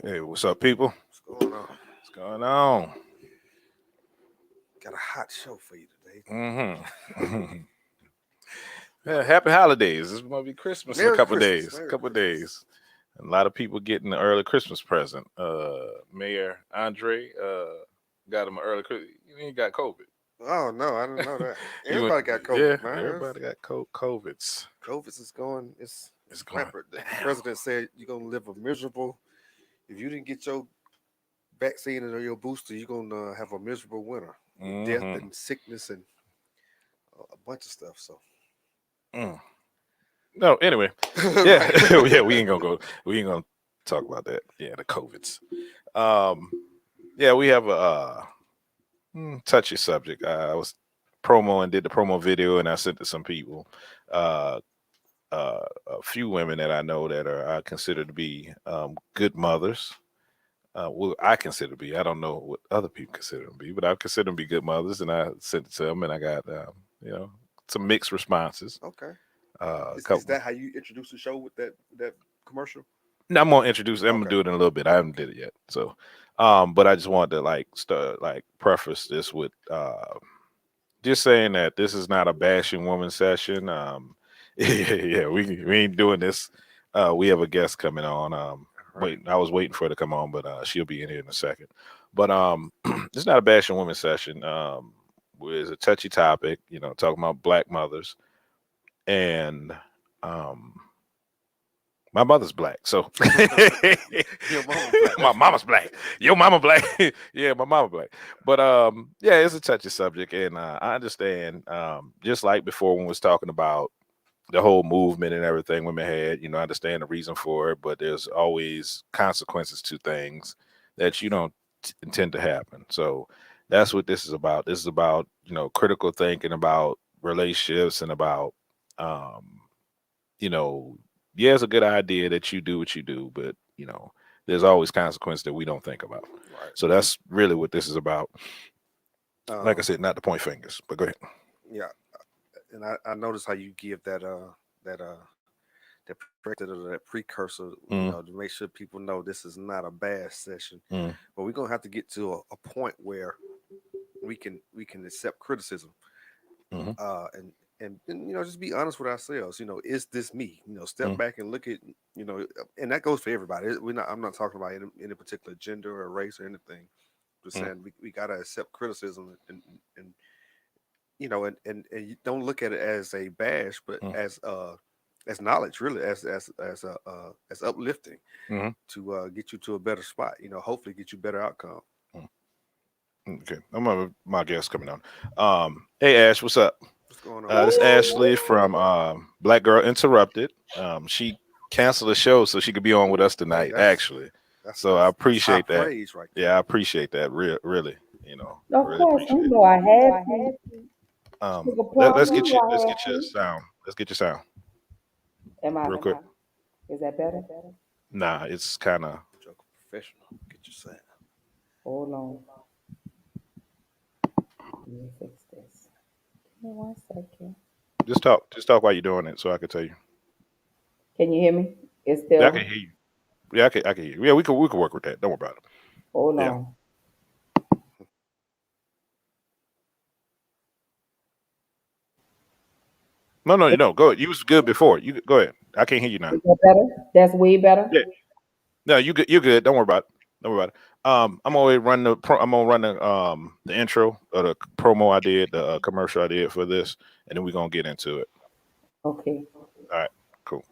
Hey, what's up, people? What's going on? What's going on? Got a hot show for you today. Mm-hmm. Yeah, happy holidays. This is gonna be Christmas in a couple days. Merry A couple Christmas. days. A lot of people getting an early Christmas present. Mayor Andre got him an early Christmas. He ain't got COVID. Oh no, I didn't know that. He went- Everybody got Yeah, COVID, man. everybody got COVIDs. COVID is going. It's going. rampant. The Damn. president said you're gonna live a miserable. If you didn't get your vaccine or your booster, you're gonna have a miserable winter. With death Mhm. and sickness and a bunch of stuff. So Mm. No, anyway. Yeah, yeah, we ain't gonna talk about that. Yeah, the COVIDs. Yeah, we have a touchy subject. I was did the promo video, and I sent it to some people. A few women that I know that I consider to be good mothers. Well, I consider to be. I don't know what other people consider them to be, but I consider them to be good mothers, and I sent it to them, and I got some mixed responses. okay, is Couple. that how you introduce the show with that commercial? No, I'm gonna introduce. I'm Okay. gonna do it in a little bit. I haven't did it yet, so. But I just wanted to preface this with just saying that this is not a bashing woman session. Yeah, we ain't doing this. We have a guest coming on. Right. I was waiting for her to come on, but she'll be in here in a second. But it's not a bashing woman session. It's a touchy topic, talking about black mothers, and my mother's black, so Your mama black. my mama's black. Your mama black. Yeah, my mama black. But yeah, it's a touchy subject, and I understand. Just like before when we was talking about the whole movement and everything women had, I understand the reason for it, but there's always consequences to things that you don't intend to happen. So that's what this is about. This is about, critical thinking about relationships and about, yeah, it's a good idea that you do what you do, but, there's always consequences that we don't think about. Right. So that's really what this is about. Like I Um, said, not to point fingers, but go ahead. Yeah, and I noticed how you give that that precursor, to make sure people know this is not a bad session. Mm. But we're gonna have to get to a point where we can accept criticism, Mhm. and just be honest with ourselves. Is this me? Step back and look at and that goes for everybody. I'm not talking about any particular gender or race or anything. Just saying we gotta accept criticism and and you don't look at it as a bash, but as knowledge, really, as uplifting Mhm. to get you to a better spot. Hopefully get you better outcome. Okay, I'm gonna my guest coming on. Hey Ash, what's up? What's going on? This is Ashley from Black Girl Interrupted. She canceled the show so she could be on with us tonight. Actually, so I appreciate that. Praise right there. Yeah, I appreciate that. Really, Of really course, appreciate you it. know I had to. Let's get your sound. Let's get your sound real quick. Is that better? Nah, it's kind of. Joke professional. Get your sound. Hold on. Let me fix this. Give me 1 second. Just talk while you're doing it, so I can tell you. Can you hear me? It's still. Yeah, I can hear you. Yeah, I can hear you. Yeah, we can work with that. Don't worry about it. Hold Yeah. on. No, you know, go ahead. You was good before. You go ahead. I can't hear you now. Is that better? That's way better. Yeah. No, you good. You're good. Don't worry about it. Don't worry about it. I'm gonna run the intro or the promo I did, the commercial I did for this, and then we're gonna get into it. Okay. All right. Cool.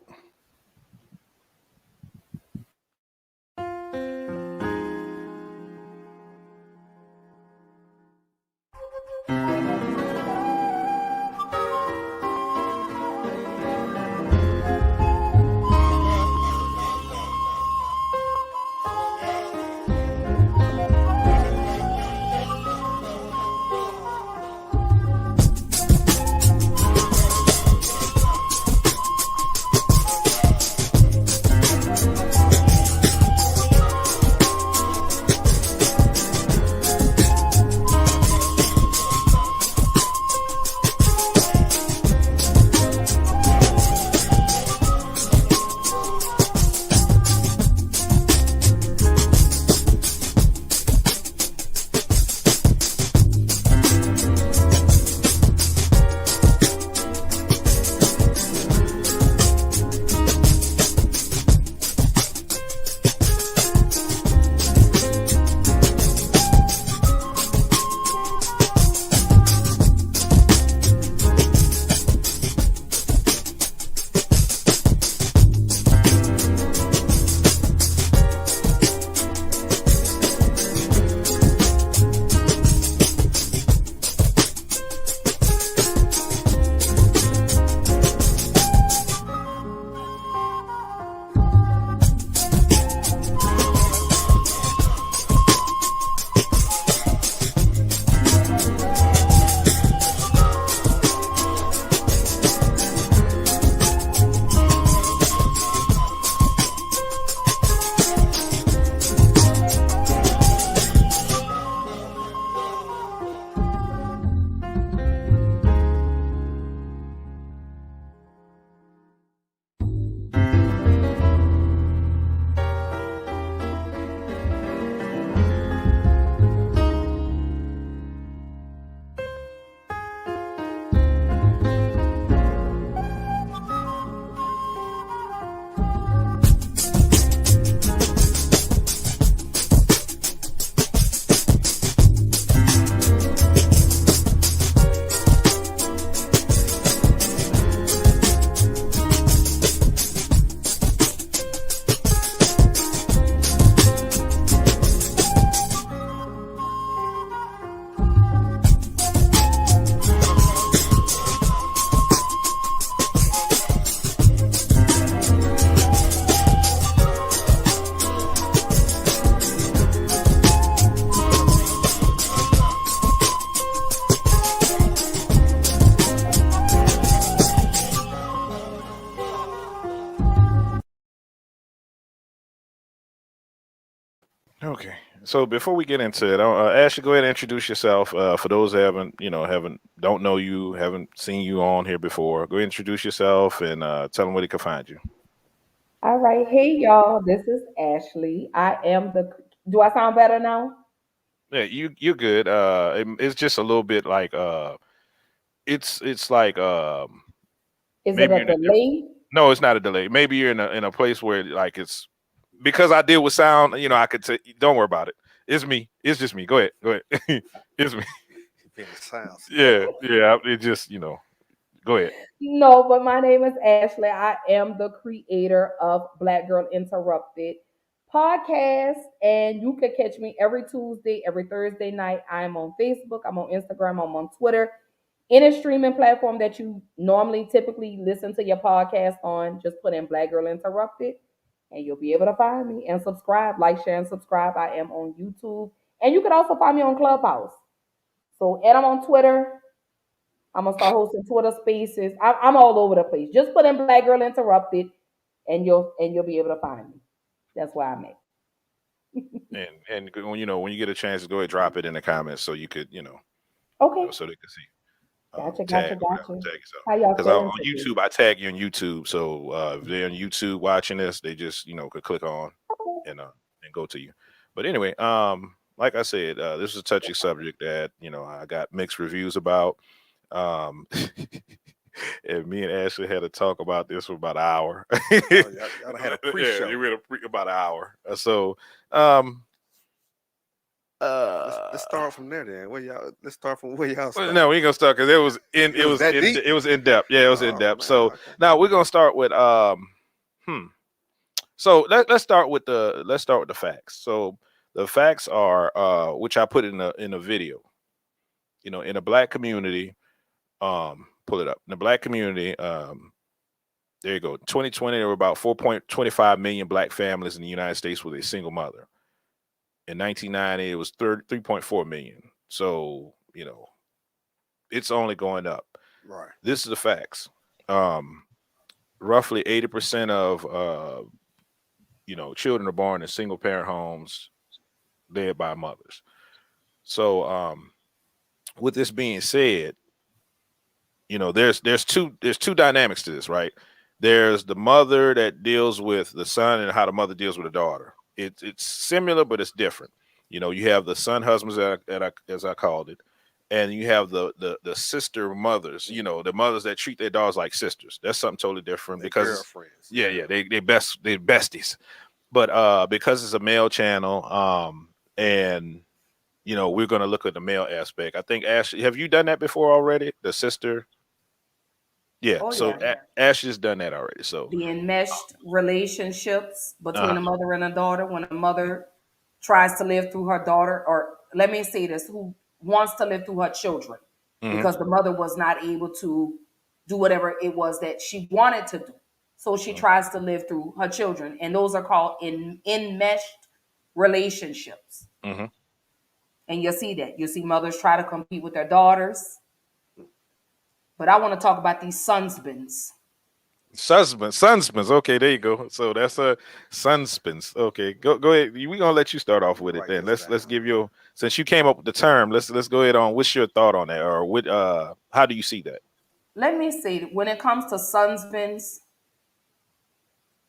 Okay. So before we get into it, Ashley, go ahead and introduce yourself. For those that don't know you, haven't seen you on here before, go ahead and introduce yourself and tell them where they can find you. All right. Hey, y'all. This is Ashley. I am the. Do I sound better now? Yeah, you're good. It's just a little bit like it's like Is it maybe a you're in a different. delay? No, it's not a delay. Maybe you're in a place where like it's because I deal with sound. I could say, don't worry about it. It's me. It's just me. Go ahead. Go ahead. It's me. Being a sound Yeah, specialist. yeah. It just go ahead. No, but my name is Ashley. I am the creator of Black Girl Interrupted podcast, and you can catch me every Tuesday, every Thursday night. I'm on Facebook, I'm on Instagram, I'm on Twitter. Any streaming platform that you normally typically listen to your podcast on, just put in Black Girl Interrupted, and you'll be able to find me and subscribe, like, share, and subscribe. I am on YouTube, and you can also find me on Clubhouse. So, and I'm on Twitter. I'm gonna start hosting Twitter Spaces. I'm all over the place. Just put in Black Girl Interrupted, and you'll be able to find me. That's where I'm at. And when you get a chance, go ahead drop it in the comments so you could Okay, so they can see gotcha, tag gotcha, or whatever gotcha. tag yourself. How y'all Because on feeling today? YouTube I tag you on YouTube, so if they're on YouTube watching this, they just could click on and go to you. But anyway, like I said, this is a touchy subject that I got mixed reviews about. Um, and me and Ashley had to talk about this for about an hour. Oh, y'all had a Yeah, pre-show. you read about an hour. So, um, Let's start from there then. Where y'all? Let's start from where y'all well, stopped. no, we ain't gonna start because It was that deep. it was in depth. Yeah, it was in Oh depth. man. So Okay. now we're gonna start with hmm. So let's start with the facts. So the facts are which I put in a video. In the black community, pull it up. In the black community, there you go. 2020, there were about 4.25 million black families in the United States with a single mother. In 1990, it was 3.4 million. So, it's only going up. Right. This is the facts. Um, Roughly 80% of children are born in single parent homes led by mothers. So, with this being said, there's two dynamics to this, right? There's the mother that deals with the son and how the mother deals with the daughter. It's similar, but it's different. You have the son husbands as I called it, and you have the sister mothers. The mothers that treat their daughters like sisters. That's something totally different They because girlfriends. yeah, they besties. But because it's a male channel, and we're gonna look at the male aspect. I think Ashley, have you done that before already? The sister. Yeah, Oh so yeah. Ashley's done that already. So, The enmeshed relationships between uh, a mother and a daughter, when a mother tries to live through her daughter, or let me say this, who wants to live through her children, hmm because the mother was not able to do whatever it was that she wanted to do. So she tries to live through her children. And those are called enmeshed relationships. hmm And you'll see that. You'll see mothers try to compete with their daughters. But I want to talk about these sunspins. Sunspins. Okay, there you go. So that's a sunspins. Okay, go ahead. We gonna let you start off Let me with it write then. this Let's down. give you since you came up with the term. Let's go ahead on. What's your thought on that, or what? How do you see that? Let me say that when it comes to sunspins,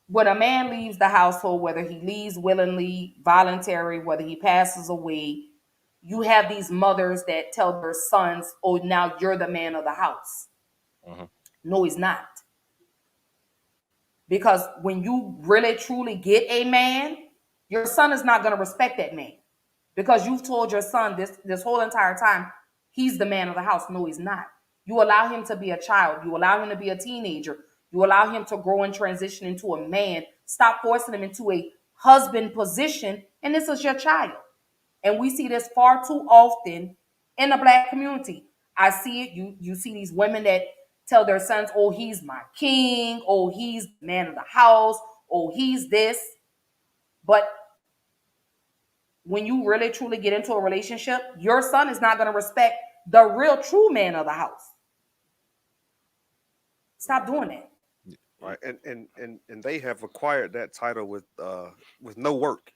when a man leaves the household, whether he leaves willingly, voluntary, whether he passes away, you have these mothers that tell their sons, oh, now you're the man of the house. hmm No, he's not. Because when you really truly get a man, your son is not going to respect that man. Because you've told your son this whole entire time, he's the man of the house. No, he's not. You allow him to be a child. You allow him to be a teenager. You allow him to grow and transition into a man. Stop forcing him into a husband position. And this is your child. And we see this far too often in the black community. I see it. You see these women that tell their sons, oh, he's my king. Oh, he's the man of the house. Oh, he's this. But when you really truly get into a relationship, your son is not going to respect the real true man of the house. Stop doing that. Right. And they have acquired that title with no work.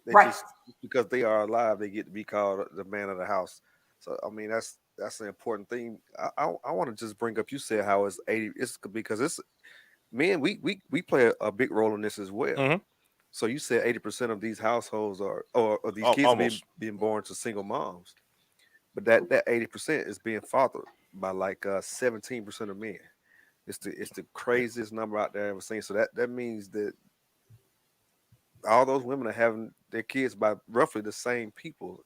They Right. just because they are alive, they get to be called the man of the house. So I mean, that's an important thing. I want to just bring up. You said how it's 80. It's because it's men. We play a big role in this as well. Mhm. So you said 80% of these households are or these kids are Almost. being born to single moms, but that 80% is being fathered by like 17% of men. It's the craziest number out there I've ever seen. So that means that all those women are having their kids by roughly the same people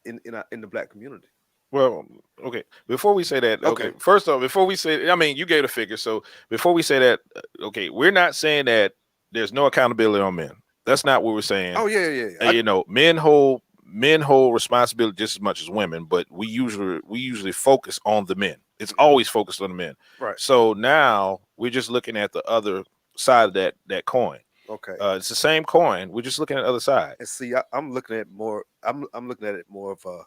in the black community. Well, okay. Before we say that, okay. Okay. First off, before we say, I mean, you gave a figure. So before we say that, okay, we're not saying that there's no accountability on men. That's not what we're saying. Oh yeah. You know, men hold responsibility just as much as women, but we usually focus on the men. It's always focused on the men. Right. So now we're just looking at the other side of that coin. Okay. It's the same coin. We're just looking at the other side. And see, I'm looking at more. I'm looking at it more of a.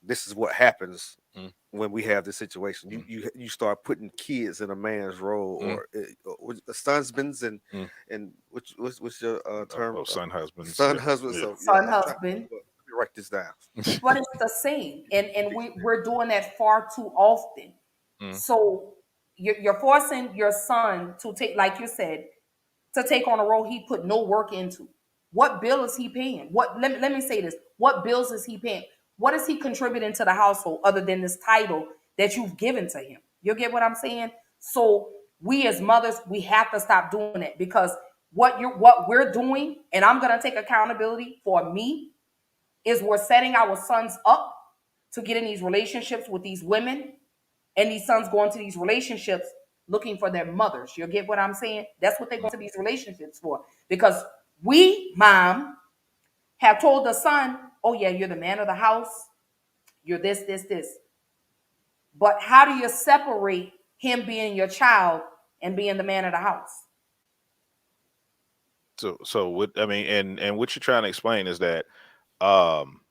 This is what happens Mm. when we have this situation. Mm. You start putting kids in a man's role, Mm. or husbands and Mm. and what's your term? Son, husband, Son, husband. Yeah. So Son, I'm husband. let me write this down. But it's the same, and we're doing that far too often. Mm. So you're forcing your son to take, like you said, to take on a role he put no work into. What bill is he paying? What let me say this. What bills is he paying? What is he contributing to the household other than this title that you've given to him? You get what I'm saying? So we as mothers, we have to stop doing it because what we're doing, and I'm gonna take accountability for me, is we're setting our sons up to get in these relationships with these women, and these sons go into these relationships looking for their mothers. You get what I'm saying? That's what they go into these relationships for. Because we, mom, have told the son, oh yeah, you're the man of the house, you're this. But how do you separate him being your child and being the man of the house? So what I mean, and what you're trying to explain is that um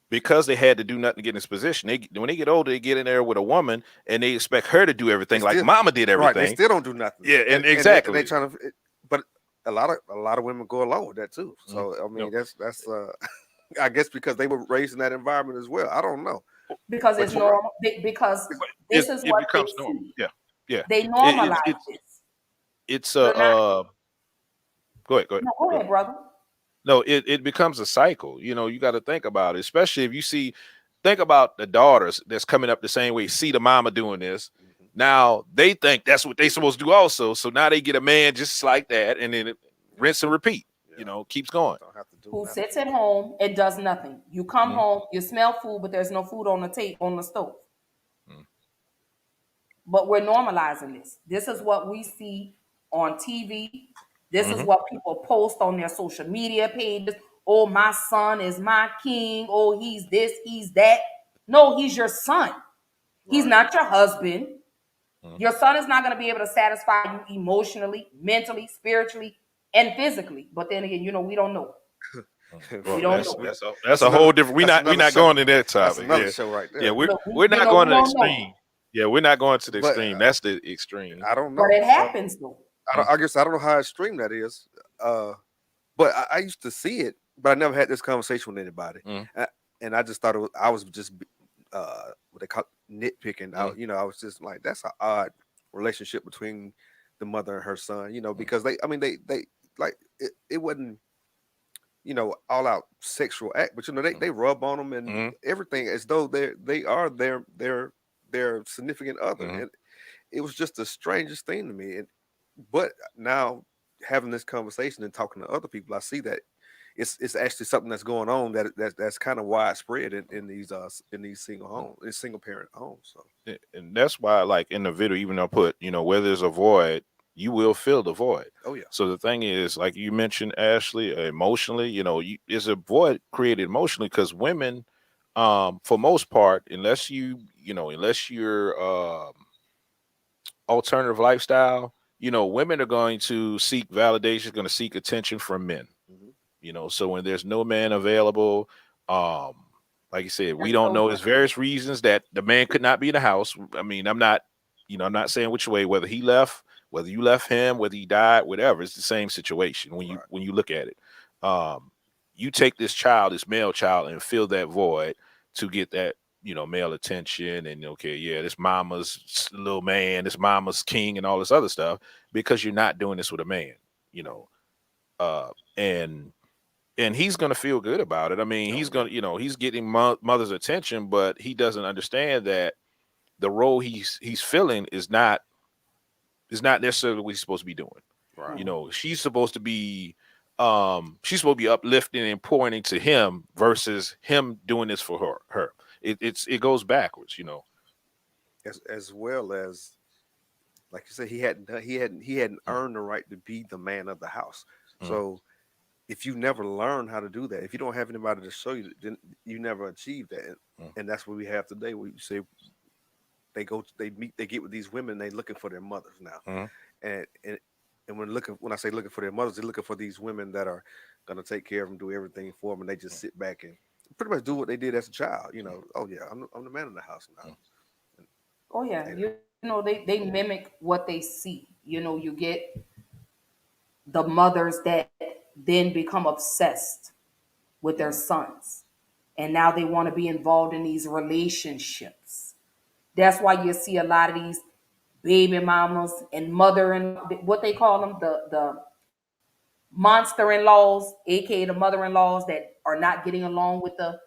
because they had to do nothing to get in this position, when they get older, they get in there with a woman and they expect her to do They everything like still mama did right. They everything. still don't do nothing. Yeah, and they exactly. trying to. But a lot of women go along with that too. Mhm. So I mean, No. that's I guess because they were raised in that environment as well. I don't know. Because But it's you're right. normal. Because But this is it what they becomes normal. see. Yeah, yeah. They It, normalize it, this. it's You're not. go ahead, go ahead, No, go go ahead. ahead, brother. No, it becomes a cycle. You know, you got to think about it, especially if you think about the daughters that's coming up the same way, see the mama doing this. Mhm. Now they think that's what they supposed to do also. So now they get a man just like that, and then it rinse and repeat. Yeah, Keeps going. don't have to do Who nothing. sits at home and does nothing. You come Mhm, home, you smell food, but there's no food on the on the stove. mhm, But we're normalizing this. This is what we see on TV. This is mhm. what people post on their social media pages. Oh, my son is my king. Oh, he's this, he's that. No, he's your son. He's Right. not your husband. Mhm. Your son is not going to be able to satisfy you emotionally, mentally, spiritually, and physically. But then again, we don't know. Well, We don't that's know. that's a, that's That's a another. whole different. That's We're another not show. going to that That's topic. another Yeah, show right yeah. there. We're We not going to the don't know. extreme. Yeah, we're not going to the But extreme. That's the extreme. I don't But know. it happens though. I guess I don't know how extreme that is. Uh, but I used to see it, but I never had this conversation with anybody. Mhm, And I just thought I was just what they call nitpicking. mhm, I was just like, that's an odd relationship between the mother and her son. mhm, Because they like it wasn't all out sexual act, but they rub on them and mhm, everything as though they are their significant other, mhm. and it was just the strangest thing to me. And but now having this conversation and talking to other people, I see that it's actually something that's going on that's kind of widespread in these single parent homes. So And that's why, like in the video, even though I put, where there's a void, you will fill the void. oh yeah, So the thing is, like you mentioned, Ashley, emotionally, is a void created emotionally because women, for most part, unless you're alternative lifestyle, women are going to seek validation, going to seek attention from men. hmm So when there's no man available, um like you said, we That's don't so know. true. There's various reasons that the man could not be in the house. I mean, I'm not saying which way, whether he left, whether you left him, whether he died, whatever. It's the same situation when you right, when you look at it. um you take this child, this male child, and fill that void to get that, male attention, and okay, yeah, this mama's little man, this mama's king, and all this other stuff, because you're not doing this with a man, you know. And he's gonna feel good about it. I mean, he's gonna, he's getting mother's attention, but he doesn't understand that the role he's filling is not necessarily what he's supposed to be doing. Right. She's supposed to be uplifting and pouring into him versus him doing this for her. It goes backwards, As well as, like you said, he hadn't earned the right to be the man of the house. So if you never learn how to do that, if you don't have anybody to show you, then you never achieve that. And that's what we have today. Where you say they get with these women, they looking for their mothers now. And when I say looking for their mothers, they're looking for these women that are gonna take care of them, do everything for them, and they just sit back and pretty much do what they did as a child. Oh yeah, I'm the man of the house now. Oh yeah, they mimic what they see. You get the mothers that then become obsessed with their sons, and now they want to be involved in these relationships. That's why you see a lot of these baby mamas and mother and what they call them, the monster-in-laws, aka the mother-in-laws that are not getting along with the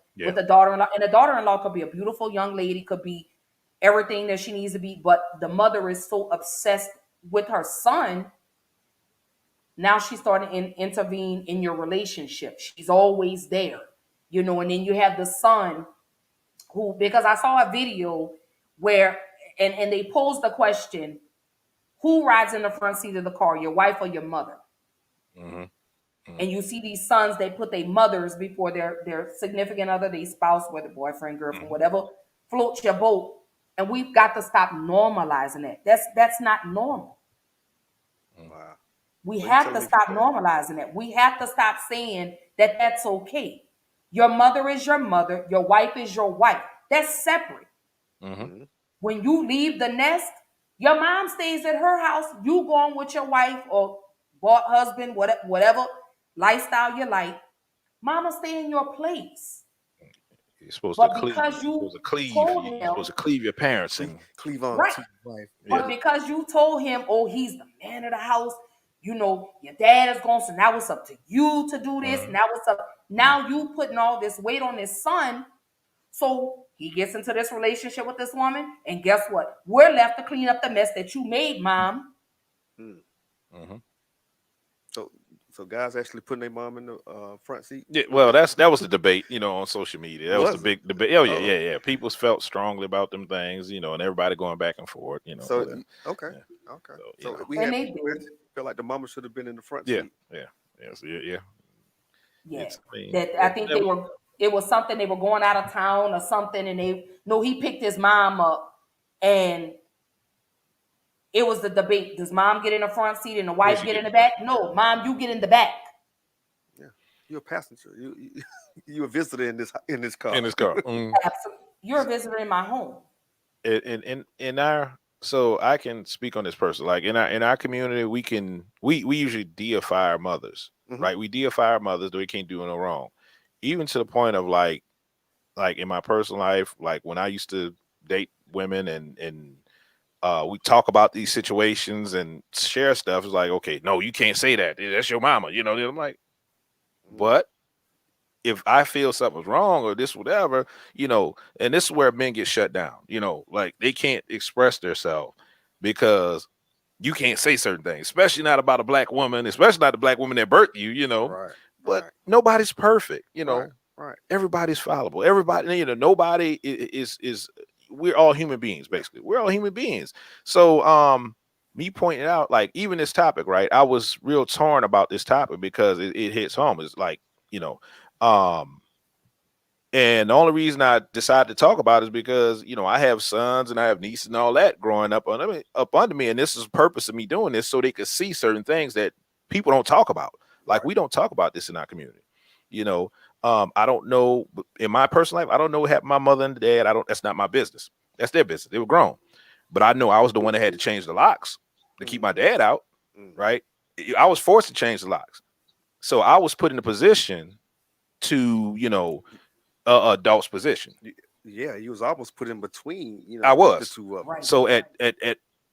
daughter-in-law. And the daughter-in-law could be a beautiful young lady, could be everything that she needs to be, but the mother is so obsessed with her son. Now she's starting to intervene in your relationship. She's always there, and then you have the son who, because I saw a video where, and they posed the question, who rides in the front seat of the car, your wife or your mother? And you see these sons, they put their mothers before their significant other, their spouse, whether boyfriend, girlfriend, whatever, floats your boat. And we've got to stop normalizing that. That's not normal. Wow. We have to stop normalizing that. We have to stop saying that that's okay. Your mother is your mother. Your wife is your wife. That's separate. When you leave the nest, your mom stays at her house. You go on with your wife or husband, whatever lifestyle you like. Mama stay in your place. You're supposed But to cleave. because You're supposed to cleave your parents and cleave on right. to your wife. But because you told him, oh, he's the man of the house, your dad is gone, so now it's up to you to do this. Now it's up. Now you putting all this weight on his son. So he gets into this relationship with this woman, and guess what? We're left to clean up the mess that you made, Mom. So guys actually putting their mom in the front seat. Yeah, well, that was the debate, on social media. That was the big debate. Oh yeah, yeah. People felt strongly about them things, and everybody going back and forth, So okay. So we had people feel like the mama should have been in the front seat. Yeah. I think it was something, they were going out of town or something, and he picked his mom up, and it was the debate. Does mom get in the front seat and the wife get in the back? No, Mom, you get in the back. Yeah, you're a passenger. You're a visitor in this car. In this car. Absolutely, you're a visitor in my home. So I can speak on this person. Like in our community, we usually deify our mothers, right? We deify our mothers, though we can't do no wrong. Even to the point of like in my personal life, like when I used to date women and we talk about these situations and share stuff. It's like, okay, no, you can't say that. That's your mama. I'm like, but if I feel something's wrong or this, whatever, and this is where men get shut down, like they can't express themselves because you can't say certain things, especially not about a black woman, especially not the black woman that birthed you, but nobody's perfect, Right. Everybody's fallible. Everybody, nobody is we're all human beings, basically. We're all human beings. So me pointing out, like, even this topic, right? I was real torn about this topic because it hits home. It's like, and the only reason I decided to talk about it is because, I have sons and I have nieces and all that growing up under me. And this is the purpose of me doing this, so they could see certain things that people don't talk about. Like, we don't talk about this in our community. I don't know, in my personal life, I don't know what happened to my mother and dad. That's not my business. That's their business. They were grown. But I know I was the one that had to change the locks to keep my dad out, right? I was forced to change the locks. So I was put in a position to, adult's position. Yeah, you was almost put in between, I was. the two of them. Right. So at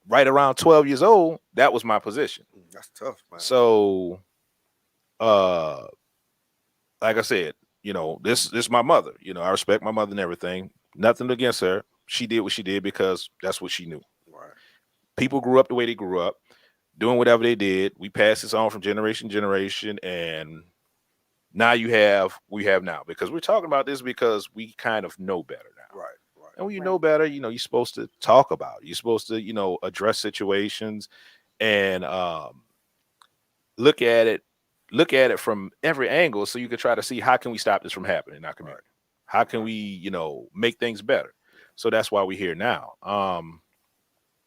right around 12 years old, that was my position. That's tough, man. So, like I said, this is my mother. I respect my mother and everything. Nothing against her. She did what she did because that's what she knew. Right. People grew up the way they grew up, doing whatever they did. We passed this on from generation to generation, and now we have now, because we're talking about this because we kind of know better now. Right. And when you know better, you're supposed to talk about it. You're supposed to, address situations and look at it from every angle, so you can try to see how can we stop this from happening in our community. Right. How can we, make things better? So that's why we're here now.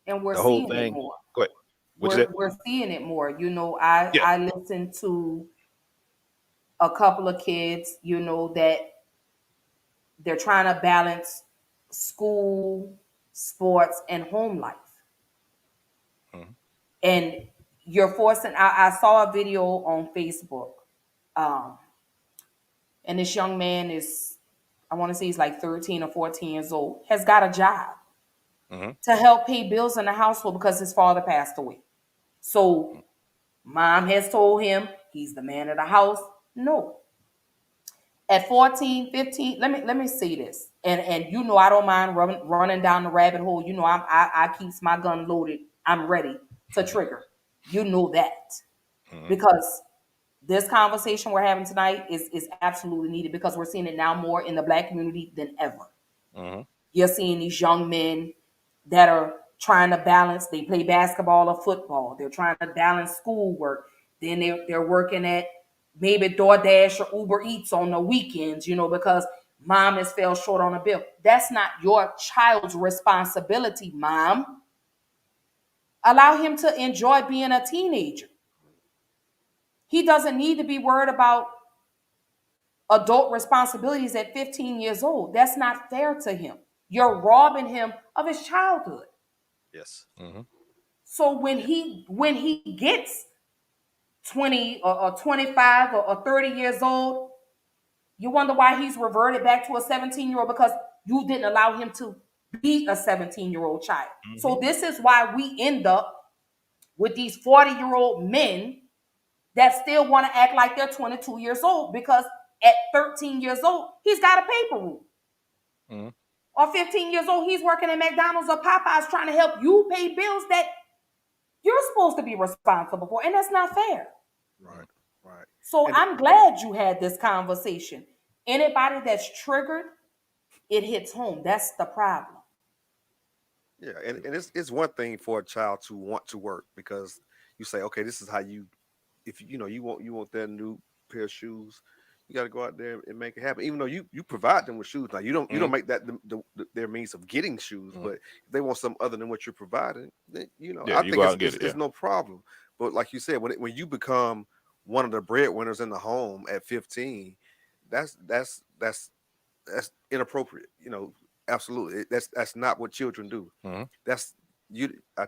And we're the whole seeing thing. it more. Go ahead. We're seeing it more. I listened to a couple of kids, that they're trying to balance school, sports, and home life. Mm-hmm. And you're forcing, I saw a video on Facebook. And this young man is, I want to say he's like 13 or 14 years old, has got a job to help pay bills in the household because his father passed away. So mom has told him he's the man of the house. No. At 14, 15, let me say this. And I don't mind running down the rabbit hole. I keeps my gun loaded. I'm ready to trigger. You know that. Because this conversation we're having tonight is absolutely needed, because we're seeing it now more in the Black community than ever. You're seeing these young men that are trying to balance. They play basketball or football. They're trying to balance schoolwork. Then they're working at maybe DoorDash or Uber Eats on the weekends, because mom has fell short on a bill. That's not your child's responsibility, mom. Allow him to enjoy being a teenager. He doesn't need to be worried about adult responsibilities at 15 years old. That's not fair to him. You're robbing him of his childhood. Yes. So when he gets 20 or 25 or 30 years old, you wonder why he's reverted back to a 17-year-old, because you didn't allow him to be a 17-year-old child. So this is why we end up with these 40-year-old men that still want to act like they're 22 years old, because at 13 years old, he's got a paper route. Or 15 years old, he's working at McDonald's or Popeyes trying to help you pay bills that you're supposed to be responsible for. And that's not fair. Right. So I'm glad you had this conversation. Anybody that's triggered, it hits home. That's the problem. Yeah, and it's one thing for a child to want to work, because you say, okay, this is how you, if you want that new pair of shoes, you got to go out there and make it happen. Even though you provide them with shoes, now you don't make that their means of getting shoes, but if they want something other than what you're providing, then I think it's no problem. But like you said, when you become one of the breadwinners in the home at 15, that's inappropriate. Absolutely. That's not what children do. I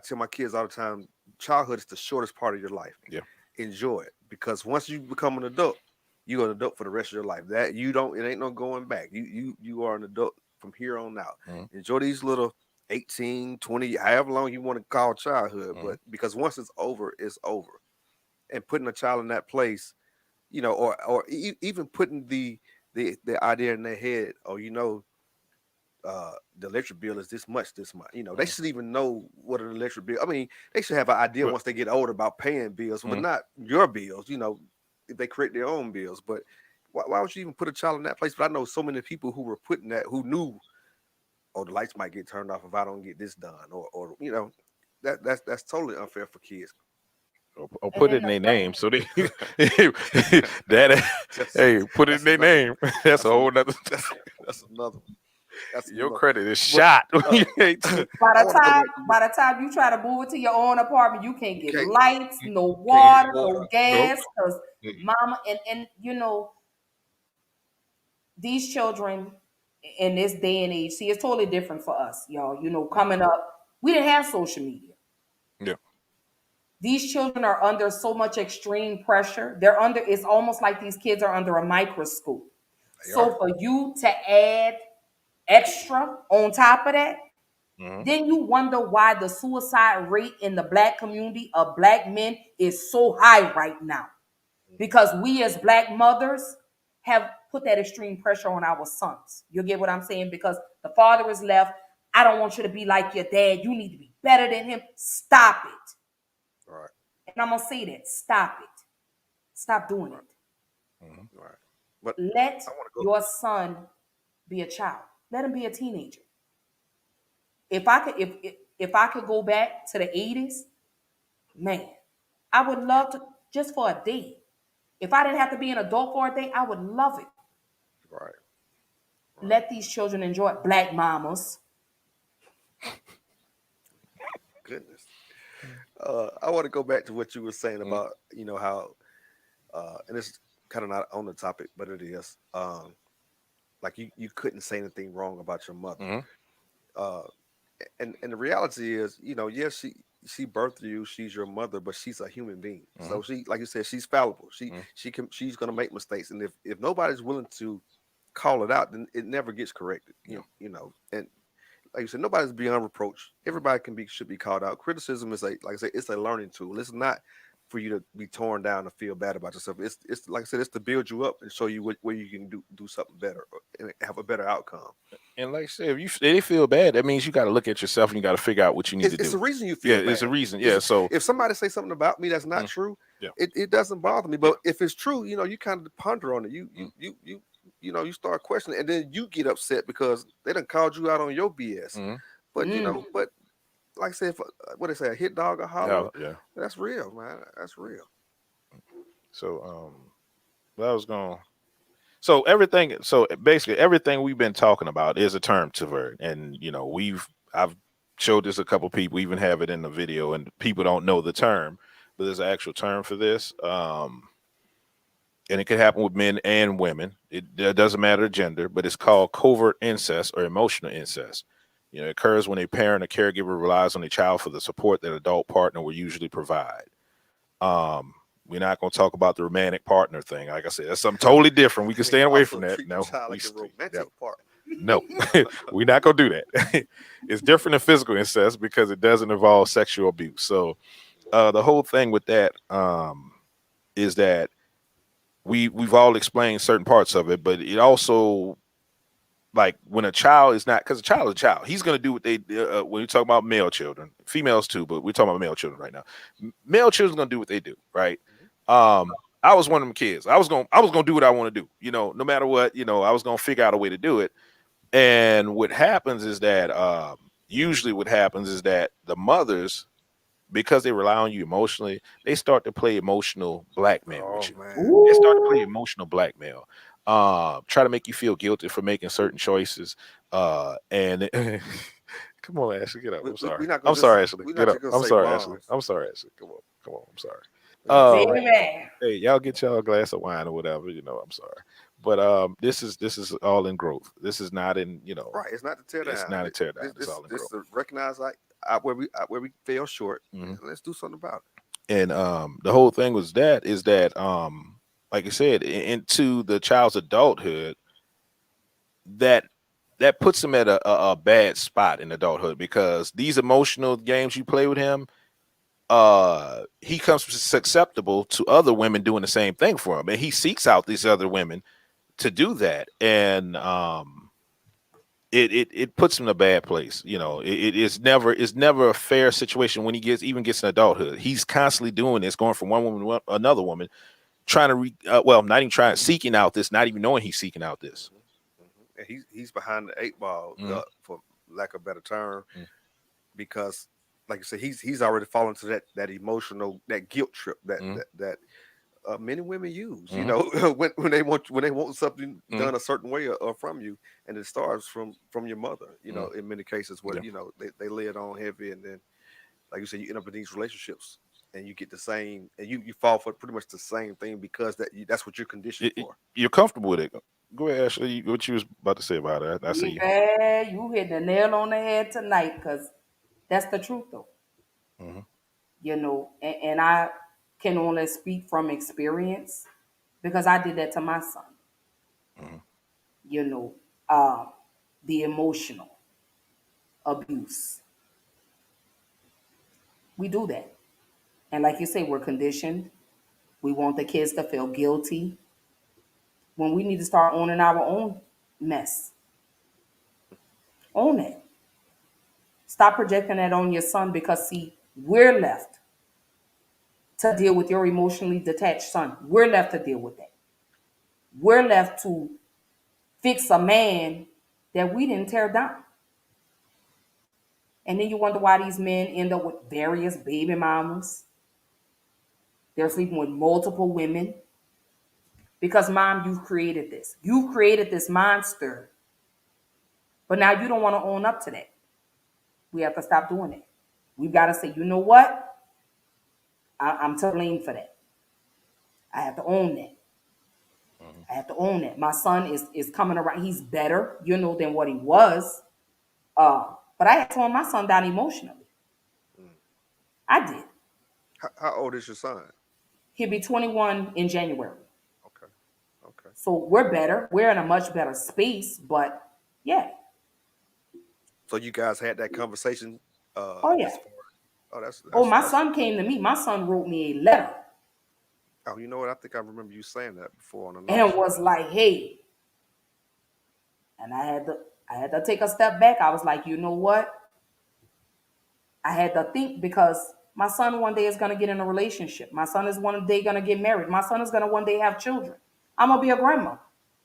tell my kids all the time, childhood is the shortest part of your life. Yeah. Enjoy it, because once you become an adult, you're an adult for the rest of your life. That it ain't no going back. You are an adult from here on out. Enjoy these little 18, 20, however long you want to call childhood, but because once it's over, it's over. And putting a child in that place, or even putting the idea in their head, the electric bill is this much this month. They should even know what an electric bill. I mean, they should have an idea once they get older about paying bills, but not your bills. If they create their own bills. But why would you even put a child in that place? But I know so many people who were putting that, who knew, the lights might get turned off if I don't get this done, or that's totally unfair for kids. Or put it in their name, so they that put it in their name. That's a whole nother. That's another one. Your credit is shot. By the time you try to move it to your own apartment, you can't get lights, no water, no gas, because mama and these children in this day and age. See, it's totally different for us, y'all. Coming up, we didn't have social media. Yeah. These children are under so much extreme pressure. It's almost like these kids are under a microscope. So for you to add extra on top of that, then you wonder why the suicide rate in the black community of black men is so high right now. Because we as black mothers have put that extreme pressure on our sons. You get what I'm saying? Because the father is left. I don't want you to be like your dad. You need to be better than him. Stop it. Right. And I'm going to say that. Stop it. Stop doing it. Right. But Let I want to go. your son be a child. Let him be a teenager. If I could go back to the 80s, man, I would love to just for a day. If I didn't have to be an adult for a day, I would love it. Right. Let these children enjoy it. Black mamas. Goodness. I want to go back to what you were saying about, how, and it's kind of not on the topic, but it is. Like you couldn't say anything wrong about your mother. And the reality is, yes, she birthed you, she's your mother, but she's a human being. So she, like you said, she's fallible. She's gonna make mistakes, and if nobody's willing to call it out, then it never gets corrected. And like you said, nobody's beyond reproach. Everybody should be called out. Criticism is like I say, it's a learning tool. It's not for you to be torn down and feel bad about yourself. It's like I said, it's to build you up and show you where you can do something better and have a better outcome. And like I said, if they feel bad, that means you got to look at yourself and you got to figure out what you need to do. It's a reason you feel bad. It's a reason. Yeah. So if somebody say something about me that's not true, it doesn't bother me. But if it's true, you kind of ponder on it. You start questioning, and then you get upset because they done called you out on your BS. But but like I said, what they say, a hit dog, a holler, that's real, man. That's real. So I was going. So basically everything we've been talking about is a term to Vert, and I've showed this a couple people, we even have it in the video, and people don't know the term, but there's an actual term for this. And it can happen with men and women. It doesn't matter the gender, but it's called covert incest or emotional incest. It occurs when a parent or caregiver relies on a child for the support that adult partner will usually provide. We're not going to talk about the romantic partner thing. Like I said, that's something totally different. We can stay away from that. No, no, we're not going to do that. It's different than physical incest because it doesn't involve sexual abuse. So the whole thing with that is that we've all explained certain parts of it, but it also, like, when a child is not, because a child is a child, he's going to do what they when you talk about male children, females too, but we're talking about male children right now. Male children going to do what they do, right? I was one of them kids. I was gonna do what I want to do, no matter what. I was gonna figure out a way to do it. And what happens is that usually what happens is that the mothers, because they rely on you emotionally, they start to play emotional blackmail with you. They start to play emotional blackmail. Try to make you feel guilty for making certain choices. And come on, Ashley, get up. I'm sorry. I'm sorry, Ashley. Get up. I'm sorry, Ashley. I'm sorry, Ashley. Come on. I'm sorry. Hey, y'all get y'all a glass of wine or whatever. I'm sorry. But this is all in growth. This is not in, right. It's not to tear down. It's not a tear down. It's all in growth. To recognize where we fell short. Let's do something about it. And the whole thing is that like I said, into the child's adulthood, that puts him at a bad spot in adulthood, because these emotional games you play with him, he comes susceptible to other women doing the same thing for him, and he seeks out these other women to do that, and it puts him in a bad place. It's never a fair situation when he gets in adulthood. He's constantly doing this, going from one woman to another woman, trying to not even trying, seeking out this, not even knowing he's seeking out this. And he's behind the 8 ball, for lack of a better term, because, like I said, he's already fallen to that emotional, that guilt trip that men and women use. When they want something done a certain way or from you, and it starts from your mother. In many cases, where they lay it on heavy, and then, like you said, you end up in these relationships, and you get the same, and you fall for pretty much the same thing, because that's what you're conditioned for. You're comfortable with it. Go ahead, Ashley. What you was about to say about it? I see you. You hit the nail on the head tonight, because that's the truth, though. And I can only speak from experience, because I did that to my son. you know, the emotional abuse. We do that. And like you say, we're conditioned. We want the kids to feel guilty when we need to start owning our own mess. Own it. Stop projecting that on your son because, see, we're left to deal with your emotionally detached son. We're left to deal with that. We're left to fix a man that we didn't tear down. And then you wonder why these men end up with various baby mamas. They're sleeping with multiple women. Because, mom, you've created this. You've created this monster. But now you don't want to own up to that. We have to stop doing it. We've got to say, you know what? I'm to blame for that. I have to own that. I have to own that. My son is coming around. He's better, than what he was. But I had torn my son down emotionally. I did. How old is your son? He'll be 21 in January. Okay. So we're better. We're in a much better space. But yeah. So you guys had that conversation. Oh yeah. That's my son came to me. My son wrote me a letter. Oh, you know what? I think I remember you saying that before on And it was like, hey. And I had to take a step back. I was like, you know what? I had to think because my son one day is going to get in a relationship. My son is one day going to get married. My son is going to one day have children. I'm going to be a grandma.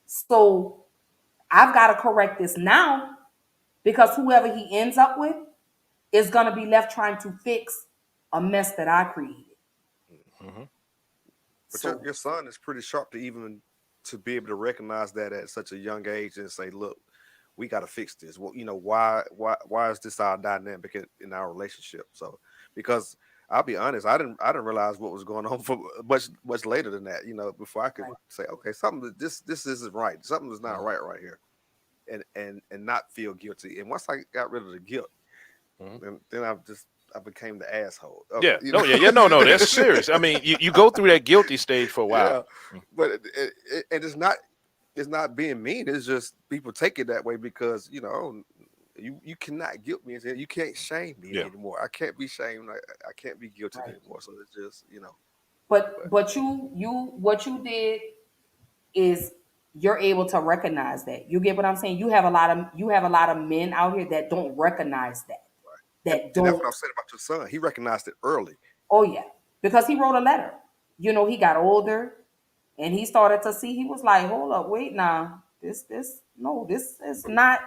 So I've got to correct this now because whoever he ends up with is going to be left trying to fix a mess that I created. But your son is pretty sharp to be able to recognize that at such a young age and say, look, we got to fix this. Well, why is this our dynamic in our relationship? So, because I'll be honest, I didn't realize what was going on for much later than that. Before I could say, okay, this isn't right. Something is not right here, and not feel guilty. And once I got rid of the guilt, then I became the asshole. Yeah, no, that's serious. I mean, you go through that guilty stage for a while, but it's not being mean. It's just people take it that way because you cannot guilt me and say you can't shame me anymore. I can't be shamed. I can't be guilty anymore. So it's just But what you did is you're able to recognize that. You get what I'm saying? You have a lot of men out here that don't recognize that. And that's what I said about your son. He recognized it early. Oh yeah, because he wrote a letter. He got older, and he started to see. He was like, "Hold up, wait now. This is not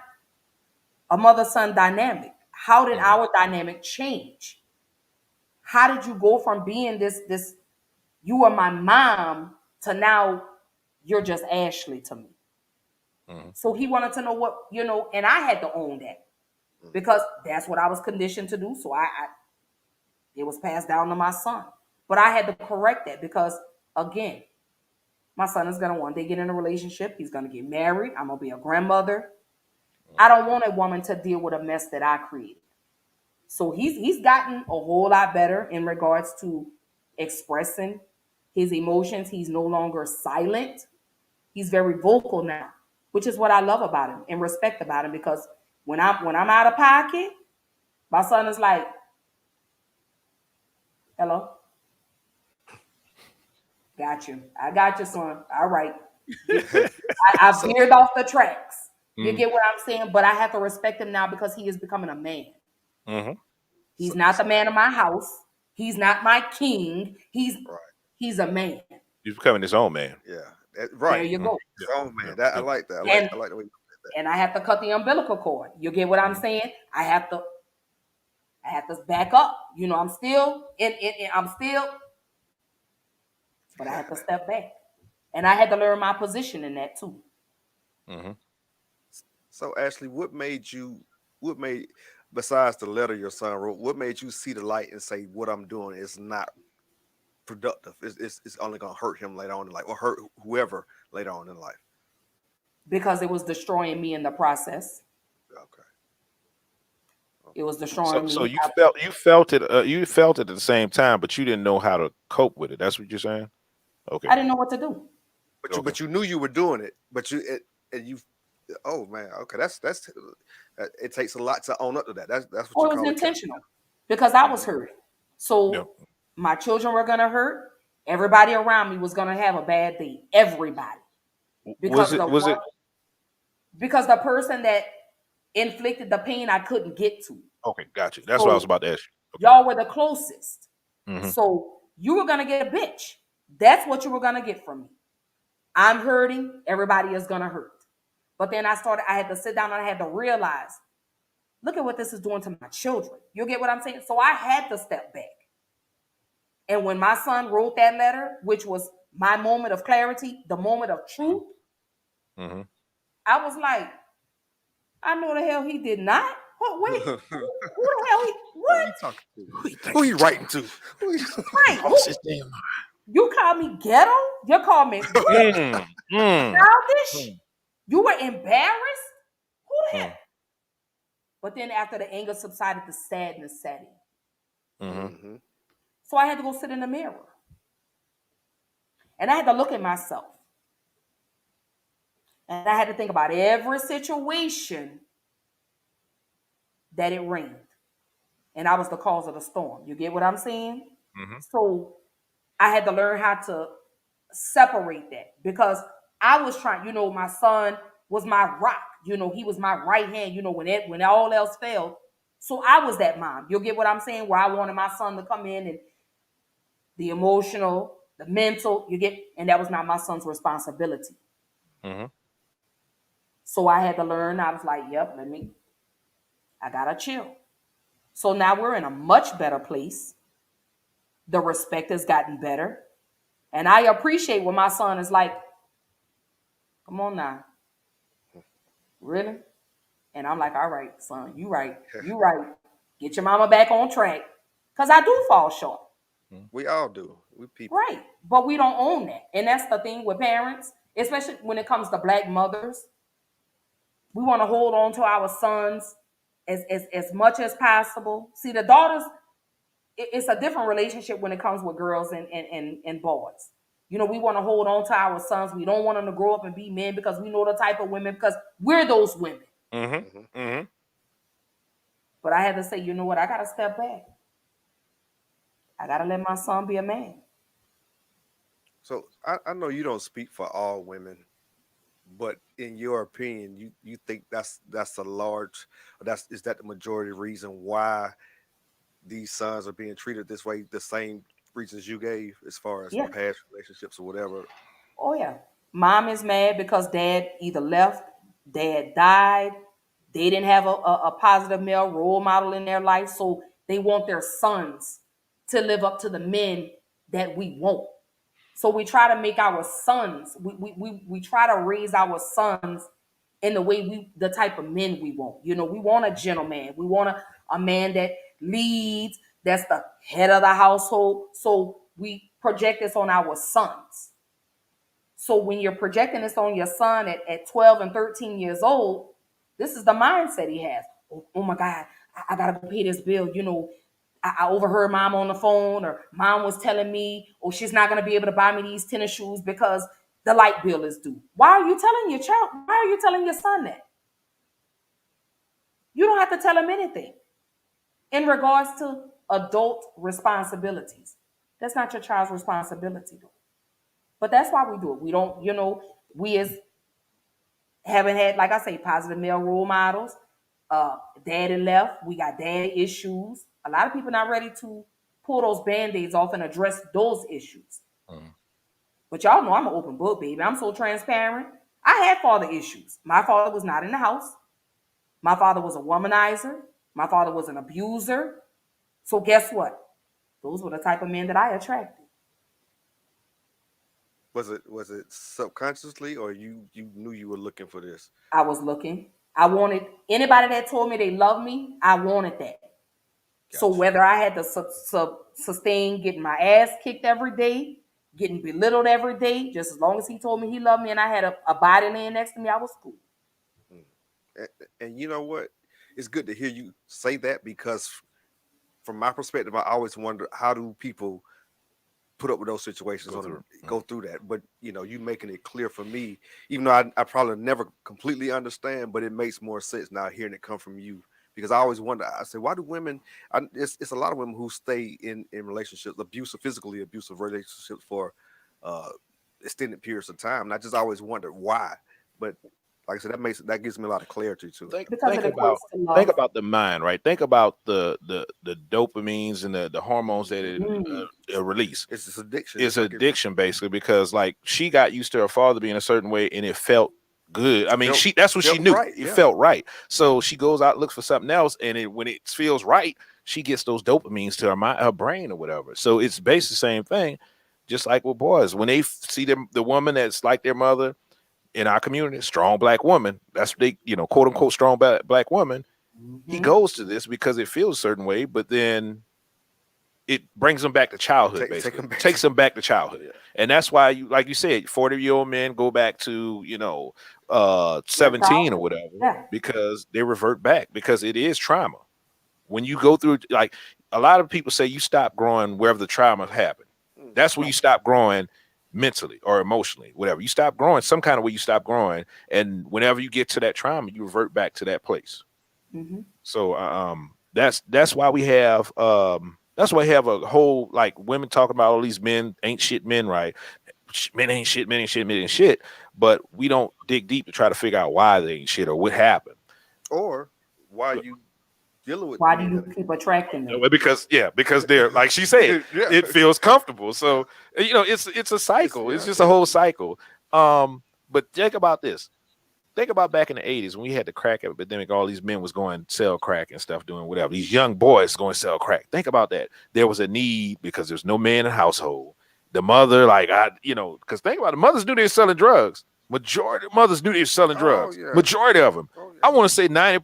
a mother-son dynamic. How did our dynamic change? How did you go from being this? You are my mom to now you're just Ashley to me." So he wanted to know what and I had to own that because that's what I was conditioned to do. So it was passed down to my son. But I had to correct that because, again, my son is going to one day get in a relationship. He's going to get married. I'm going to be a grandmother. I don't want a woman to deal with a mess that I created. So he's gotten a whole lot better in regards to expressing his emotions. He's no longer silent. He's very vocal now, which is what I love about him and respect about him because when I'm out of pocket, my son is like, hello? Got you. I got you, son. All right. I veered off the tracks. You get what I'm saying? But I have to respect him now because he is becoming a man. He's not the man of my house. He's not my king. He's a man. He's becoming his own man. Yeah. Right. There you go. His own man. I like that. I like the way you said that. And I have to cut the umbilical cord. You get what I'm saying? I have to back up. I'm still but I had to step back. And I had to learn my position in that too. So Ashley, besides the letter your son wrote, what made you see the light and say what I'm doing is not productive? It's only gonna hurt him later on in life, or hurt whoever later on in life. Because it was destroying me in the process. Okay. It was destroying me. So you felt it. You felt it at the same time, but you didn't know how to cope with it. That's what you're saying. Okay. I didn't know what to do. But you knew you were doing it. But you Oh man, okay, that's it takes a lot to own up to that. That's what Or you it was call it. intentional because I was Mhm. hurting. So Yep. my children were gonna hurt. Everybody around me was gonna have a bad day. Everybody. Was Because it? Was it? because the person that inflicted the pain I couldn't get to. Okay, got you. That's what I was So about to ask you. y'all were the closest. Okay. Hmm. So you were gonna get a bitch. That's what you were gonna get from me. I'm hurting, everybody is gonna hurt. But then I had to sit down and I had to realize, look at what this is doing to my children. You get what I'm saying? So I had to step back. And when my son wrote that letter, which was my moment of clarity, the moment of truth, Hmm. I was like, I know the hell he did not. Oh, wait, who the hell he Who what? you talking to? Who you Who think you you writing talking to? Who you- Right. to? Lost his damn You call me ghetto? You call me what? mind. Childish? You were embarrassed? Who the hell? Mm. But then after the anger subsided, the sadness set in. Mm-hmm. Mhm. So I had to go sit in the mirror. And I had to look at myself. And I had to think about every situation that it rained. And I was the cause of the storm. You get what I'm saying? Mm-hmm. So I had to learn how to separate that because I was trying, my son was my rock. He was my right hand, when all else failed. So I was that mom. You'll get what I'm saying? Where I wanted my son to come in and the emotional, the mental, and that was not my son's responsibility. Mm-hmm. So I had to learn. I was like, yep, I gotta chill. So now we're in a much better place. The respect has gotten better. And I appreciate when my son is like, come on now. Really? And I'm like, all right, son, you right. You right. Get your mama back on track. Because I do fall short. We all do. We people. Right. But we don't own that. And that's the thing with parents, especially when it comes to black mothers. We want to hold on to our sons as much as possible. See, the daughters, it's a different relationship when it comes with girls and boys. We want to hold on to our sons. We don't want them to grow up and be men because we know the type of women, because we're those women. Mm-hmm. Mhm. Mm-hmm. But I had to say, you know what? I got to step back. I got to let my son be a man. So I know you don't speak for all women, but in your opinion, you think that's a large, or is that the majority reason why these sons are being treated this way? The same reasons you gave as far as Yeah. past relationships or whatever. Oh, yeah. Mom is mad because dad either left, dad died, they didn't have a positive male role model in their life. So they want their sons to live up to the men that we want. So we try to make our sons, we try to raise our sons in the way the type of men we want. We want a gentleman. We want a man that leads, that's the head of the household. So we project this on our sons. So when you're projecting this on your son at 12 and 13 years old, this is the mindset he has. Oh my God, I gotta go pay this bill. I overheard mom on the phone, or mom was telling me, oh, she's not gonna be able to buy me these tennis shoes because the light bill is due. Why are you telling your child? Why are you telling your son that? You don't have to tell him anything in regards to adult responsibilities. That's not your child's responsibility, though. But that's why we do it. We don't, we as haven't had, like I say, positive male role models. Daddy left. We got daddy issues. A lot of people not ready to pull those band-aids off and address those issues. Mm. But y'all know I'm an open book, baby. I'm so transparent. I had father issues. My father was not in the house. My father was a womanizer. My father was an abuser. So guess what? Those were the type of men that I attracted. Was it subconsciously, or you knew you were looking for this? I was looking. I wanted anybody that told me they loved me. I wanted that. So Gotcha. whether I had to sustain getting my ass kicked every day, getting belittled every day, just as long as he told me he loved me and I had a body laying next to me, I was cool. Mm. And you know what? It's good to hear you say that, because from my perspective, I always wonder, how do people put up with those situations Go or through. go through that. But you know, you making it clear for me, even though I probably never completely understand, but it makes more sense now hearing it come from you. Because I always wonder, I say, why do women? It's a lot of women who stay in relationships, physically abusive relationships for uh, extended periods of time. And I just always wondered why. But like I said, that gives me a lot of clarity too. Because it equates to Think love. about the mind, right? Think about the dopamines and the hormones that it release. It's this addiction. It's addiction basically, because like she got used to her father being a certain way and it felt good. I mean, that's what she knew. Right, it felt right. So she goes out, looks for something else, and when it feels right, she gets those dopamines to her brain or whatever. So it's basically the same thing, just like with boys. When they see the woman that's like their mother in our community, strong black woman, that's what they, quote unquote strong black woman. He goes to this because it feels a certain way, but then it brings them back to childhood, basically. Takes them back to childhood. Yeah. And that's why, like you said, 40-year-old men go back to, 17 or whatever, because they revert back, because it is trauma. When you go through, like a lot of people say, you stop growing wherever the trauma happened. That's where you stop growing mentally or emotionally, whatever. You stop growing some kind of way, you stop growing. And whenever you get to that trauma, you revert back to that place. So that's why we have that's why we have a whole, like, women talking about all these men ain't shit men, right? Men ain't shit, men ain't shit, men ain't shit. But we don't dig deep to try to figure out why they ain't shit or what happened. Or why you dealing with. Why do you keep attracting them? Because they're, like she said, it feels comfortable. So it's a cycle. It's just a whole cycle. But think about this. Think about back in the 80s when we had the crack epidemic, all these men was going sell crack and stuff, doing whatever. These young boys going sell crack. Think about that. There was a need because there's no man in the household. The mother, because think about it, the mothers knew they were selling drugs. Majority of mothers knew they were selling drugs. Yeah. Majority of them. Yeah. I want to say 90+%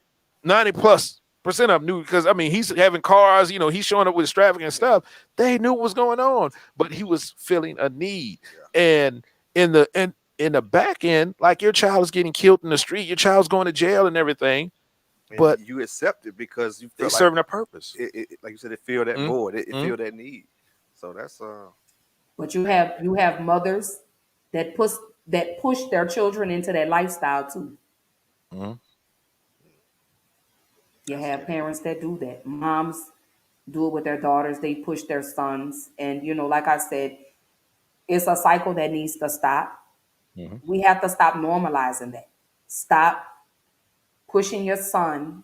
of them knew, because I mean, he's having cars, he's showing up with his trafficking and stuff. They knew what was going on, but he was feeling a need. Yeah. And in the back end, like, your child is getting killed in the street, your child's going to jail and everything, but you accept it because you feel they're serving a purpose. Like you said, it feel that void, it feel that need. So that's But you have mothers that push their children into that lifestyle too. You have parents that do that. Moms do it with their daughters. They push their sons, and like I said, it's a cycle that needs to stop. We have to stop normalizing that. Stop pushing your son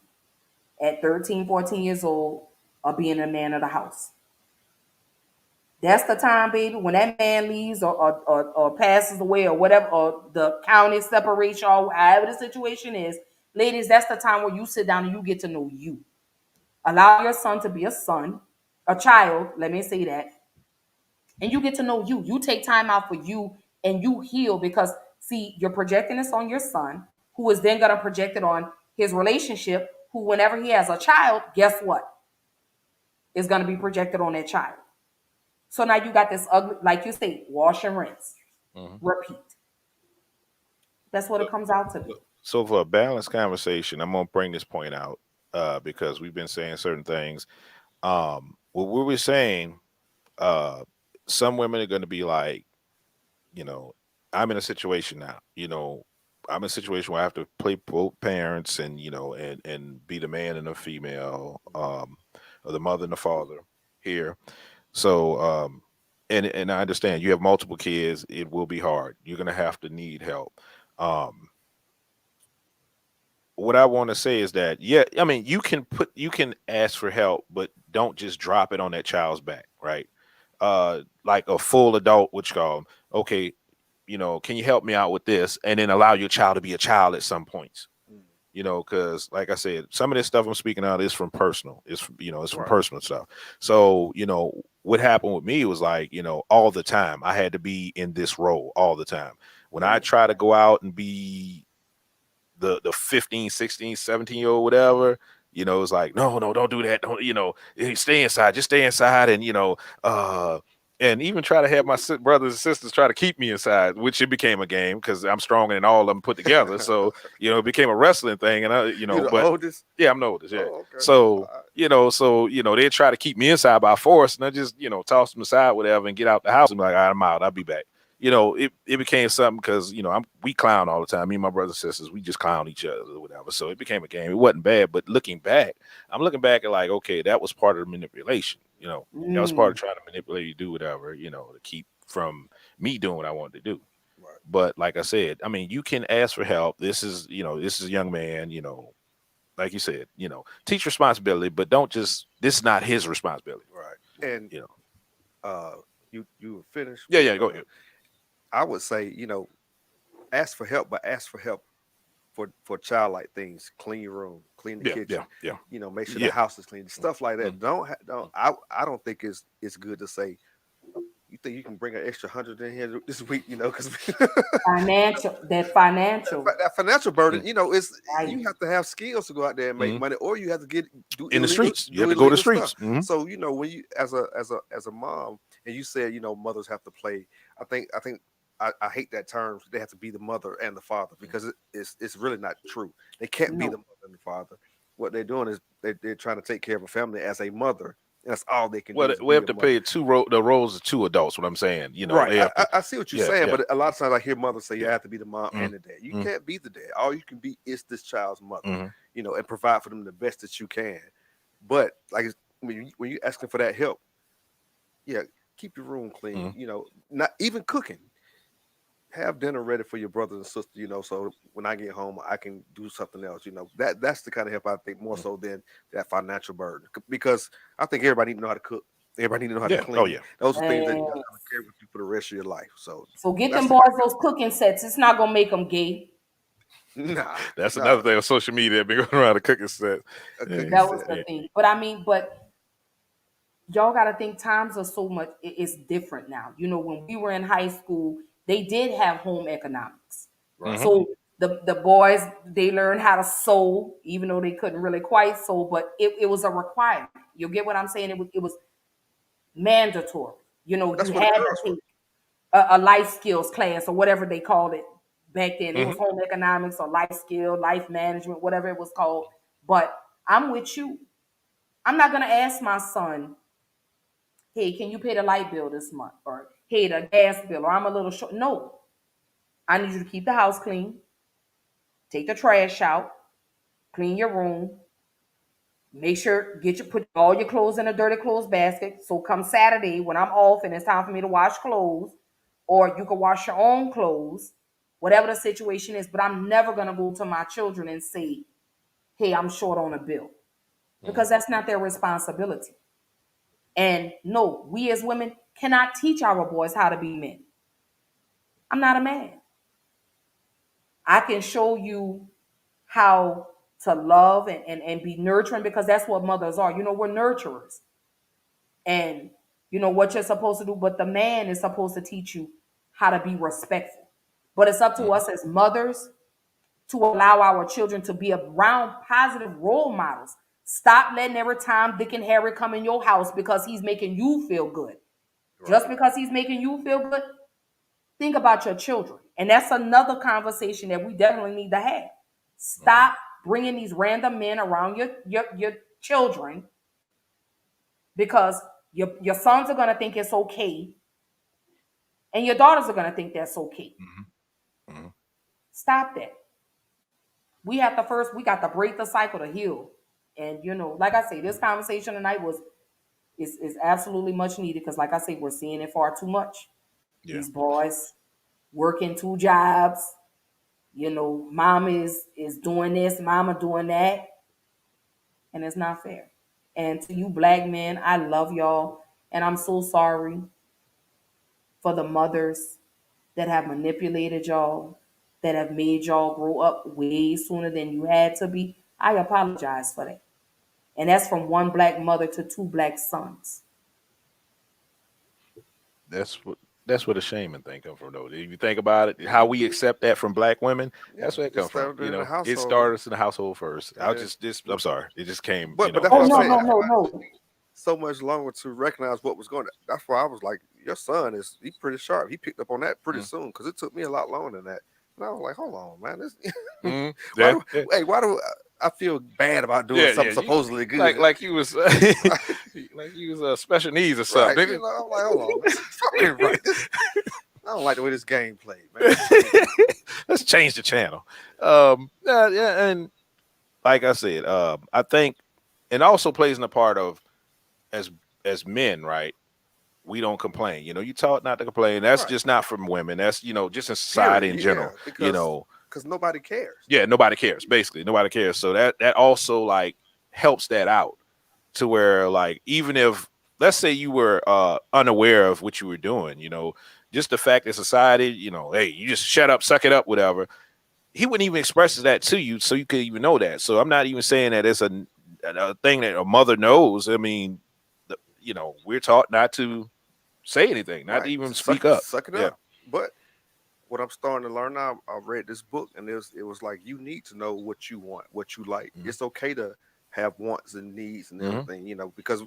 at 13, 14 years old of being a man of the house. That's the time, baby, when that man leaves or passes away or whatever, or the county separates y'all, however the situation is. Ladies, that's the time where you sit down and you get to know you. Allow your son to be a child, let me say that. And you get to know you. You take time out for you and you heal, because, see, you're projecting this on your son, who is then going to project it on his relationship, who, whenever he has a child, guess what? Is going to be projected on that child. So now you got this ugly, like you say, wash and rinse, repeat. That's what it comes out to be. So for a balanced conversation, I'm going to bring this point out because we've been saying certain things. What we were saying, some women are going to be like, I'm in a situation now, I'm in a situation where I have to play both parents and, and be the man and the female, or the mother and the father here. So, and I understand you have multiple kids. It will be hard. You're going to have to need help. What I want to say is that, I mean, you can ask for help, but don't just drop it on that child's back, right? Like a full adult, which call, okay, can you help me out with this? And then allow your child to be a child at some points. Because like I said, some of this stuff I'm speaking out is from personal. It's from personal stuff. So, what happened with me was like, all the time I had to be in this role all the time. When I try to go out and be the 15, 16, 17-year-old, whatever, it's like, no, don't do that. Don't, stay inside, just stay inside. And, and even try to have my brothers and sisters try to keep me inside, which it became a game because I'm stronger than all of them put together. So, it became a wrestling thing. And You're the oldest? Yeah, I'm the oldest. Yeah. Oh, okay. So So they try to keep me inside by force, and I just toss them aside, whatever, and get out the house. And be like, all right, I'm out. I'll be back. It became something because we clown all the time. Me and my brothers and sisters, we just clown each other or whatever. So it became a game. It wasn't bad, but looking back, I'm looking back at like, okay, that was part of the manipulation. That was part of trying to manipulate you to do whatever, to keep from me doing what I wanted to do. Right. But like I said, you can ask for help. This is a young man. Like you said, teach responsibility, but don't just. This is not his responsibility. Right. And you were finished. Yeah. Go ahead. I would say, ask for help, but ask for help for childlike things. Clean your room, clean the kitchen. Yeah. Make sure the house is clean. Stuff like that. I don't think it's good to say. You think you can bring an extra 100 in here this week? Because that financial burden. It's right. You have to have skills to go out there and make money, or you have to do in the streets. You have to go to the streets. So when you as a mom, and you said mothers have to play. I hate that term. They have to be the mother and the father because it's really not true. They can't be the mother and the father. What they're doing is they're trying to take care of a family as a mother. That's all they can do. We have to play the roles of two adults. What I'm saying, right? I see what you're saying, but a lot of times I hear mothers say you have to be the mom and the dad. You can't be the dad. All you can be is this child's mother. And provide for them the best that you can. But like when you're asking for that help, keep your room clean. Not even cooking. Have dinner ready for your brothers and sisters, so when I get home, I can do something else. That's the kind of help I think more so than that financial burden. Because I think everybody need to know how to cook. Everybody need to know how to clean. Oh, yeah. Those are things that you gotta carry with you for the rest of your life. So get them boys those cooking sets. It's not gonna make them gay. Nah, that's another thing on social media. Been going around a cooking set. That was the thing. But y'all got to think times are so much. It's different now. When we were in high school, they did have home economics. Right. So the boys, they learned how to sew, even though they couldn't really quite sew, but it was a requirement. You get what I'm saying? It was mandatory. You had to take a life skills class or whatever they called it back then. It was home economics or life skill, life management, whatever it was called. But I'm with you. I'm not going to ask my son, hey, can you pay the light bill this month? Or, hey, the gas bill, or I'm a little short. No. I need you to keep the house clean, take the trash out, clean your room, make sure, put all your clothes in a dirty clothes basket. So come Saturday when I'm off and it's time for me to wash clothes, or you can wash your own clothes, whatever the situation is. But I'm never going to go to my children and say, hey, I'm short on a bill, because that's not their responsibility. And no, we as women cannot teach our boys how to be men. I'm not a man. I can show you how to love and be nurturing, because that's what mothers are. We're nurturers. And what you're supposed to do, but the man is supposed to teach you how to be respectful. But it's up to us as mothers to allow our children to be around positive role models. Stop letting every time Dick and Harry come in your house because he's making you feel good. Right. Just because he's making you feel good, think about your children. And that's another conversation that we definitely need to have. Stop bringing these random men around your children, because your sons are going to think it's okay, and your daughters are going to think that's okay. Stop that. We got to break the cycle to heal. And, like I say, this conversation tonight is absolutely much needed, because, like I say, we're seeing it far too much. Yeah. These boys working 2 jobs, mama is doing this, mama doing that, and it's not fair. And to you black men, I love y'all, and I'm so sorry for the mothers that have manipulated y'all, that have made y'all grow up way sooner than you had to be. I apologize for that. And that's from 1 black mother to 2 black sons. That's where the shaming thing comes from, though. If you think about it, how we accept that from black women, that's where it comes from. It started in the household first. I'm sorry, it just came. But that's what I'm saying. No. So much longer to recognize what was going on. That's why I was like, your son he's pretty sharp. He picked up on that pretty soon, because it took me a lot longer than that. And I was like, hold on, man. Why do I feel bad about doing something supposedly good. Like you was like you was special needs or something. Right, you know, I'm like, hold on, man. Right. I don't like the way this game played, man. Let's change the channel. Yeah, and like I said, I think, and also plays in the part of as men, right? We don't complain. You know, you taught not to complain. That's just not from women. That's, you know, just in society in general. You know, because nobody cares. Yeah, nobody cares. Basically, nobody cares. So that also like helps that out to where like even if let's say you were unaware of what you were doing, you know, just the fact that society, you know, hey, you just shut up, suck it up, whatever. He wouldn't even express that to you, so you could even know that. So I'm not even saying that it's a thing that a mother knows. I mean, you know, we're taught not to say anything, not to even speak up. Suck it up. But what I'm starting to learn now, I read this book, and it was like you need to know what you want, what you like. It's okay to have wants and needs and everything, you know, because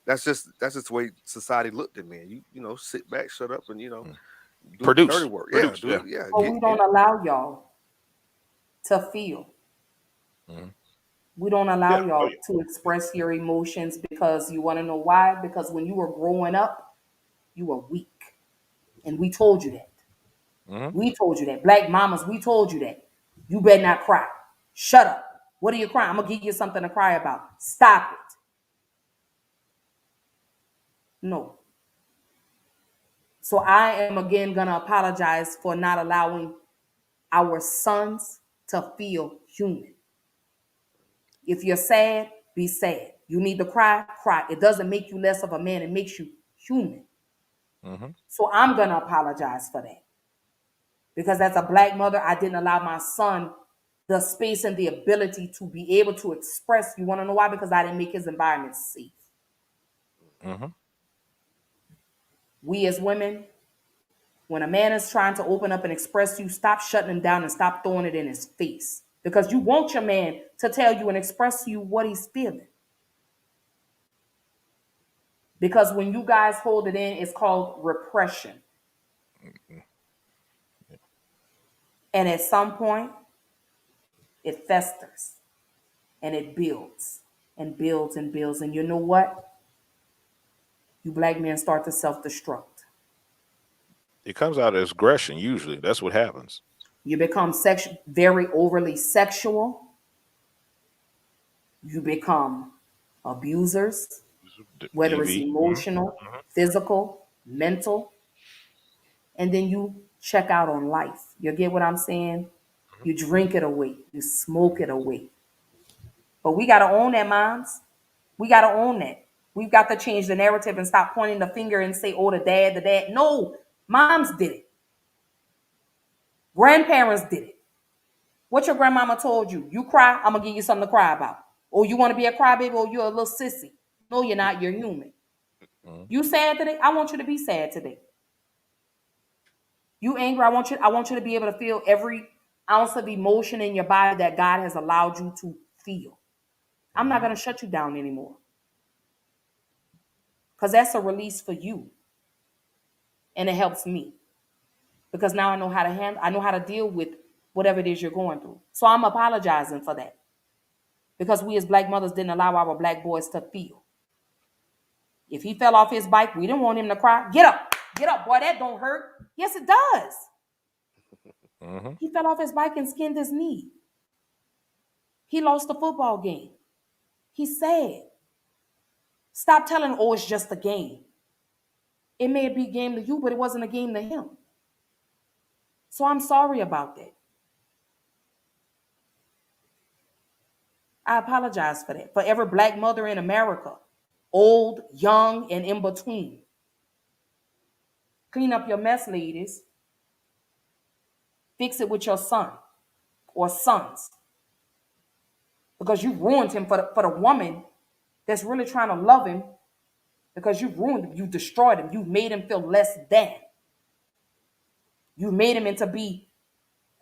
that's just the way society looked at me. You know, sit back, shut up, and you know, do produce dirty work. Produce, yeah. But we don't allow y'all to feel. We don't allow y'all to express your emotions because you want to know why? Because when you were growing up, you were weak. And we told you that. We told you that. Black mamas, we told you that. You better not cry. Shut up. What are you crying? I'm going to give you something to cry about. Stop it. No. So I am again going to apologize for not allowing our sons to feel human. If you're sad, be sad. You need to cry, cry. It doesn't make you less of a man. It makes you human. So I'm going to apologize for that. Because as a black mother, I didn't allow my son the space and the ability to be able to express. You want to know why? Because I didn't make his environment safe. We as women, when a man is trying to open up and express you, stop shutting him down and stop throwing it in his face. Because you want your man to tell you and express to you what he's feeling. Because when you guys hold it in, it's called repression. And at some point, it festers and it builds and builds and builds. And you know what? You black men start to self-destruct. It comes out as aggression, usually. That's what happens. You become very overly sexual. You become abusers, whether it's emotional, physical, mental. And then you check out on life. You get what I'm saying? You drink it away. You smoke it away. But we got to own that, moms. We got to own that. We've got to change the narrative and stop pointing the finger and say, oh, the dad. No, moms did it. Grandparents did it. What your grandmama told you? You cry, I'm going to give you something to cry about. Or you want to be a crybaby or you're a little sissy. No, you're not. You're human. You sad today? I want you to be sad today. You angry? I want you to be able to feel every ounce of emotion in your body that God has allowed you to feel. I'm not going to shut you down anymore. Because that's a release for you. And it helps me. Because now I know how to handle, I know how to deal with whatever it is you're going through. So I'm apologizing for that. Because we as black mothers didn't allow our black boys to feel. If he fell off his bike, we didn't want him to cry. Get up, boy, that don't hurt. Yes, it does. He fell off his bike and skinned his knee. He lost the football game. He's sad. Stop telling, oh, it's just a game. It may be a game to you, but it wasn't a game to him. So I'm sorry about that. I apologize for that. For every black mother in America, old, young, and in between. Clean up your mess, ladies. Fix it with your son or sons. Because you ruined him for the woman that's really trying to love him. Because you ruined him. You destroyed him. You made him feel less than. You made him into be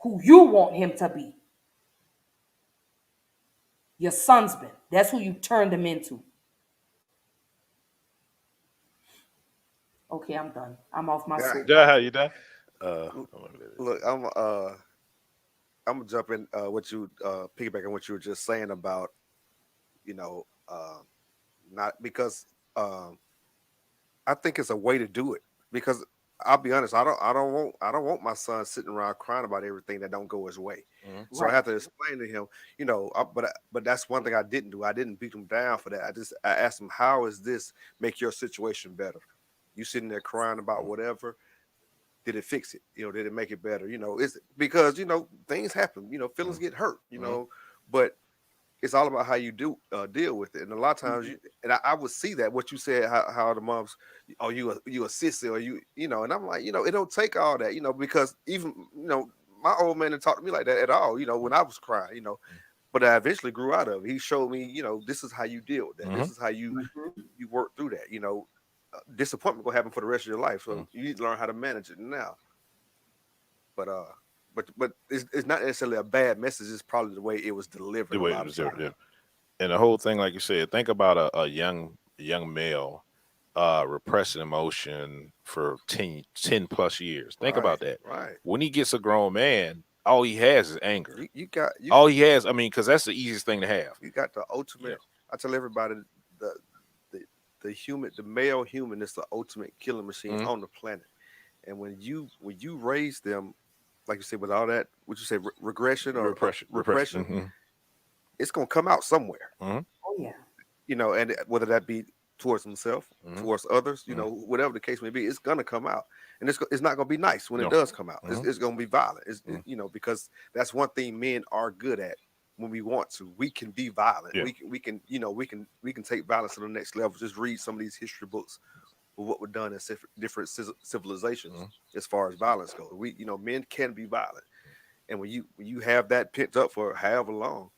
who you want him to be. Your son's been. That's who you turned him into. Okay, I'm done. I'm off my soapbox. Yeah, how you done? Look, I'm I'm gonna jump in what you piggyback on what you were just saying about, you know, not because I think it's a way to do it, because I'll be honest, I don't want my son sitting around crying about everything that don't go his way. Mhm. So I Right. have to explain to him, but that's one thing I didn't do. I didn't beat him down for that. I asked him, how is this make your situation better? You sitting there crying about whatever, did it fix it? Did it make it better? It's because things happen. Feelings Mhm. get hurt. Mhm. But it's all about how you do deal with it. And a lot of times, Mhm. I would see that what you said, how the moms, oh, you a sissy, or and I'm like, it don't take all that, because even my old man didn't talk to me like that at all, when I was crying, but I eventually grew out of it. He showed me, this is how you deal with that. This Mhm. is how you Mhm. you work through that. Disappointment gonna happen for the rest of your life, Mhm. so you need to learn how to manage it now. But it's not necessarily a bad message. It's probably the way it was delivered The a way it lot of was different, times. yeah. And the whole thing, like you said, think about a young male repressing emotion for 10 plus years. Think Right, about that. right. When he gets a grown man, all he has is anger. You got you All he has, I mean, because that's the easiest thing to have. you got the Yeah. ultimate. I tell everybody, the the the male human is the ultimate killing machine Mhm. on the planet. And when you raise them, like you said, with all that, what you say, regression or Repression. Repression. repression, it's gonna come out somewhere. Hmm. Oh yeah. And whether that be towards himself, Hmm. towards others, Hmm. whatever the case may be, it's gonna come out, and it's not gonna be nice when it No. does come out. It's, Hmm. it's gonna be violent. Hmm. Because that's one thing men are good at. When we want to, we can be violent. Yeah. We can take violence to the next level. Just read some of these history books of what were done in different civilizations Hmm. as far as violence goes. Men can be violent, and when you have that pent up for however long,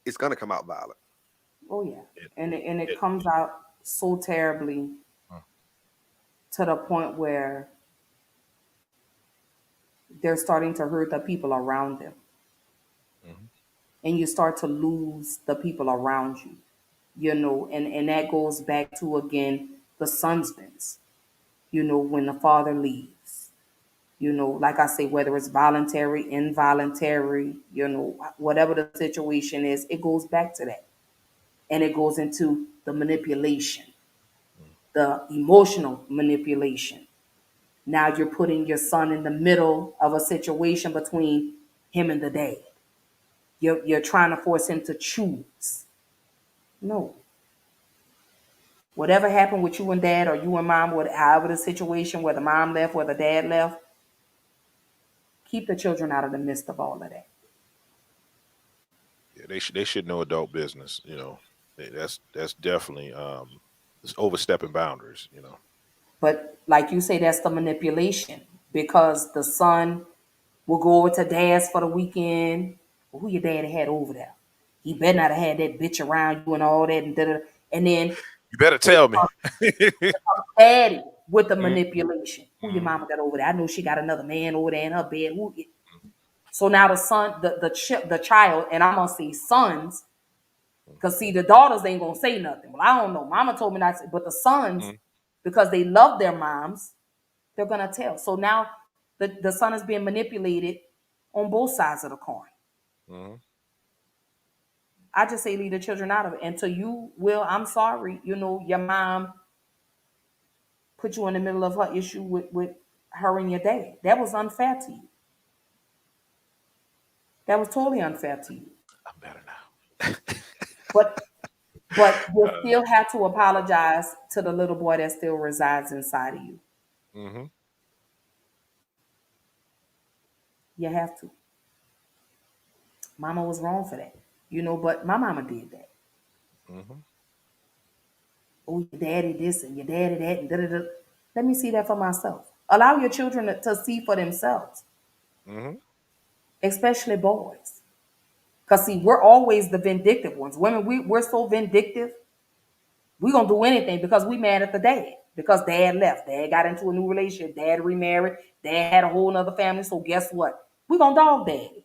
it's gonna come out violent. Oh yeah. It, And it it, comes out so terribly to the point where they're starting to hurt the people around them. mhm. And you start to lose the people around you. And that goes back to again the husbands, when the father leaves. Like I say, whether it's voluntary, involuntary, whatever the situation is, it goes back to that. And it goes into the manipulation, the emotional manipulation. Now you're putting your son in the middle of a situation between him and the dad. You're trying to force him to choose. No. Whatever happened with you and dad or you and mom, however the situation, whether mom left, whether dad left, keep the children out of the midst of all of that. Yeah, they should know adult business. That's definitely it's overstepping boundaries. But like you say, that's the manipulation because the son will go over to dad's for the weekend. Well, who your daddy had over there? He better not have had that bitch around you and all that and da-da. And then You better tell me. daddy with the Mhm. manipulation. Who your Mhm. mama got over there? I know she got another man over there in her bed. So now the son, the child, and I'm gonna say sons, because see the daughters ain't gonna say nothing. Well, I don't know. Mama told me not to, but the sons, Mhm. because they love their moms, they're gonna tell. So now the son is being manipulated on both sides of the coin. Mhm. I just say leave the children out of it. And to you, Will, I'm sorry. Your mom put you in the middle of her issue with her and your dad. That was unfair to you. That was totally unfair to you. I'm better now. But you still have to apologize to the little boy that still resides inside of you. Hmm. You have to. Mama was wrong for that. But my mama did that. Hmm. Oh, your daddy this and your daddy that and da da da. Let me see that for myself. Allow your children to see for themselves, Hmm. especially boys. Because see, we're always the vindictive ones. Women, we're so vindictive. We're gonna do anything because we mad at the dad. Because dad left. Dad got into a new relationship. Dad remarried. Dad had a whole nother family. So guess what? We're gonna dog daddy.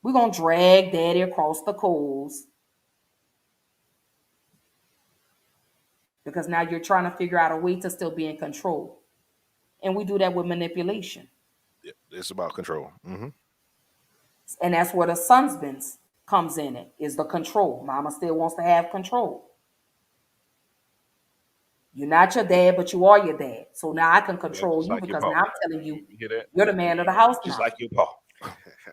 We're gonna drag daddy across the coals because now you're trying to figure out a way to still be in control. And we do that with manipulation. Yeah, it's about control. Hmm. And that's where the husbands comes in. It is the control. Mama still wants to have control. You're not your dad, but you are your dad. So now I can Yeah, control just you like your because pa. now I'm telling you, You hear that? you're the man of the house Just now. like your pa.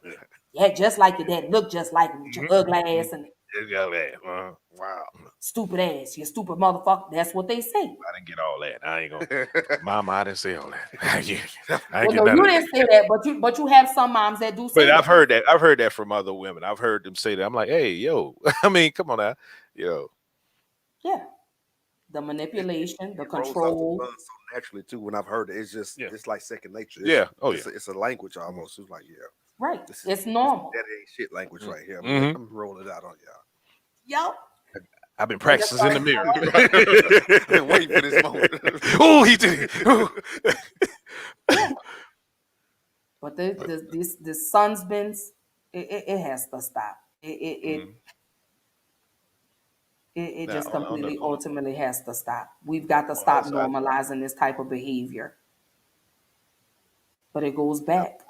Yeah. Yeah, just like your dad. Look just like him with your ugly ass and Yeah, that. Wow. stupid ass. You stupid motherfucker. That's what they say. I didn't get all that. I ain't gonna. Mama, I didn't say all that. Yeah, I Well, ain't get no, none you of that. didn't say that, but you have some moms that do say But I've that. heard that. I've heard that from other women. I've heard them say that. I'm like, hey, yo. I mean, come on now, yo. Yeah. The manipulation, the It rolls off the control. tongue so naturally too. When I've heard it, it's just Yeah. it's like second nature. Yeah. Oh yeah. It's a language almost. It's like Right. this It's is normal. that ain't shit language right here. Mhm. I'm rolling it out on y'all. Yo. I've been And that's practicing in the mirror. I've been waiting for this moment. Oh, he did it. Ooh. But this husbands, it has to stop. It Now, just completely on ultimately has to stop. We've got to the other stop side, normalizing this type of behavior. But it goes back.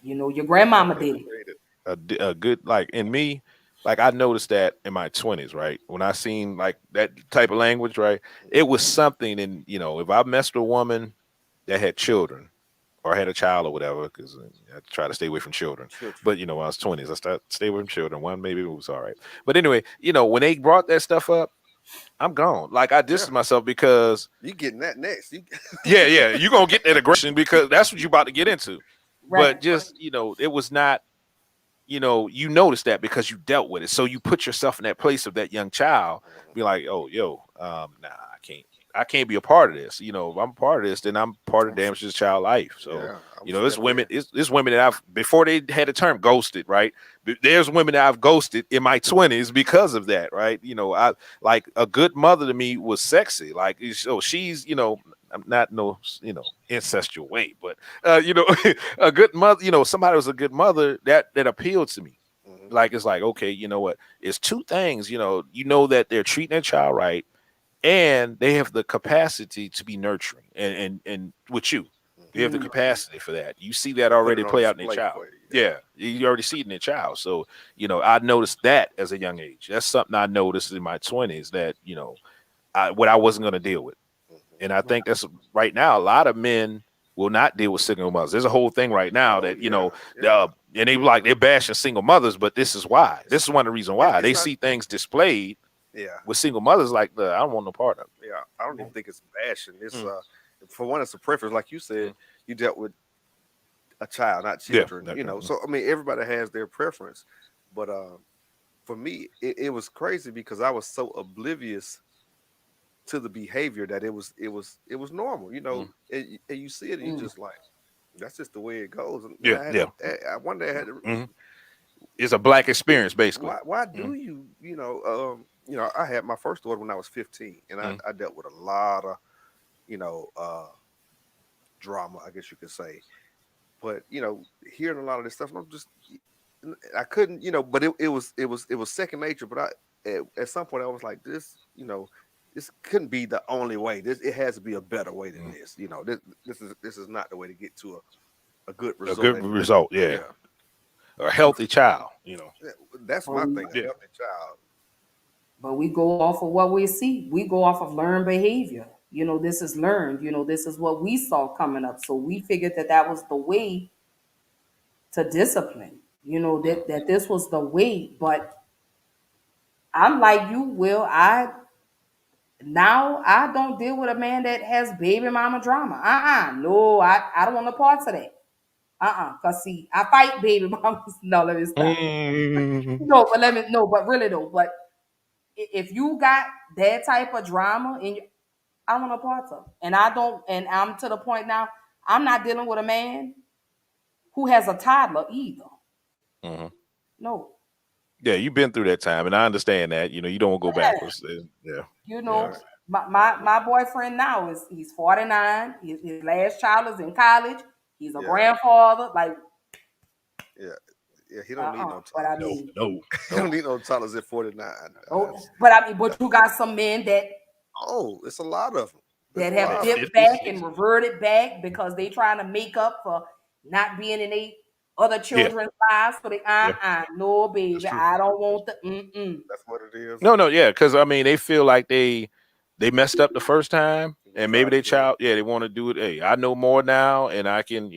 You know, your grandmama did it. a good like in me, like I noticed that in my 20s, right? When I seen like that type of language, right? It was something in, if I messed with a woman that had children or had a child or whatever, because I try to stay away from children. But when I was 20s, I started stay away from children. One maybe it was all right. But anyway, when they brought that stuff up, I'm gone. Like I distanced myself because You getting that next? yeah, you're gonna get that aggression because that's what you're about to get into. Right. But just it was not. You notice that because you dealt with it. So you put yourself in that place of that young child, be like, oh, yo, nah, I can't be a part of this. If I'm a part of this, then I'm part of damage to this child life. So, it's women, it's women that before they had the term ghosted, right? There's women that I've ghosted in my 20s because of that, right? I like a good mother to me was sexy. Like, so she's, I'm not no, incestual way, but a good mother, somebody was a good mother that appealed to me. Like it's like, okay, you know what? It's two things, that they're treating their child right, and they have the capacity to be nurturing, and with you, they have the capacity for that. You see that already play out in their child. Yeah, you already see it in their child. So I noticed that as a young age. That's something I noticed in my 20s that what I wasn't going to deal with. And I think that's right now, a lot of men will not deal with single mothers. There's a whole thing right now that, and they're bashing single mothers, but this is why. This is one of the reasons why. They see things displayed with single mothers like I don't want no part of it. Yeah, I don't even think it's bashing. It's for one, it's a preference. Like you said, you dealt with a child, not children. So I mean, everybody has their preference. But for me, it was crazy because I was so oblivious to the behavior that it was normal, and you see it and you just like, that's just the way it goes. And one day I had to it's a black experience basically. why do I had my first daughter when I was 15, and I dealt with a lot of drama, I guess you could say. But hearing a lot of this stuff, I couldn't, but it was second nature. But at some point I was like, this couldn't be the only way. It has to be a better way than this. This is not the way to get to a good result. A good result, yeah. A healthy child, That's my thing. A healthy child. But we go off of what we see. We go off of learned behavior. This is learned. This is what we saw coming up. So we figured that was the way to discipline. That this was the way. But I'm like you, Will. I don't deal with a man that has baby mama drama. No, I don't want no parts of that. Cause see, I fight baby mamas. No, let me stop. But really though, but if you got that type of drama I don't want no parts of it. And I'm to the point now, I'm not dealing with a man who has a toddler either. No. Yeah, you've been through that time, and I understand that. You don't want to go backwards. Yeah. My boyfriend now he's 49. His last child is in college. He's a grandfather. Like, he don't need no toddlers. But I mean, no. He don't need no toddlers at 49. But you got some men that it's a lot of them that have dipped back and reverted back because they trying to make up for not being in other children's lives. So they, no, baby, true. I don't want the, That's what it is. No, yeah, because I mean, they feel like they messed up the first time, and maybe they they want to do it. Hey, I know more now, and I can,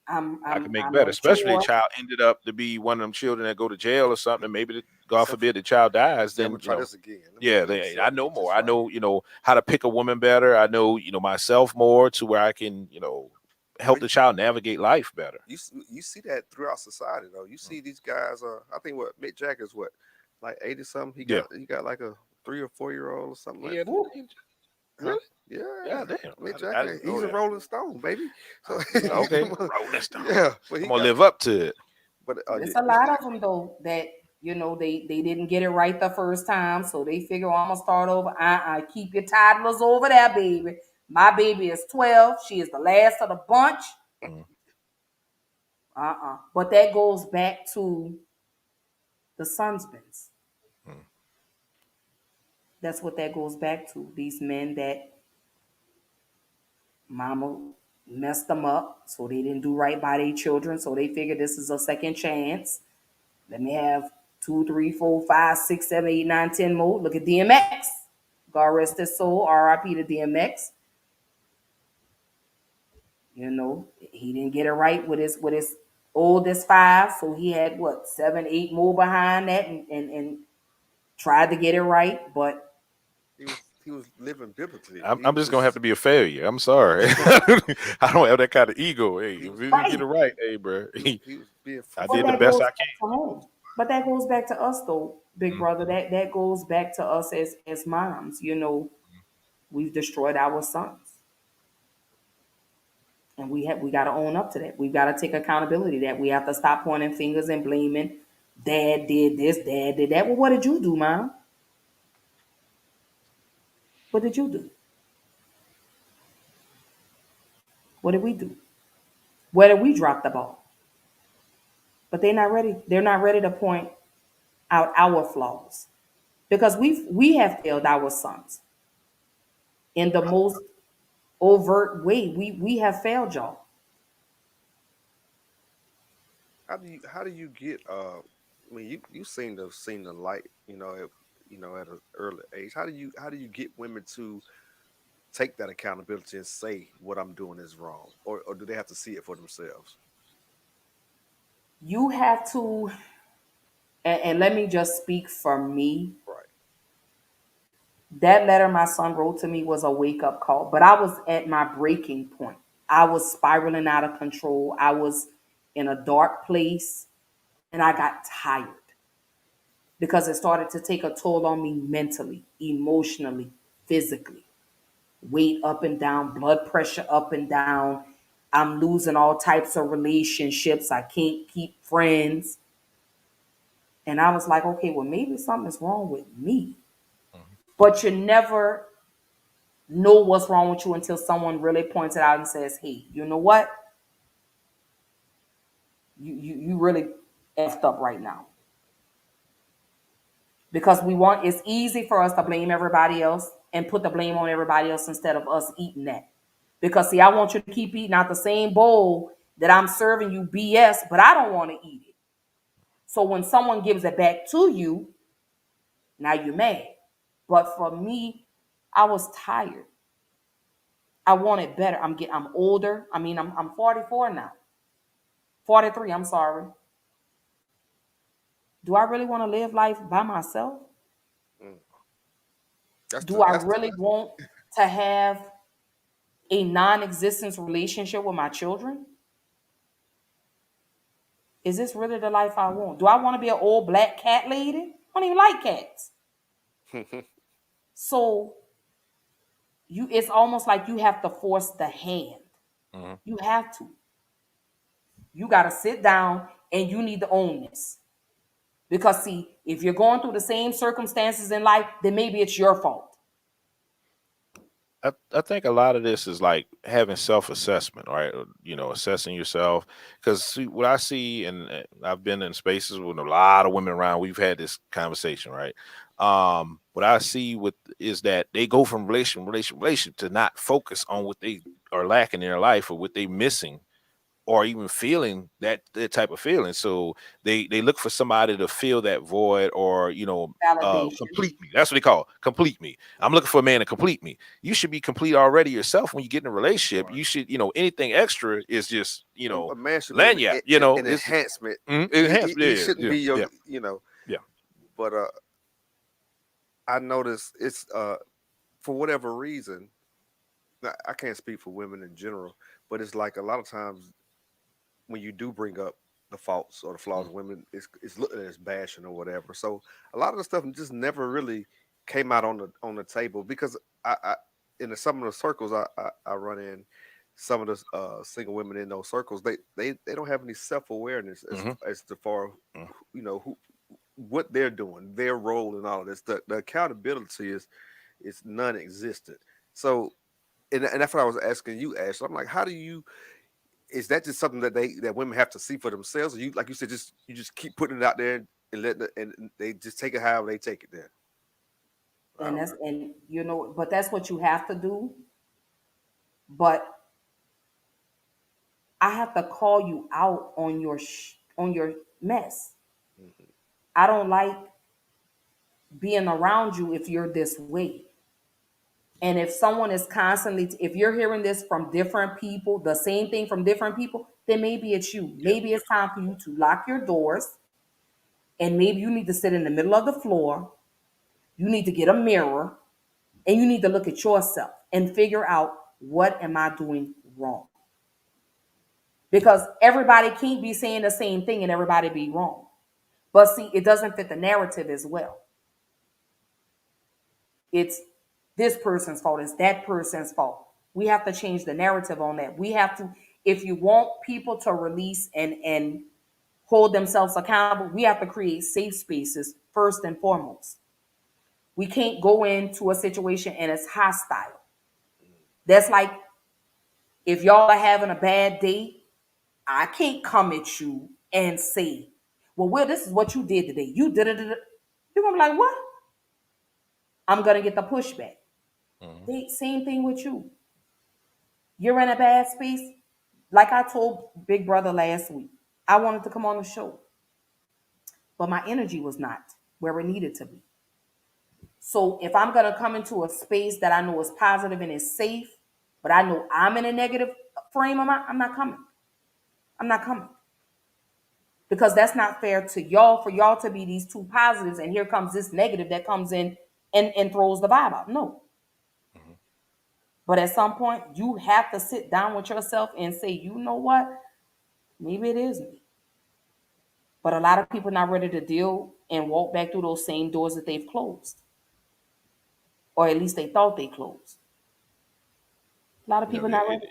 I can make I'm better. Especially a mature. child ended up to be one of them children that go to jail or something. Maybe, God forbid, the child dies. I'm then gonna try this again. yeah, I know more. I know, how to pick a woman better. I know, myself more to where I can, help the child navigate life better. You see that throughout society though. You see these guys. I think what Mick Jagger's what, like 80 something. He got like a 3 or 4 year old or something like Yeah, that. really? Yeah, Yeah, damn. Mick I Jagger. didn't He's know a that. Rolling Stone, baby. So Okay, Rolling Stone. yeah, but I'm gonna live up to it. But There's a lot of them though that they didn't get it right the first time, so they figure, I'm gonna start over. Keep your toddlers over there, baby. My baby is 12. She is the last of the bunch. Mm. But that goes back to the husbands. Mm. That's what that goes back to. These men that mama messed them up, so they didn't do right by their children, so they figure this is a second chance. Let me have 2, 3, 4, 5, 6, 7, 8, 9, 10 more. Look at DMX. God rest his soul. R.I.P. to DMX. He didn't get it right with his oldest 5, so he had what, 7, 8 more behind that, and tried to get it right, but he was living biblically. I'm just gonna have to be a failure. I'm sorry. I don't have that kind of ego. Hey, if you didn't get it right, hey, bro, he was being I but did the that best goes I back can. to home. But that goes back to us though, big brother. That goes back to us as moms. We've destroyed our sons. And we got to own up to that. We've got to take accountability that we have to stop pointing fingers and blaming. Dad did this, dad did that. Well, what did you do, mom? What did you do? What did we do? Where did we drop the ball? But they're not ready. They're not ready to point out our flaws because we have failed our sons in the most overt way. We have failed y'all. How do you get I mean you seem to have seen the light, at an early age. How do you get women to take that accountability and say what I'm doing is wrong? Or do they have to see it for themselves? You have to, and let me just speak for me. Right. That letter my son wrote to me was a wake up call, but I was at my breaking point. I was spiraling out of control. I was in a dark place and I got tired because it started to take a toll on me mentally, emotionally, physically. Weight up and down, blood pressure up and down. I'm losing all types of relationships. I can't keep friends. And I was like, okay, well, maybe something's wrong with me. But you never know what's wrong with you until someone really points it out and says, hey, you know what? You really effed up right now. Because it's easy for us to blame everybody else and put the blame on everybody else instead of us eating that. Because see, I want you to keep eating out the same bowl that I'm serving you BS, but I don't want to eat it. So when someone gives it back to you, now you're mad. But for me, I was tired. I wanted better. I'm older. I mean, I'm 44 now. 43, I'm sorry. Do I really want to live life by myself? Mm. That's Do the I that's the really want to have a non-existence relationship with my children? Is this really the life I want? Do I want to be an old black cat lady? I don't even like cats. So it's almost like you have to force the hand. Mhm. You have to. You got to sit down and you need to own this. Because see, if you're going through the same circumstances in life, then maybe it's your fault. I think a lot of this is like having self-assessment, right? Assessing yourself. Because what I see, and I've been in spaces with a lot of women around, we've had this conversation, right? What I see is that they go from relation to not focus on what they are lacking in their life or what they missing or even feeling that type of feeling. So they look for somebody to fill that void, or Validation. complete me. That's what they call it, complete me. I'm looking for a man to complete me. You should be complete already yourself when you get in a relationship. Right. You should, anything extra is just, A man should be lanyard. an It's enhancement. enhanced. He shouldn't be your, Yeah. Yeah. But I notice it's for whatever reason. I can't speak for women in general, but it's like a lot of times when you do bring up the faults or the flaws of women, it's looked at as bashing or whatever. So a lot of the stuff just never really came out on the table because I in some of the circles I run in, some of the single women in those circles, they don't have any self awareness as to far who what they're doing, their role in all of this. The accountability is non-existent. So and that's what I was asking you, Ash. I'm like, how do you? Is that just something that women have to see for themselves? Or you, like you said, you just keep putting it out there and and they just take it however they take it there. But that's what you have to do. But I have to call you out on your mess. Mm-hmm. I don't like being around you if you're this way. And if someone is constantly, if you're hearing this from different people, the same thing from different people, then maybe it's you. Maybe it's time for you to lock your doors, and maybe you need to sit in the middle of the floor. You need to get a mirror, and you need to look at yourself and figure out, what am I doing wrong? Because everybody can't be saying the same thing and everybody be wrong. But see, it doesn't fit the narrative as well. It's this person's fault, it's that person's fault. We have to change the narrative on that. We have to, if you want people to release and hold themselves accountable, we have to create safe spaces first and foremost. We can't go into a situation and it's hostile. That's like, if y'all are having a bad day, I can't come at you and say, well, Will, this is what you did today. You did it. You're going to be like, what? I'm going to get the pushback. Same thing with you. You're in a bad space. Like I told Big Brother last week, I wanted to come on the show, but my energy was not where it needed to be. So if I'm going to come into a space that I know is positive and is safe, but I know I'm in a negative frame of mind, I'm not coming. I'm not coming. Because that's not fair to y'all, for y'all to be these two positives, and here comes this negative that comes in and throws the vibe out. No. But at some point, you have to sit down with yourself and say, you know what? Maybe it is me. But a lot of people not ready to deal and walk back through those same doors that they've closed. Or at least they thought they closed. A lot of people not ready.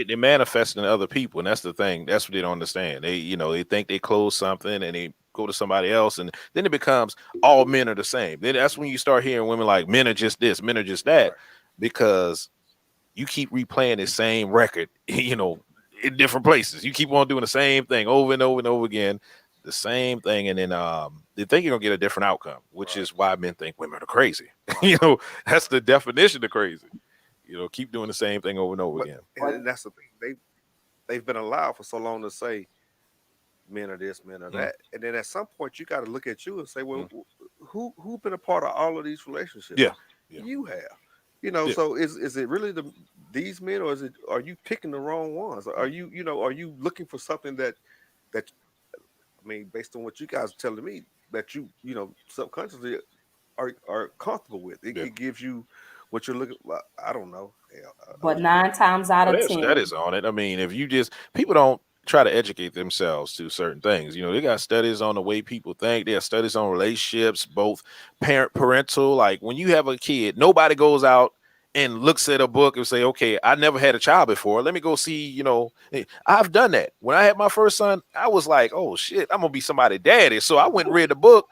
They manifest in other people, and that's the thing. That's what they don't understand. They think they close something and they go to somebody else, and then it becomes all men are the same. Then that's when you start hearing women like, men are just this, men are just that, because you keep replaying the same record, in different places. You keep on doing the same thing over and over and over again, the same thing, and then they think you're gonna get a different outcome, which is why men think women are crazy. That's the definition of crazy. Keep doing the same thing over and over again. And that's the thing. They've been allowed for so long to say men are this, men are that, and then at some point you got to look at you and say, well, who been a part of all of these relationships? Yeah. You have. So is it really these men, or are you picking the wrong ones? Are you looking for something that I mean, based on what you guys are telling me, that you subconsciously are comfortable with? It gives you what you're looking. I don't know. But 9 times out of 10, studies on it. I mean, if people don't try to educate themselves to certain things. They got studies on the way people think. They have studies on relationships, both parental. Like when you have a kid, nobody goes out and looks at a book and say, okay, I never had a child before. Let me go see, I've done that. When I had my first son, I was like, oh shit, I'm gonna be somebody's daddy. So I went and read the book,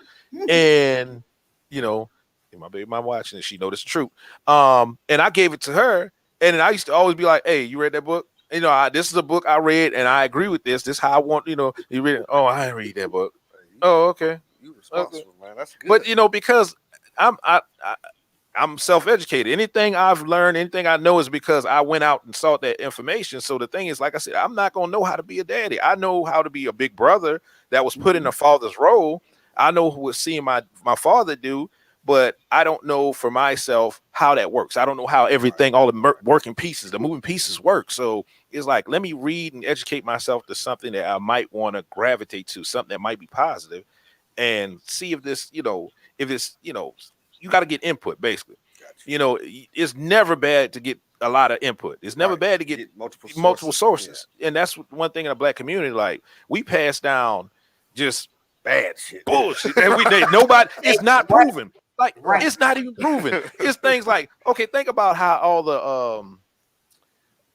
and my baby mom watching it, she noticed the truth. And I gave it to her, and then I used to always be like, hey, you read that book? This is a book I read, and I agree with this. This is how I want, you read it. Oh, I didn't read that book. Oh, okay. You responsible, man. That's good. But because I I'm self-educated. Anything I've learned, anything I know is because I went out and sought that information. So the thing is, like I said, I'm not gonna know how to be a daddy. I know how to be a big brother that was put in a father's role. I know who was seeing my father do, but I don't know for myself how that works. I don't know how everything, all the working pieces, the moving pieces work. So it's like, let me read and educate myself to something that I might want to gravitate to, something that might be positive, and see if this, if it's, you got to get input basically. It's never bad to get a lot of input. It's never bad to get multiple sources. Yeah. And that's one thing in the Black community. Like, we pass down just bad shit, bullshit every day. Nobody, it's not proven. Like, it's not even proven. It's things like, okay, think about how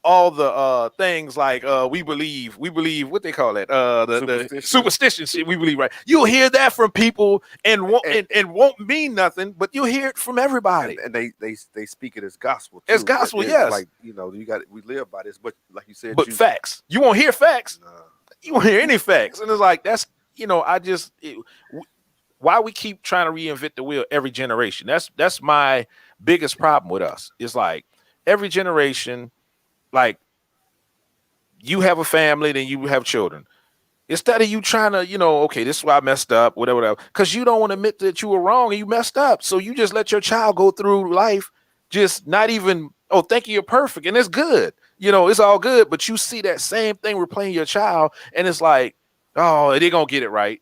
all the things like we believe what they call it, the superstition shit we believe, right? You'll hear that from people and won't mean nothing, but you'll hear it from everybody, and they speak it as gospel too. As gospel, yes. Like, we live by this, but like you said, but facts, you won't hear facts. You won't hear any facts. And it's like, that's, why we keep trying to reinvent the wheel every generation. That's my biggest problem with us. It's like, every generation, like, you have a family, then you have children. Instead of you trying to, okay, this is why I messed up, whatever, because you don't want to admit that you were wrong and you messed up. So you just let your child go through life just not even, thinking you're perfect. And it's good. It's all good. But you see that same thing replaying your child, and it's like, oh, they're going to get it right.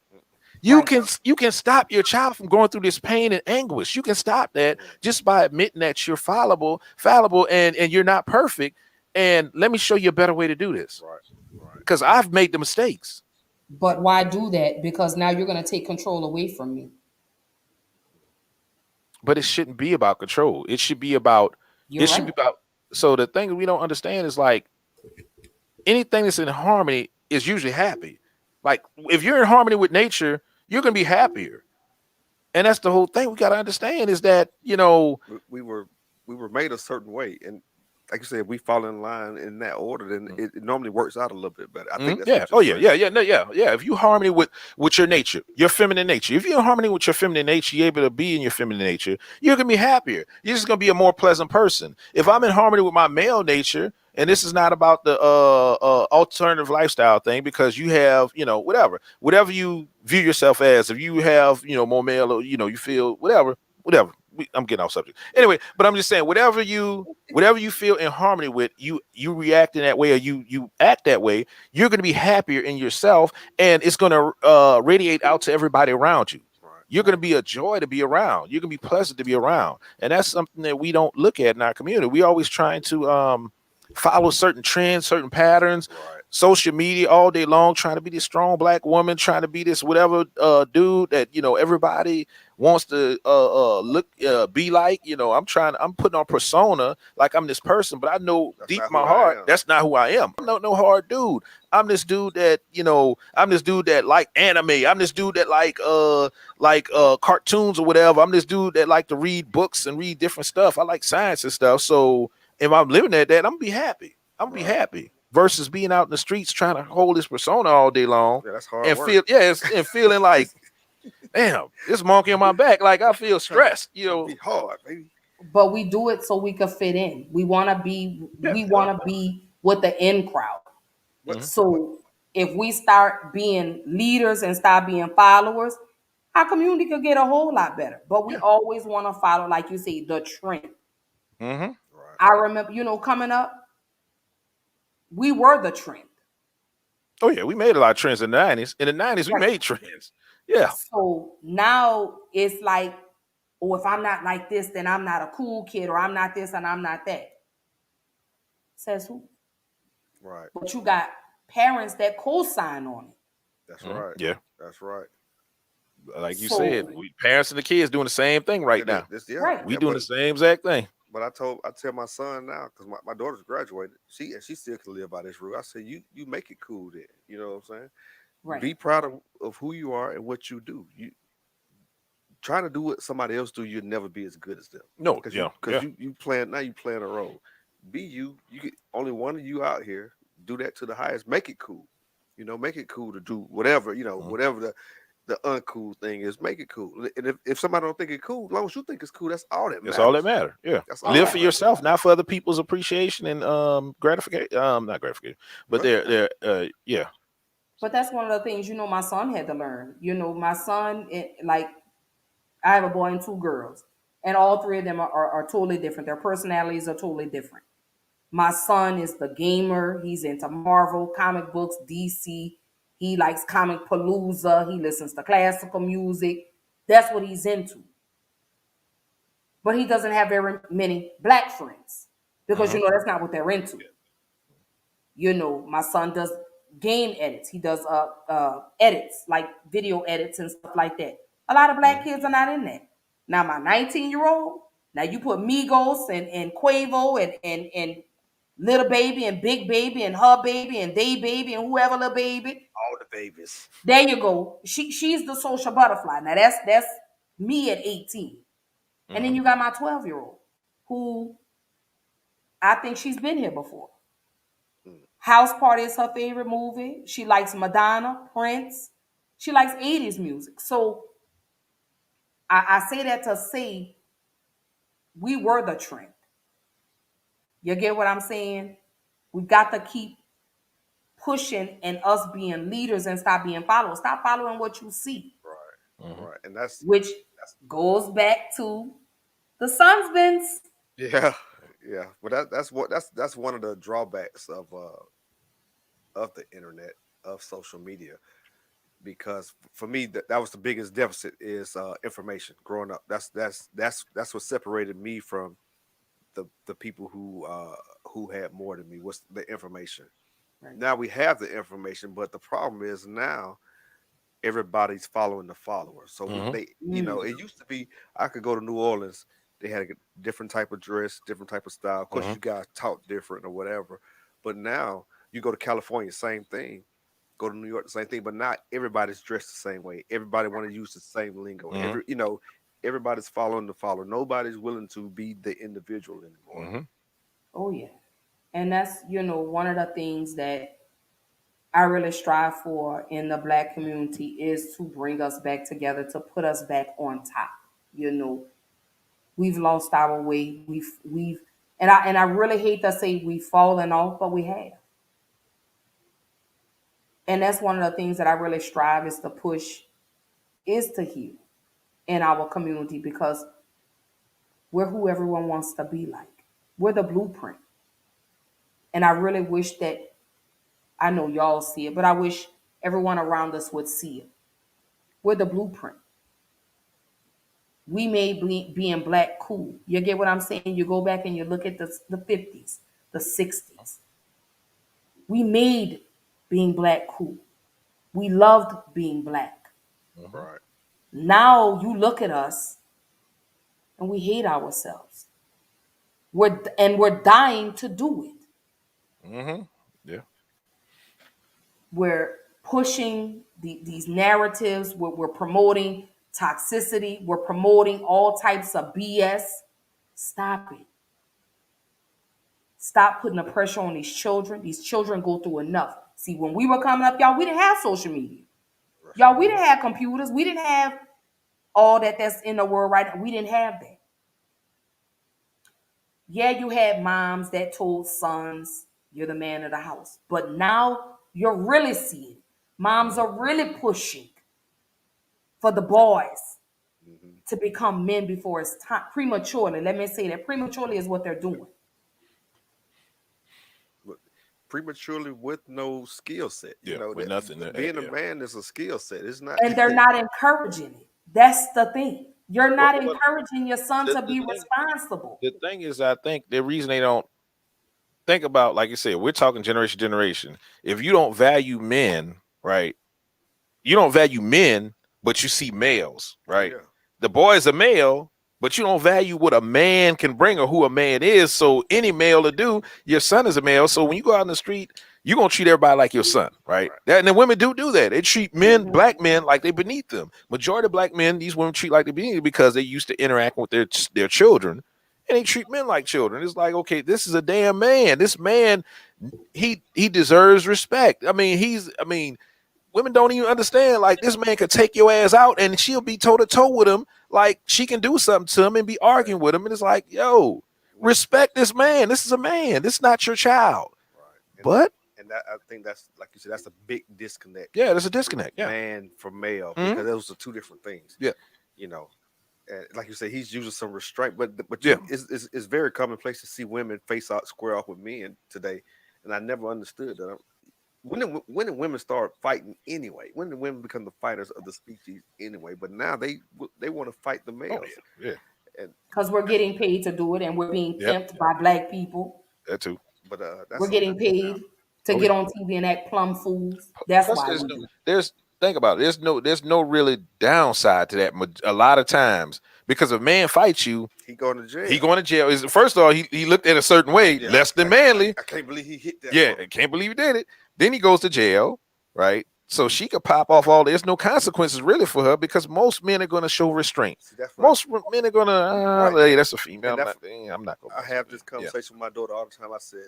You can stop your child from going through this pain and anguish. You can stop that just by admitting that you're fallible, and you're not perfect. And let me show you a better way to do this. Right. Because I've made the mistakes. But why do that? Because now you're going to take control away from me. But it shouldn't be about control. It should be about, so the thing that we don't understand is, like, anything that's in harmony is usually happy. Like, if you're in harmony with nature, you're going to be happier. And that's the whole thing we got to understand, is that, we were made a certain way. And like you said, we fall in line in that order, then it normally works out a little bit better. I think that's yeah. If you harmony with your nature, your feminine nature, if you're in harmony with your feminine nature, you're able to be in your feminine nature, you're gonna be happier. You're just gonna be a more pleasant person. If I'm in harmony with my male nature, and this is not about the alternative lifestyle thing, because you have, whatever you view yourself as, if you have, more male, or, you feel whatever. I'm getting off subject anyway, but I'm just saying, whatever you feel in harmony with, you react in that way, or you act that way, you're going to be happier in yourself, and it's going to radiate out to everybody around you. You're going to be a joy to be around. You're going to be pleasant to be around. And that's something that we don't look at in our community. We always trying to follow certain trends, certain patterns, social media all day long, trying to be this strong Black woman, trying to be this whatever dude that everybody wants to be like. I'm putting on persona like I'm this person, but I know that's deep in my heart that's not who I am. I'm not no hard dude. I'm this dude that like anime. I'm this dude that like cartoons or whatever. I'm this dude that like to read books and read different stuff. I like science and stuff. So if I'm living at that, I'm gonna be happy. I'm gonna be happy. Versus being out in the streets trying to hold this persona all day long, that's hard and work. Feeling like, damn, this monkey on my back. Like, I feel stressed. Be hard, baby. But we do it so we can fit in. We want to be. We want to be with the in crowd. So if we start being leaders and start being followers, our community could get a whole lot better. But we always want to follow, like you say, the trend. I remember, coming up, we were the trend. Oh yeah, we made a lot of trends in the 90s. In the 90s, we made trends. Yeah. So now it's like, if I'm not like this, then I'm not a cool kid, or I'm not this and I'm not that. Says who? Right. But you got parents that co-sign on it. That's right. Yeah. That's right. Like you said, parents and the kids doing the same thing right now. We doing the same exact thing. But I tell my son now, because my daughter's graduated, she still can live by this rule. I say, you make it cool then. You know what I'm saying? Right. Be proud of who you are and what you do. You trying to do what somebody else do, you'll never be as good as them. No, because you playing a role. Be you. You get only one of you out here. Do that to the highest. Make it cool. Make it cool to do whatever. Whatever the uncool thing is make it cool. And if somebody don't think it cool, as long as you think it's cool, that's all that matters. That's all that matters. Yeah. That's all Live that for matters. yourself, not for other people's appreciation and gratification. Not gratification, but Right. yeah. But that's one of the things, my son had to learn. My son, like, I have a boy and two girls, and all three of them are totally different. Their personalities are totally different. My son is the gamer. He's into Marvel, comic books, DC. He likes comic palooza. He listens to classical music. That's what he's into. But he doesn't have very many black friends because, that's not what they're into. My son does game edits. He does edits, like video edits and stuff like that. A lot of black kids are not in that. Now my 19-year-old, now you put Migos and Quavo and Little Baby and Big Baby and her baby and they baby and whoever little baby. All the babies. There you go. She's the social butterfly. Now that's me at 18. And then you got my 12-year-old, who I think she's been here before. House Party is her favorite movie. She likes Madonna, Prince. She likes 80s music. So I say that to say we were the trend. You get what I'm saying? We've got to keep pushing and us being leaders and stop being followers. Stop following what you see. Right. And that's Which goes back to the Sunsbins. yeah. But that's one of the drawbacks of the internet, of social media. Because for me, that was the biggest deficit is information growing up. That's what separated me from the people who had more than me, was the information. Right. Now we have the information, but the problem is now everybody's following the follower. So they, it used to be I could go to New Orleans, they had a different type of dress, different type of style. Of course, you guys talk different or whatever. But now you go to California, same thing. Go to New York, the same thing. But not everybody's dressed the same way. Everybody want to use the same lingo. Everybody's following the follower. Nobody's willing to be the individual anymore. Oh yeah. And that's, one of the things that I really strive for in the black community is to bring us back together, to put us back on top. We've lost our way. We've and I really hate to say we've fallen off, but we have. And that's one of the things that I really strive is to push, is to heal in our community, because we're who everyone wants to be like. We're the blueprint. And I really wish that, I know y'all see it, but I wish everyone around us would see it. We're the blueprint. We made being black cool. You get what I'm saying? You go back and you look at the 50s, the 60s. We made being black cool. We loved being black. Right. Now you look at us and we hate ourselves. We're dying to do it. Yeah. We're pushing these narratives. We're promoting toxicity. We're promoting all types of BS. Stop it. Stop putting the pressure on these children. These children go through enough. See, when we were coming up, y'all, we didn't have social media. Y'all, we didn't have computers. We didn't have all that's in the world right now. We didn't have that. Yeah, you had moms that told sons, you're the man of the house. But now you're really seeing moms are really pushing for the boys to become men before it's time, prematurely. Let me say that prematurely is what they're doing. But prematurely with no skill set. With nothing. Being a man is a skill set. It's not. And they're not encouraging it. That's the thing. You're not encouraging your son to be responsible. The thing is, I think the reason they don't think about, like you said, we're talking generation. If you don't value men, right? You don't value men, but you see males, right? Yeah. The boy is a male, but you don't value what a man can bring or who a man is. So any male to do, your son is a male. So when you go out in the street, you're going to treat everybody like your son, right? And then women do that. They treat men, black men, like they're beneath them. Majority of black men, these women treat like they're beneath them because they used to interact with their children. And they treat men like children. It's like, okay, this is a damn man. This man, he deserves respect. women don't even understand. Like, this man could take your ass out, and she'll be toe to toe with him. Like, she can do something to him and be arguing with him, and it's like, yo, respect this man. This is a man. This is not your child. Right. But that I think that's, like you said, that's a big disconnect. yeah, there's a disconnect. Yeah, Man from male, Mhm. because those are two different things. Yeah. You know, and like you said, he's using some restraint, but Yeah. it's very commonplace to see women face out square off with men today, and I never understood that. When did women start fighting anyway? When did women become the fighters of the species anyway? But now they want to fight the males. Oh, yeah. And Because we're getting paid to do it, and we're being Yep. pimped by black people. That too. but that's We're getting paid to Oh, get yeah. on TV and act plum fools. That's Plus, why we do it. there's think about it. There's no really downside to that. A lot of times, because if a man fights you, he going to jail. he going to jail. First of all, he looked at a certain way, Yeah, less than manly. I can't believe he hit that. Yeah, woman. I can't believe he did it. Then he goes to jail, right? So she could pop off all. There's no consequences really for her, because most men are going to show restraint. See, that's what Most men are going to, hey, that's a female. And I'm not going. I have this conversation with my daughter all the time. I said,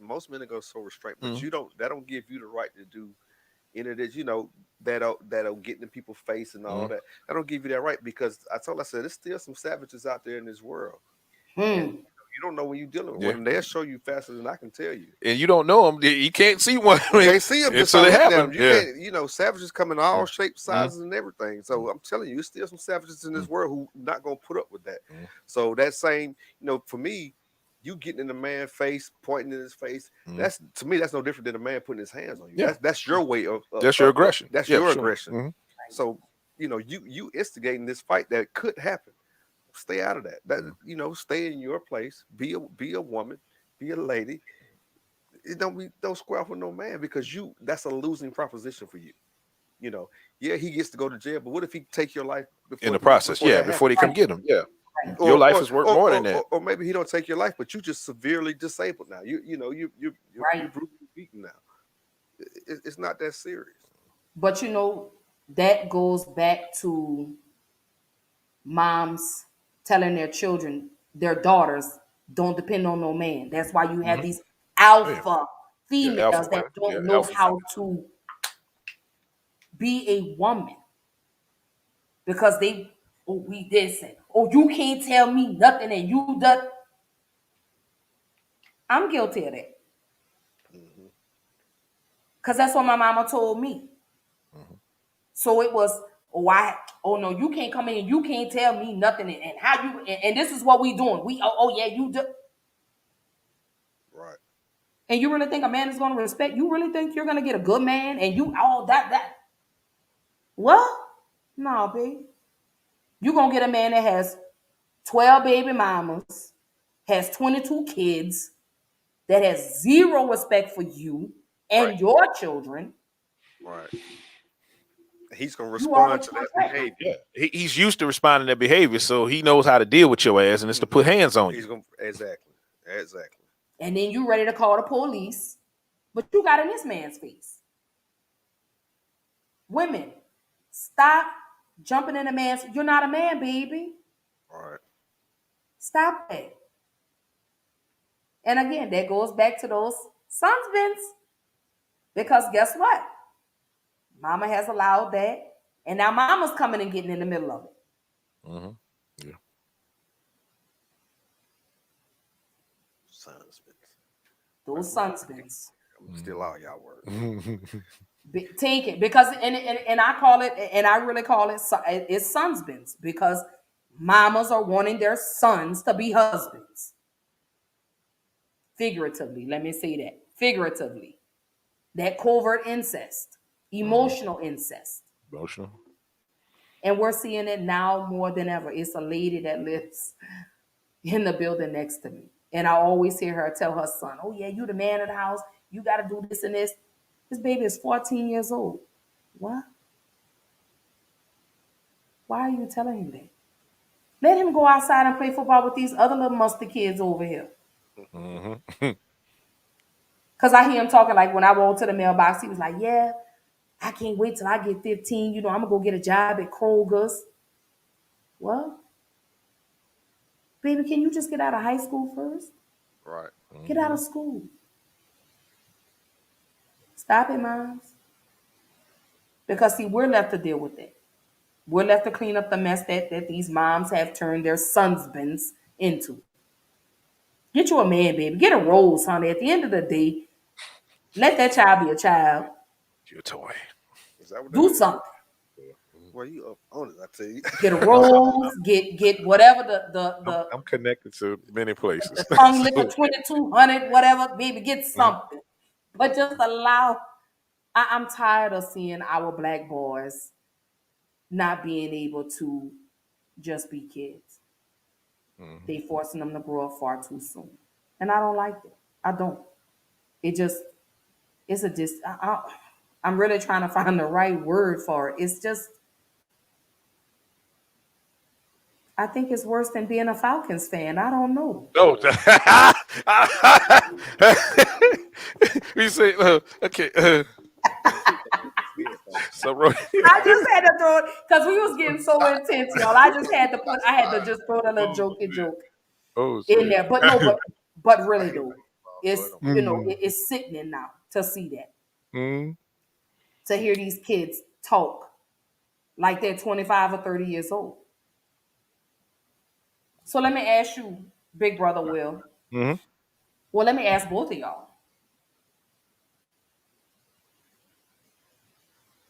most men are going to show restraint, but Mhm. that don't give you the right to do any of this. That'll get in people's face and all Mhm. that. I don't give you that right, because I said there's still some savages out there in this world. Hmm. And you don't know when you're dealing with Yeah. them. They'll show you faster than I can tell you. And you don't know them. You can't see one. You can't see them just until by it looking at happens. them. You Yeah. can't, savages come in all shapes, sizes, and everything. So I'm telling you, there's still some savages in this world who not gonna put up with that. So that same, for me, you getting in the man's face, pointing in his face, that's, to me, that's no different than a man putting his hands on you. Yeah. That's your way of That's your aggression. That's Yeah, your sure. aggression. Mhm. So you instigating this fight that could happen. Stay out of that. Stay in your place. Be a woman. Be a lady. Don't square off with no man, because that's a losing proposition for you. Yeah, he gets to go to jail, but what if he take your life before, In the process, that before they happens? come get him. Yeah. Or- Your life or- is worth or- more or- than that. Or maybe he don't take your life, but you just severely disabled now. You're Right. brutally beaten now. It's not that serious. But that goes back to moms telling their children, their daughters, don't depend on no man. That's why you have these alpha females alpha that women. don't Yeah, know alpha how to be a woman, because we this and you can't tell me nothing, and you that. I'm guilty of that, because that's what my mama told me. So it was, oh no, you can't come in and you can't tell me nothing, and how you, and this is what we doing. Oh yeah, you do. Right. And you really think a man is going to respect? You really think you're going to get a good man and you all that? What? No, babe. You're going to get a man that has 12 baby mamas, has 22 kids, that has zero respect for you and your children. Right. He's gonna You respond always to that respect. behavior. Yeah. He's used to responding to behavior, so he knows how to deal with your ass, and it's to put hands on He's you. gonna exactly. And then you ready to call the police, but you got in this man's face. Women, stop jumping in a man's. You're not a man, baby. All right. Stop it. And again, that goes back to those husbands. Because guess what? Mama has allowed that. And now mama's coming and getting in the middle of it. Mm-hmm. Yeah. Those husbands. I'm still all y'all work. Take it. Because and I call it, and I really call it, it's husbands. Because mamas are wanting their sons to be husbands. Figuratively, let me say that. Figuratively. That covert incest. Emotional incest. Emotional. And we're seeing it now more than ever. It's a lady that lives in the building next to me. And I always hear her tell her son, oh, yeah, you the man of the house. You got to do this and this. This baby is 14 years old. What? Why are you telling him that? Let him go outside and play football with these other little musty kids over here. Because I hear him talking like when I rolled to the mailbox, he was like, yeah, I can't wait till I get 15. I'm going to go get a job at Kroger's. What? Baby, can you just get out of high school first? Right. Get out of school. Stop it, moms. Because see, we're left to deal with it. We're left to clean up the mess that these moms have turned their sons' into. Get you a man, baby. Get a rose, honey. At the end of the day, let that child be a child. Your toy. Is that what that Do is? something. Well, you up on it, I tell you. Get a rose. Get whatever the I'm connected to many places. tongue liquor 2200, whatever, baby. Get something. But just allow. I'm tired of seeing our black boys not being able to just be kids. They forcing them to grow up far too soon, and I don't like it. I don't. It just it's a I'm really trying to find the right word for it. It's just I think it's worse than being a Falcons fan. I don't know. No. We say, okay. So, I just had to throw it because we was getting so intense, y'all. I had to just throw a little joke oh, in shit. there. But no, but really though, it's it's sickening now to see that. Mm. To hear these kids talk like they're 25 or 30 years old. So let me ask you, Big Brother Will. Mm-hmm. Well, let me ask both of y'all.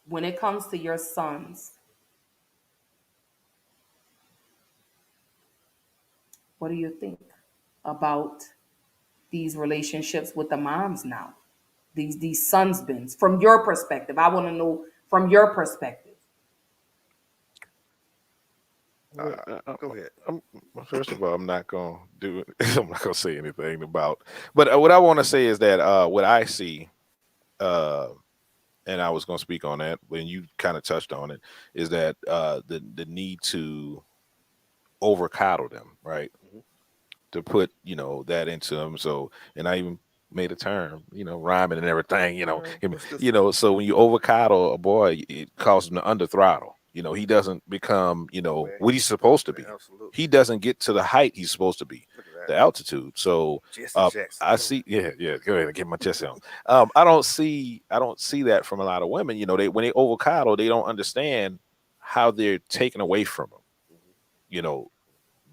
When it comes to your sons, what do you think about these relationships with the moms now? These sons bins from your perspective. I want to know from your perspective. Go ahead. First of all, I'm not gonna do it. I'm not gonna say anything about. But what I want to say is that what I see, and I was gonna speak on that when you kind of touched on it, is that the need to over coddle them, right? To put that into them. So, and I even made a term, rhyming and everything. So when you over coddle a boy, it causes him to under throttle. He doesn't become what he's supposed to be. Absolutely. He doesn't get to the height he's supposed to be, Look at the that. altitude. So Jesse Jackson. I see. Yeah. Go ahead and get my chest on. I don't see that from a lot of women. When they over coddle, they don't understand how they're taken away from them.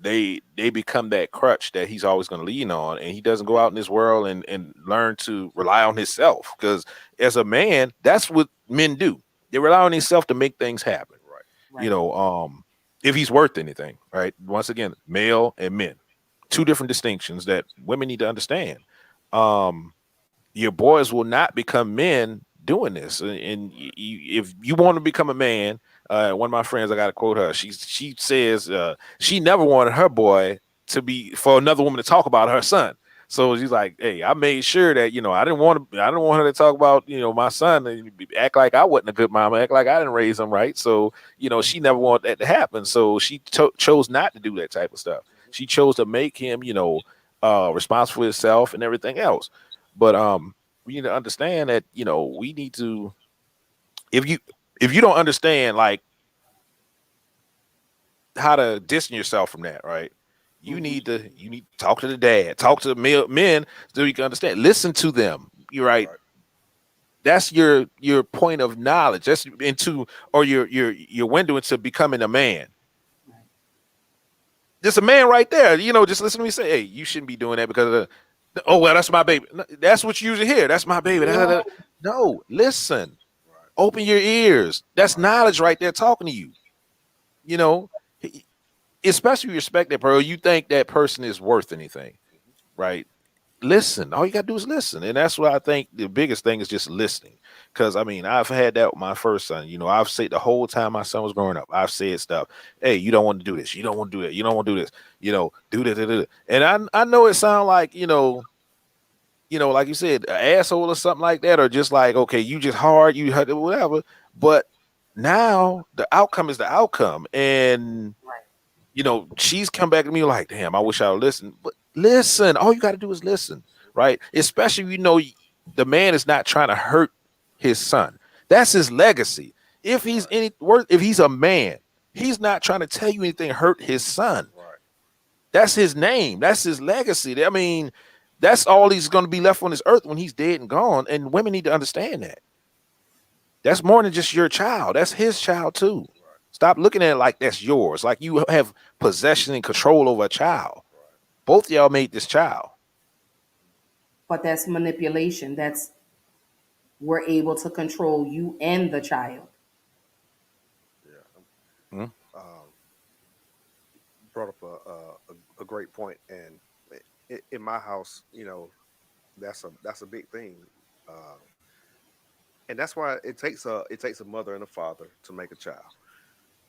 They become that crutch that he's always going to lean on, and he doesn't go out in this world and learn to rely on himself. Because as a man, that's what men do. They rely on himself to make things happen. Right. If he's worth anything, right? Once again, male and men, two different distinctions that women need to understand. Your boys will not become men doing this, and if you want to become a man. One of my friends, I got to quote her. She says she never wanted her boy to be for another woman to talk about her son. So she's like, "Hey, I made sure that I didn't want her to talk about my son and act like I wasn't a good mama, act like I didn't raise him right." So she never wanted that to happen. So she chose not to do that type of stuff. She chose to make him responsible for himself and everything else. But we need to understand that we need to if you don't understand like how to distance yourself from that, right? You need to talk to the dad, talk to the men so you can understand. Listen to them. You're right. That's your point of knowledge. That's your window into becoming a man. Just a man right there. Just listen to me say, "Hey, you shouldn't be doing that because oh well, that's my baby." That's what you usually hear. That's my baby. No, listen. Open your ears. That's knowledge right there talking to you. Especially you respect that person, you think that person is worth anything, right? Listen. All you gotta do is listen, and that's what I think the biggest thing is just listening. Because I've had that with my first son. I've said the whole time my son was growing up, I've said stuff. Hey, you don't want to do this. You don't want to do that. You don't want to do this. Do this. And I know it sounds like like you said, an asshole or something like that, or just like, okay, you just hard, you whatever. But now the outcome is the outcome, and she's come back to me like, damn, I wish I would listen. But listen, all you got to do is listen, right? Especially the man is not trying to hurt his son. That's his legacy. If he's if he's a man, he's not trying to tell you anything hurt his son. Right. That's his name. That's his legacy. That's all he's going to be left on this earth when he's dead and gone. And women need to understand that. That's more than just your child. That's his child too. Stop looking at it like that's yours. Like you have possession and control over a child. Both of y'all made this child. But that's manipulation. That's we're able to control you and the child. Yeah. Mhm. Um, brought up a great point, and in my house, that's a big thing, uh, and that's why it takes a mother and a father to make a child,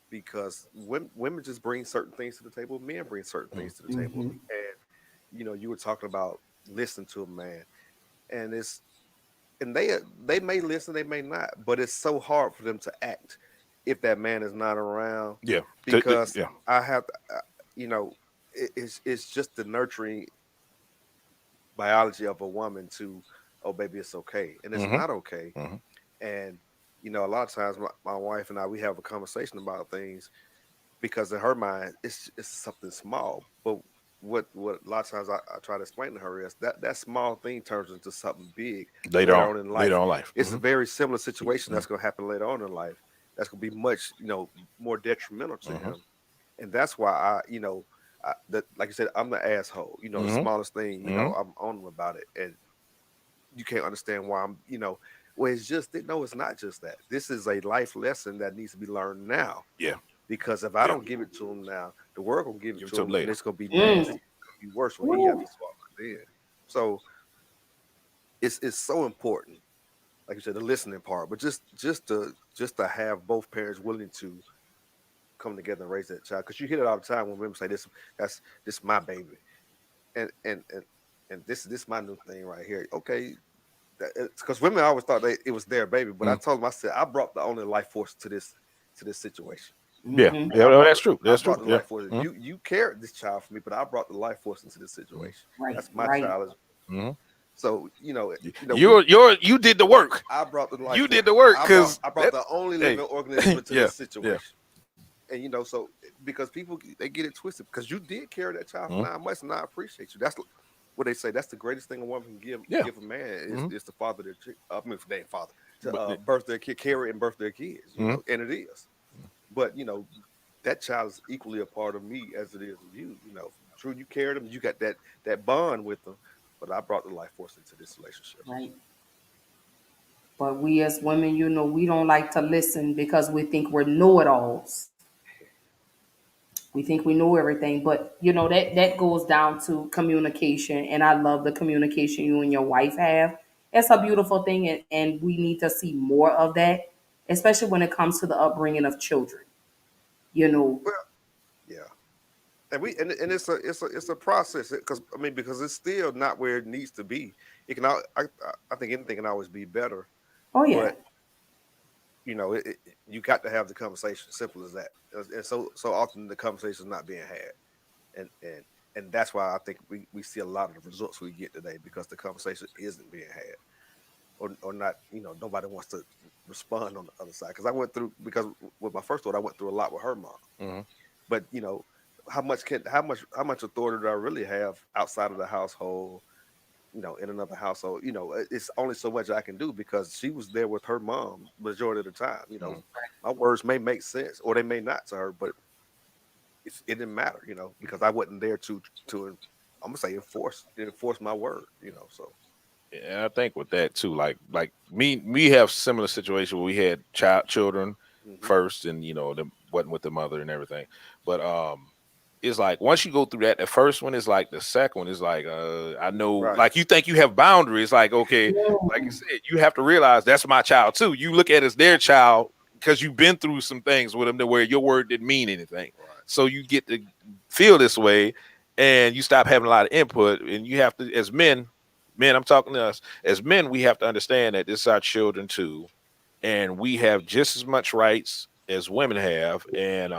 because women just bring certain things to the table, men bring certain things to the table, Mm-hmm. and you were talking about listening to a man, and they may listen, they may not, but it's so hard for them to act if that man is not around, Yeah. because Yeah. I have to, you know, it's just the nurturing biology of a woman to, oh baby, it's okay, and it's Hmm. not okay. Hmm. And a lot of times my wife and I, we have a conversation about things, because in her mind it's something small, but what a lot of times I try to explain to her is that small thing turns into something big later on in Later life. on life. It's a Hmm. very similar situation that's going to happen later on in life, that's going to be much more detrimental to Hmm. him. And that's why like you said, I'm the asshole, the Hmm. smallest thing, Hmm. I'm on him about it, and you can't understand why I'm, well, it's just that, no, it's not just that. This is a life lesson that needs to be learned now, Yeah. because if I Yeah. don't give it to him now, the world gonna give it Give it to to him him, and later. it's gonna be nasty. Mm. It's gonna be worse when he has Woo. to swallow it then. So it's so important, like you said, the listening part, but just to have both parents willing to come together and raise that child, because you hear it all the time when women say this my baby, and this my new thing right here. Okay, because women always thought it was their baby, but I Mm. told them, I said, I brought the only life force to this situation. Yeah. Mm-hmm. Yeah. I No, brought that's the true. I That's true. brought the Yeah. life force. Hmm. You carried this child for me, but I brought the life force into this situation. Right. That's my Right. child. Hmm. So You did the work. I brought the life You force. did the work I brought because I brought that. the only Hey. living organism into Yeah. this Yeah. situation. And so because people, they get it twisted, because you did carry that child for Hmm. 9 months, and I appreciate you. That's what they say. That's the greatest thing a woman can give Yeah. give a man is Hmm. is the father their I mean, they ain't father, to But. birth their kid, carry and birth their kids. Hmm. And it is. But that child is equally a part of me as it is of you. True, you carried them, you got that bond with them, but I brought the life force into this relationship. Right. But we as women, we don't like to listen because we think we're know-it-alls. We think we know everything, but that goes down to communication, and I love the communication you and your wife have. It's a beautiful thing, and we need to see more of that, especially when it comes to the upbringing of children. You know, Well, yeah. And it's a process, because it's still not where it needs to be. It can I think anything can always be better, oh yeah, but you got to have the conversation. Simple as that. And so often the conversation is not being had, and that's why I think we see a lot of the results we get today, because the conversation isn't being had, or not. Nobody wants to respond on the other side. Because with my first daughter, I went through a lot with her mom, Hmm. but how much authority do I really have outside of the household, in another household? It's only so much I can do, because she was there with her mom majority of the time. Hmm. My words may make sense or they may not to her, but it didn't matter, because I wasn't there to I'm gonna say enforce my word. So Yeah, I think with that too, like me, we have similar situation where we had children hmm first, and them wasn't with the mother and everything. But it's like once you go through that, the first one is like the second one is like I know, right, like you think you have boundaries, like okay, like you said, you have to realize that's my child too. You look at it as their child because you've been through some things with them to where your word didn't mean anything. right, So you get to feel this way, and you stop having a lot of input, and you have to, as men. Men, I'm talking to us as men. We have to understand that this is our children too, and we have just as much rights as women have, and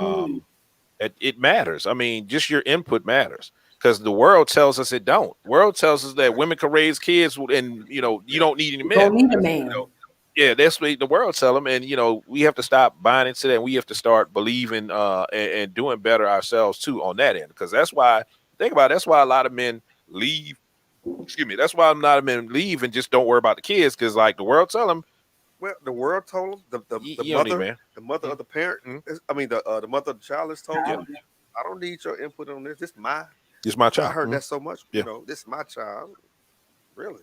it matters. I mean, just your input matters because the world tells us it don't. World tells us that right. women can raise kids, and you Yeah, don't need any you men. don't need a You know, man. yeah, that's what the world tell them, and we have to stop buying into that. And we have to start believing and doing better ourselves too on that end, because that's why think about it, that's why a lot of men leave. Excuse me. That's why a lot of men leave and just don't worry about the kids, because like the world tell them Well, the world told him the You don't need, man. mother of the parent. I mean the mother of the child has told him, I don't need your input on this. This is my. It's my I child. heard that so much. Yeah. You know, this is my child. Really.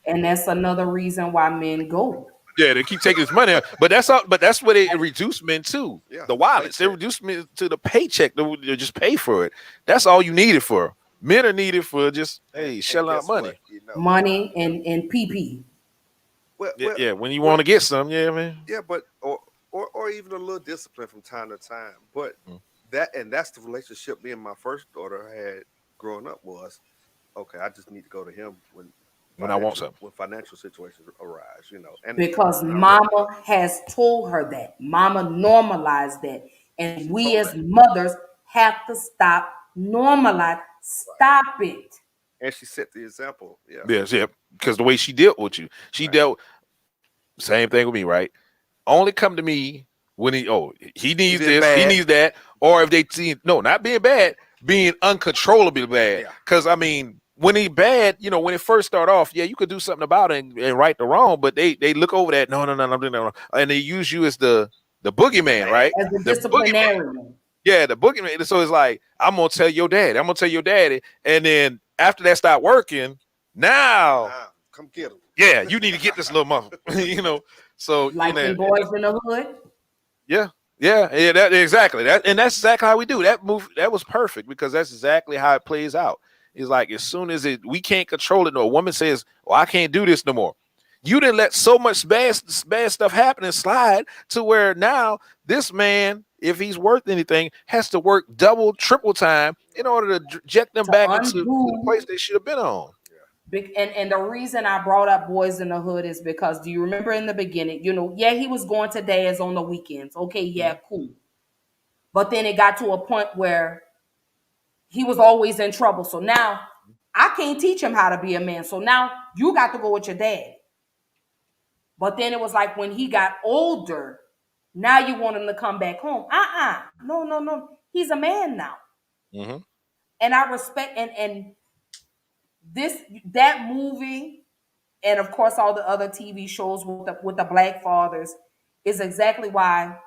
And that's another reason why men go. Yeah, they keep taking his money out. But that's all. But that's what it reduced men to. Yeah, The wallets. They paycheck. reduced men to the paycheck. They just pay for it. That's all you need it for. Men are needed for just shelling out guess money. what? You know, Money and PP. Yeah, when you want to get some, yeah, man. Yeah, but or even a little discipline from time to time. But that's the relationship me and my first daughter had growing up was, okay, I just need to go to him when I want something. when financial situations arise, you know. And Because mama has told her that. Mama normalized that. And we told as that. mothers have to stop normalize. Stop it. And she set the example. Yeah. Yes, yeah. Because the way she dealt with you, she dealt same thing with me, right? Only come to me when he needs this, bad. he needs that, or if they see not being bad, being uncontrollably bad. Because I mean, when he bad, when it first start off, you could do something about it and right the wrong, but they look over that, no, and they use you as the boogeyman, right? As a The disciplinarian. Yeah, the boogeyman. So it's like, I'm gonna tell your dad, I'm gonna tell your daddy, and then after that start working, now come get him. Yeah, you need to get this little mother, So like the boys in the hood. Yeah, that exactly that, and that's exactly how we do that. Move that was perfect because that's exactly how it plays out. It's like as soon as we can't control it, no, a woman says, "Well, I can't do this no more." You didn't let so much bad stuff happen and slide to where now this man, if he's worth anything, has to work double, triple time in order to eject them back into the place they should have been on. And the reason I brought up Boys in the Hood is because, do you remember in the beginning, he was going to dads on the weekends. Okay, yeah, cool. But then it got to a point where he was always in trouble. So now I can't teach him how to be a man. So now you got to go with your dad. But then it was like when he got older, now you want him to come back home. No. He's a man now. Mm-hmm. And I respect and that movie, and of course all the other TV shows with the black fathers is exactly why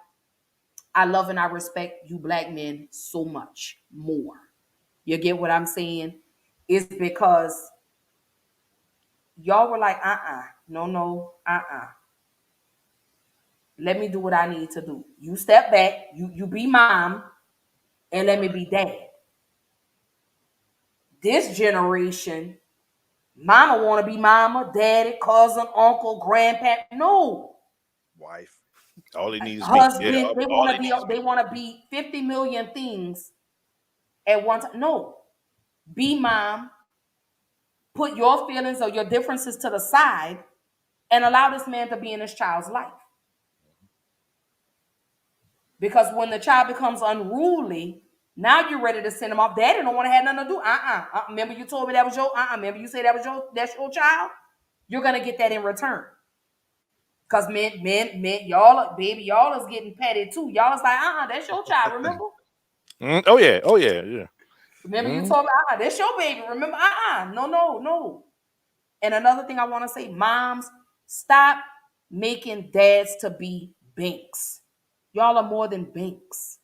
I love and I respect you black men so much more. You get what I'm saying? It's because y'all were like, no, let me do what I need to do. You step back, you be mom, and let me be dad. This generation, mama want to be mama, daddy, cousin, uncle, grandpa. No. Wife. All he needs is husband. They want to be 50 million things at one time. No. Be mom. Put your feelings or your differences to the side and allow this man to be in his child's life. Because when the child becomes unruly, now you're ready to send him off. Daddy don't want to have nothing to do. Remember you told me that was your. Remember you said that's your child. You're gonna get that in return. Cause men, y'all is getting petted too. Y'all is like, that's your child. Remember? Oh yeah. Remember you told me, that's your baby. Remember? No. And another thing I want to say, moms, stop making dads to be banks. Y'all are more than banks.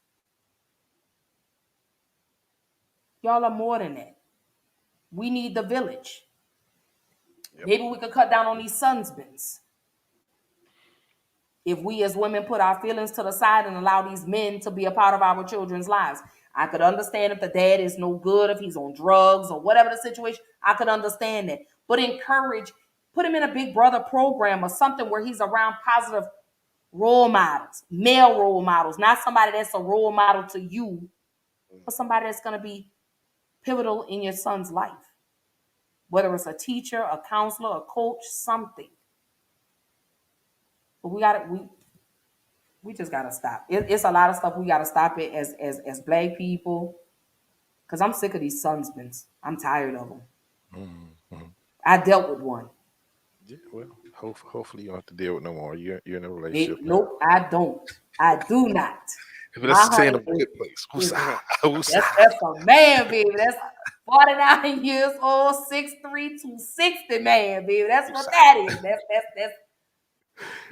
Y'all are more than that. We need the village. Yep. Maybe we could cut down on these husbands. If we as women put our feelings to the side and allow these men to be a part of our children's lives. I could understand if the dad is no good, if he's on drugs or whatever the situation, I could understand that. But encourage, put him in a Big Brother program or something where he's around positive role models, male role models, not somebody that's a role model to you, but somebody that's going to be pivotal in your son's life. Whether it's a teacher, a counselor, a coach, something. But we just gotta stop. It's a lot of stuff we gotta stop it as black people. Cause I'm sick of these husbands. I'm tired of them. Mm-hmm. I dealt with one. Yeah, well, hopefully you don't have to deal with no more. You're in a relationship. Nope, I don't. I do not. Let's stay in a good place. That's a man, baby. That's 49 years old, 6'3", 260 man, baby. That's what that is. That's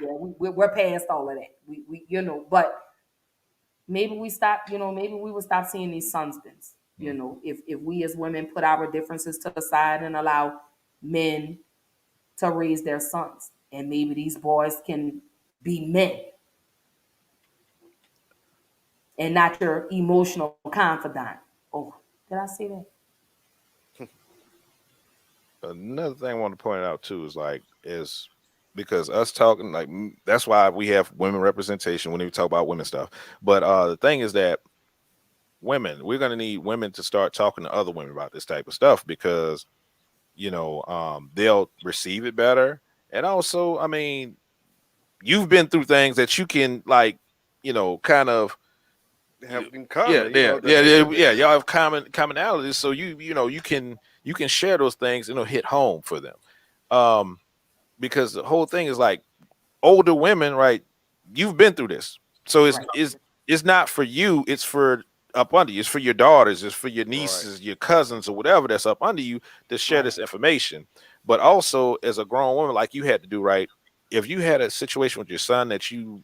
Yeah, we're past all of that. We you know, but maybe we stop, maybe we would stop seeing these sunspins. If we as women put our differences to the side and allow men to raise their sons, and maybe these boys can be men and not your emotional confidant. Oh, did I say that? Another thing I want to point out too is because us talking that's why we have women representation when we talk about women stuff. But the thing is that we're gonna need women to start talking to other women about this type of stuff because they'll receive it better. And also, I mean, you've been through things that you can kind of have in yeah, common, yeah, yeah, yeah, yeah. Y'all have commonalities, so you can share those things and it'll hit home for them. Because the whole thing is like older women, right? You've been through this, so Right. it's not for you. It's for up under you. It's for your daughters. It's for your nieces, your cousins, or whatever that's up under you to share this information. But also, as a grown woman, like you had to do, right? If you had a situation with your son that you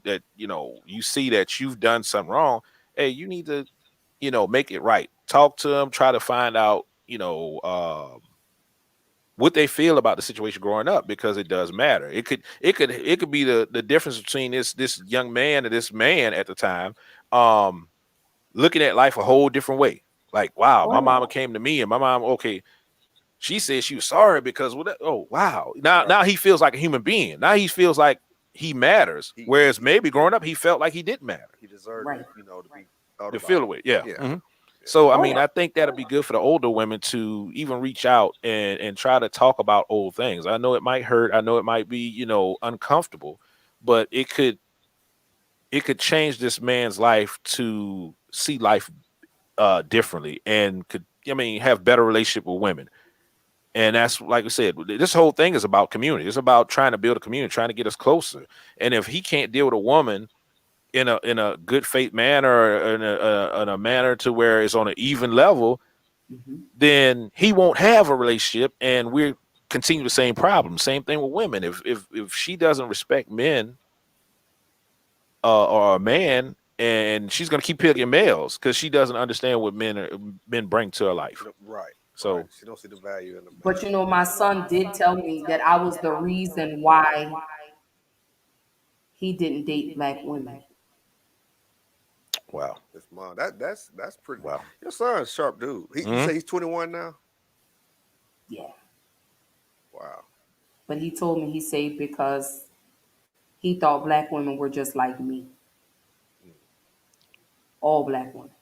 see that you've done something wrong, hey, you need to make it right. Talk to them. Try to find out what they feel about the situation growing up because it does matter. It could be the difference between this young man and this man at the time looking at life a whole different way. Like, wow, my mama came to me and my mom, okay, she said she was sorry because oh wow. Now he feels like a human being. Now he feels like he matters. Whereas maybe growing up he felt like he didn't matter. He deserved to be to feel away. Yeah. Yeah. Mm-hmm. So I mean, I think that'll be good for the older women to even reach out and try to talk about old things. I know it might hurt. I know it might be uncomfortable, but it could change this man's life to see life differently and could have better relationship with women. And that's like I said, this whole thing is about community. It's about trying to build a community, trying to get us closer. And if he can't deal with a woman in a good faith manner or in a manner to where it's on an even level, then he won't have a relationship, and we continue the same problem. Same thing with women. If she doesn't respect men or a man, and she's gonna keep picking males because she doesn't understand what men bring to her life. Right. So she don't see the value in them. But my son did tell me that I was the reason why he didn't date black women. Wow. His mom. That's pretty. Wow. Your son's a sharp dude. You say he's 21 now? Yeah. Wow. But he told me, he said, because he thought black women were just like me. All black women.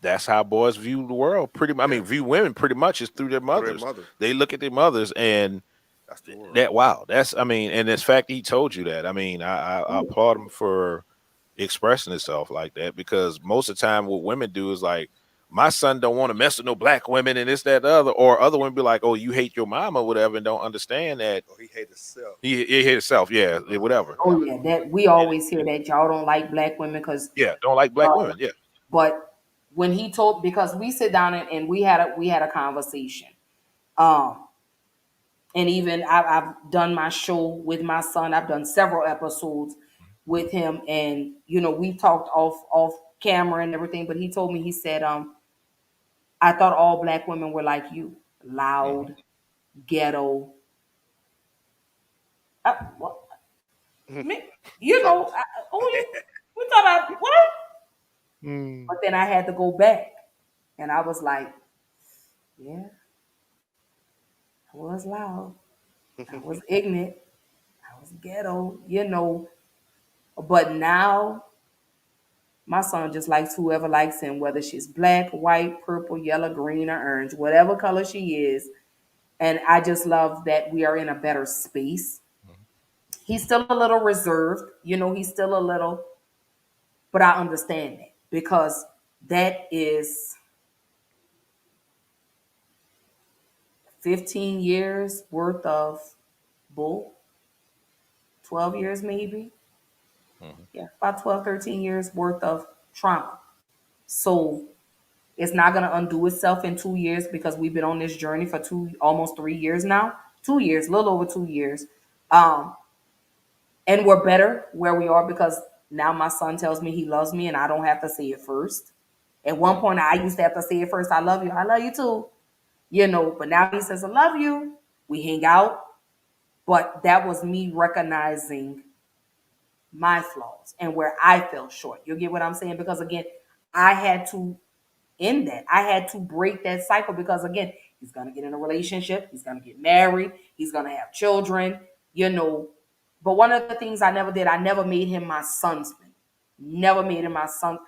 That's how boys view the world. Pretty much. I mean, view women pretty much is through their mothers. They look at their mothers, and that's the world. Wow. That's and this fact he told you that. I mean, I applaud him for expressing himself like that, because most of the time what women do is like, my son don't want to mess with no black women and this, that, the other, or other women be like, oh, you hate your mom or whatever, and don't understand that. Oh, he hate himself. He hate himself, yeah, whatever. Oh yeah, that we always hear that y'all don't like black women because don't like black women, yeah. But when he told, because we sit down and we had a conversation, and even I've done my show with my son. I've done several episodes with him, and we talked off camera and everything. But he told me, he said, I thought all black women were like you, loud, ghetto. What? We talk about what? But then I had to go back, and I was like, yeah, I was loud, I was ignorant, I was ghetto, But now my son just likes whoever likes him, whether she's black, white, purple, yellow, green, or orange, whatever color she is. And I just love that we are in a better space. He's still a little reserved, he's still a little, but I understand that, because that is 15 years worth of bull, 12 years maybe. Yeah, about 12, 13 years worth of trauma. So it's not going to undo itself in 2 years, because we've been on this journey for almost 3 years now. 2 years, a little over 2 years. And we're better where we are because now my son tells me he loves me and I don't have to say it first. At one point, I used to have to say it first. I love you. I love you too. But now he says, I love you. We hang out. But that was me recognizing my flaws and where I fell short. You get what I'm saying? Because again, I had to end that. I had to break that cycle because again, he's gonna get in a relationship, he's gonna get married, he's gonna have children, you know. But one of the things I never did, I never made him my sonsman. Never made him my son.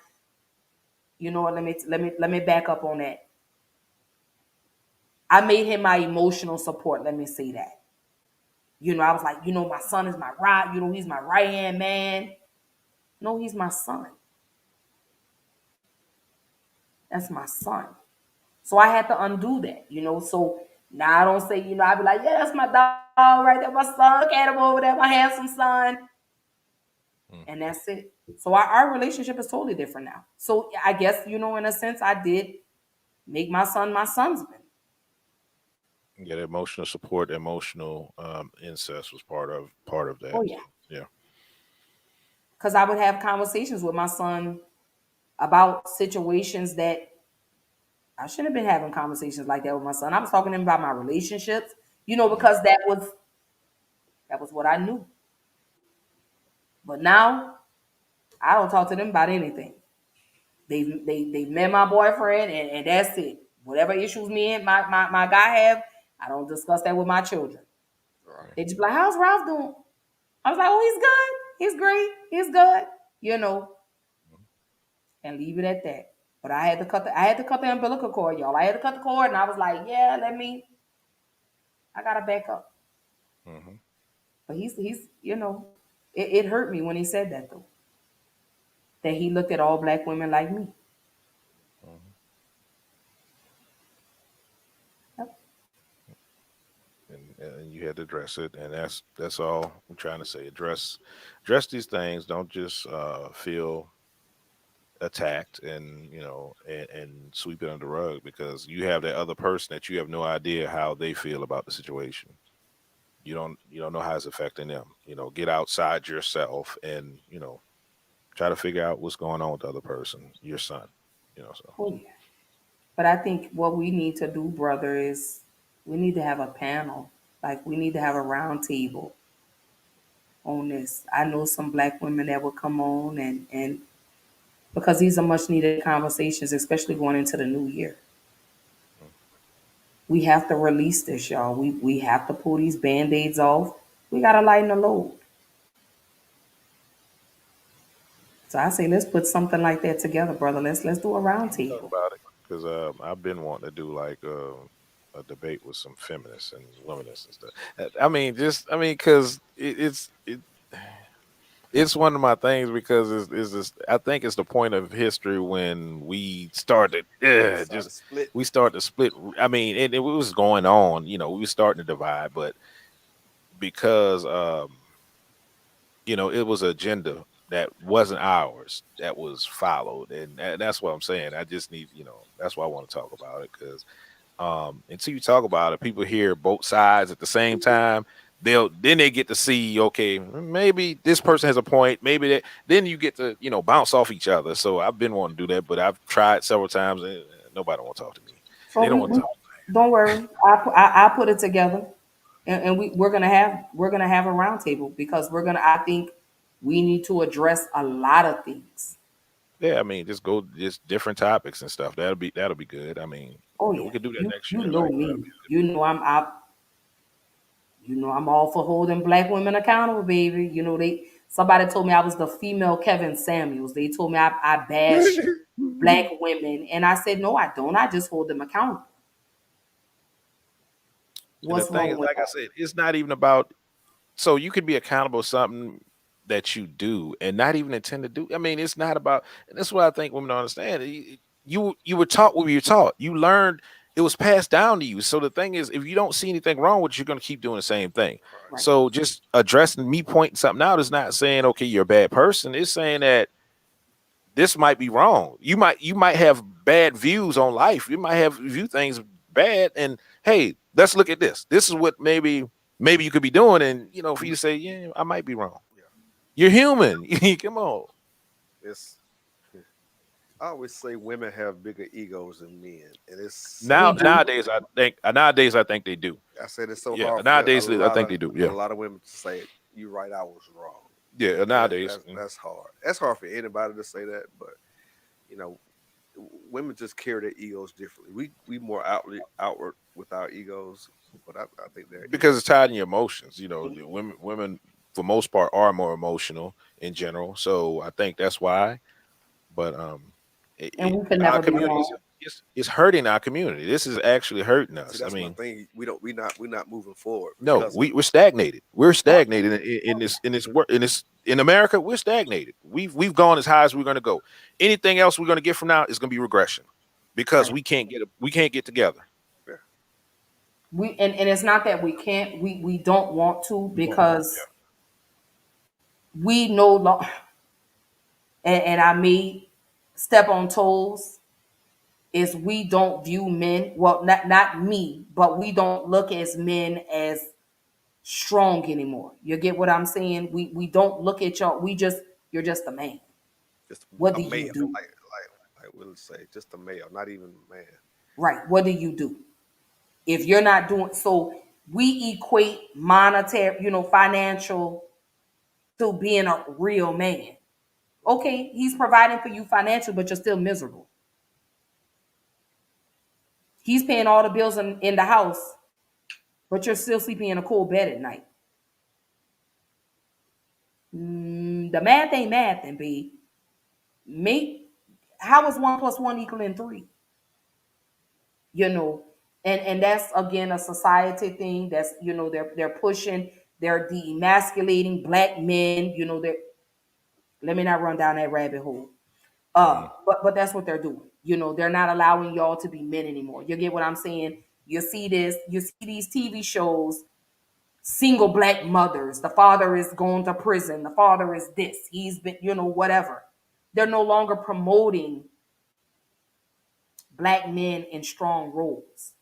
You know what? Let me back up on that. I made him my emotional support. Let me say that. I was like, my son is my right. He's my right hand man. No, he's my son. That's my son. So I had to undo that. So now I don't say, I be like, yeah, that's my dog right there, my son. Look at him over there, my handsome son. And that's it. So our relationship is totally different now. So I guess, in a sense, I did make my son my sonsman. Yeah, the emotional support, emotional incest was part of that. Oh, yeah. So, yeah. Because I would have conversations with my son about situations that I shouldn't have been having conversations like that with my son. I was talking to him about my relationships, because that was what I knew. But now I don't talk to them about anything. They met my boyfriend and that's it. Whatever issues me and my guy have, I don't discuss that with my children. Right. They just be like, how's Ralph doing? I was like, oh, he's good. He's great. He's good. And leave it at that. But I had to cut the umbilical cord, y'all. I had to cut the cord, and I was like, yeah, I gotta back up. Mm-hmm. But he's it hurt me when he said that though. That he looked at all black women like me. Mm-hmm. Yep. And you had to address it, and that's all I'm trying to say. Address these things. Don't just feel attacked and and sweep it under the rug, because you have that other person that you have no idea how they feel about the situation. You don't know how it's affecting them. Get outside yourself and try to figure out what's going on with the other person, your son. So Oh yeah. But I think what we need to do, brother, is we need to have a panel. Like we need to have a round table on this. I know some black women that will come on and because these are much needed conversations, especially going into the new year. We have to release this, y'all. We have to pull these band-aids off. We gotta lighten the load. So I say let's put something like that together, brother. Let's do a round talk table. about it, because I've been wanting to do like a debate with some feminists and womanists and stuff. Because it's one of my things, because it's just, I think it's the point of history when we started Started split. we started to split. I mean, it was going on, we were starting to divide, but because it was an agenda that wasn't ours that was followed, and that's what I'm saying. I just need, that's why I want to talk about it, because until you talk about it, people hear both sides at the same time. They get to see, okay, maybe this person has a point, maybe that. Then you get to bounce off each other. So I've been wanting to do that, but I've tried several times, and nobody want to talk to me. So They don't want to talk. don't worry. I put it together, and we're gonna have a round table because I think we need to address a lot of things. Yeah, I mean, just different topics and stuff. That'll be good. I mean, Oh we yeah, could do that you next you year. know Like, me. I'm all for holding black women accountable, baby. Somebody told me I was the female Kevin Samuels. They told me I bash black women, and I said no, I don't. I just hold them accountable. and the What's thing wrong is, with like I that? said, it's not even about. So you could be accountable for something that you do and not even intend to do. I mean, it's not about. And that's what I think women don't understand. You were taught what you were taught. You learned. It was passed down to you. So the thing is, if you don't see anything wrong with it, you're going to keep doing the same thing. Right. Right. So just addressing me pointing something out is not saying, okay, you're a bad person. It's saying that this might be wrong. You might have bad views on life. You might have view things bad, and hey, let's look at this. This is what maybe you could be doing, and for you to say, yeah, I might be wrong. Yeah. You're human. Come on. It's I always say women have bigger egos than men, and it's so We hard. do. Nowadays I think they do. I said it's so Yeah, hard for nowadays I think they do. a Yeah, lot of women to say, "You right, I was wrong." yeah. Nowadays, That's hard. That's hard for anybody to say that, but you know, women just carry their egos differently. We more outward with our egos, but I think their because it's egos. tied in your emotions. The women for most part are more emotional in general. So I think that's why. But And we can our never be community wrong. is hurting our community. This is actually hurting See, us. I that's my mean, thing. We're not moving forward no, because of it. we're stagnated. We're Oh, stagnated in America. We're stagnated. We've gone as high as we're going to go. Anything else we're going to get from now is going to be regression because right. we can't get together. Yeah, And it's not that we can't, we don't want to because we no longer, and I may step on toes, is we don't view men, well, not me, but we don't look as men as strong anymore. You get what I'm saying? We don't look at y'all. You're just a man. just What a do you male, do? like we'll say, just a male, not even a man. Right. What do you do? If you're not doing so, we equate monetary, financial to being a real man. Okay, he's providing for you financially, but you're still miserable. He's paying all the bills in the house, but you're still sleeping in a cool bed at night. The math ain't math, and B. Me, how is 1 plus 1 equaling 3? You know, and that's again a society thing. That's they're pushing, they're de-emasculating black men. They're let me not run down that rabbit hole. Mhm. But that's what they're doing. They're not allowing y'all to be men anymore. You get what I'm saying? You see these TV shows, single black mothers. The father is going to prison. The father is this. He's been, whatever. They're no longer promoting black men in strong roles.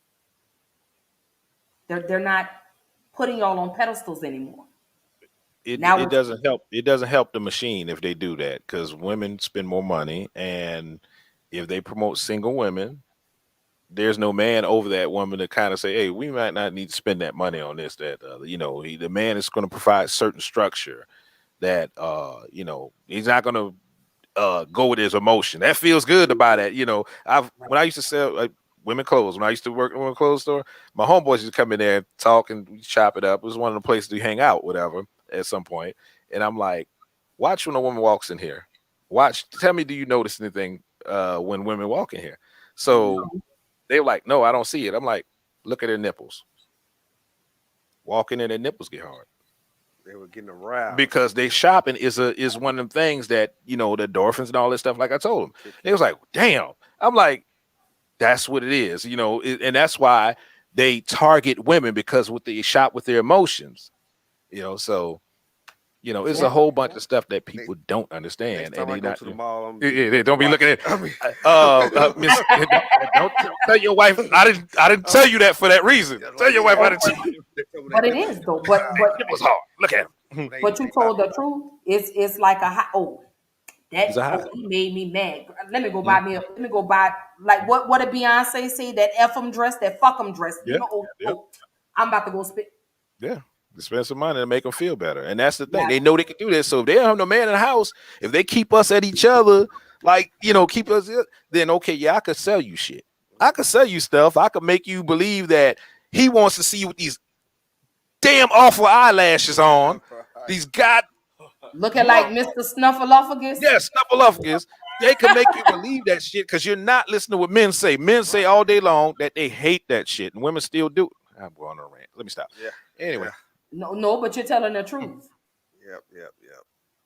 They're not putting y'all on pedestals anymore. Now It it's doesn't help. It doesn't help the machine if they do that because women spend more money, and if they promote single women, there's no man over that woman to kind of say, "Hey, we might not need to spend that money on this, that, the man is going to provide certain structure that, he's not going to go with his emotion. That feels good to buy that. I've right. when I used to sell women clothes, when I used to work in a clothes store, my homeboys used to come in there and talk and we chop it up. It was one of the places to hang out, whatever, at some point. And I'm like, watch when a woman walks in here. Watch. Tell me, do you notice anything when women walk in here? So they're like, no, I don't see it. I'm like, look at their nipples. Walking in, their nipples get hard They were getting aroused. because they shopping is one of them things that the endorphins and all this stuff. Like I told them, they was like, "Damn." I'm like, "That's what it is," and that's why they target women because what they shop with their emotions. So it's a Yeah. whole bunch of stuff that Next, people don't next understand, and time I they go not. to the mall, I'm Yeah, be they don't be looking watching. at. I mean, Miss, don't tell your wife. I didn't tell you that for that reason. Tell your wife I didn't tell you. But it is though. But It was hard. Look at him. but you told the truth. It's like He's a high. he made me mad. Let me go buy Mhm. me. Let me go buy like what did Beyonce say? That F 'em dress, that fuck 'em dress. Yeah. Yeah. I'm about to go spit. Yeah. To spend some money to make them feel better. And that's the thing. Yeah. They know they can do this. So if they don't have no man in the house, if they keep us at each other, like, keep us, then okay, yeah, I could sell you shit. I could sell you stuff. I could make you believe that he wants to see you with these damn awful eyelashes on. These god Looking like Mr. Snuffleupagus. yeah, snuffleupagus. They can make you believe that shit because you're not listening to what men say. Men say all day long that they hate that shit, and women still do. I'm going on a rant. Let me stop. yeah, Anyway. yeah, No, but you're telling the truth. yep.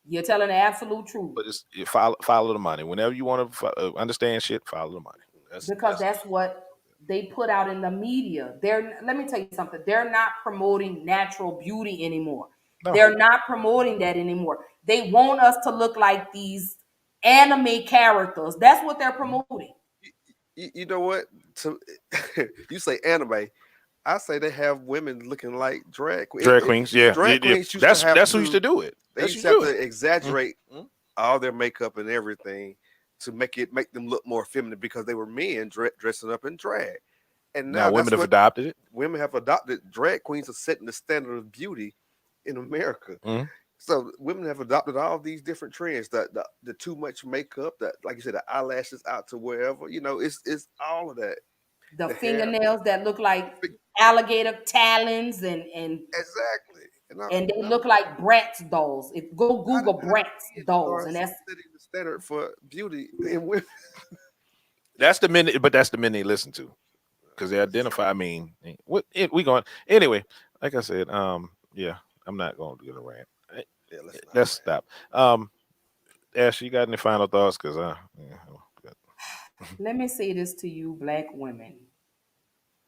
You're telling the absolute truth. But it's you follow the money. Whenever you want to understand shit, follow the money. Because that's what they put out in the media. Let me tell you something. They're not promoting natural beauty anymore. No. They're not promoting that anymore. They want us to look like these anime characters. That's what they're promoting. You know what? To you say anime, I say they have women looking like drag queens. Drag queens, yeah, Drag queens used to have that's who used to do it. they That's used who to have do to it. exaggerate Mhm. all their makeup and everything to make them look more feminine because they were men dressing up in drag. And Now now women that's have what adopted it. women have adopted. Drag queens are setting the standard of beauty in America. Mhm. So women have adopted all these different trends. The too much makeup, that like you said, the eyelashes out to wherever. It's all of that. The The hair, fingernails that look like alligator talons exactly. and they And I'm look like Bratz dolls. If go Google how did Bratz men dolls, start and that's setting the standard for beauty in women? That's the minute, but that's the minute they listen to because they identify. I mean, we going anyway. Like I said, yeah, I'm not going to get a rant. Yeah, let's not. Let's stop. Ash, you got any final thoughts? Because yeah, let me say this to you, black women.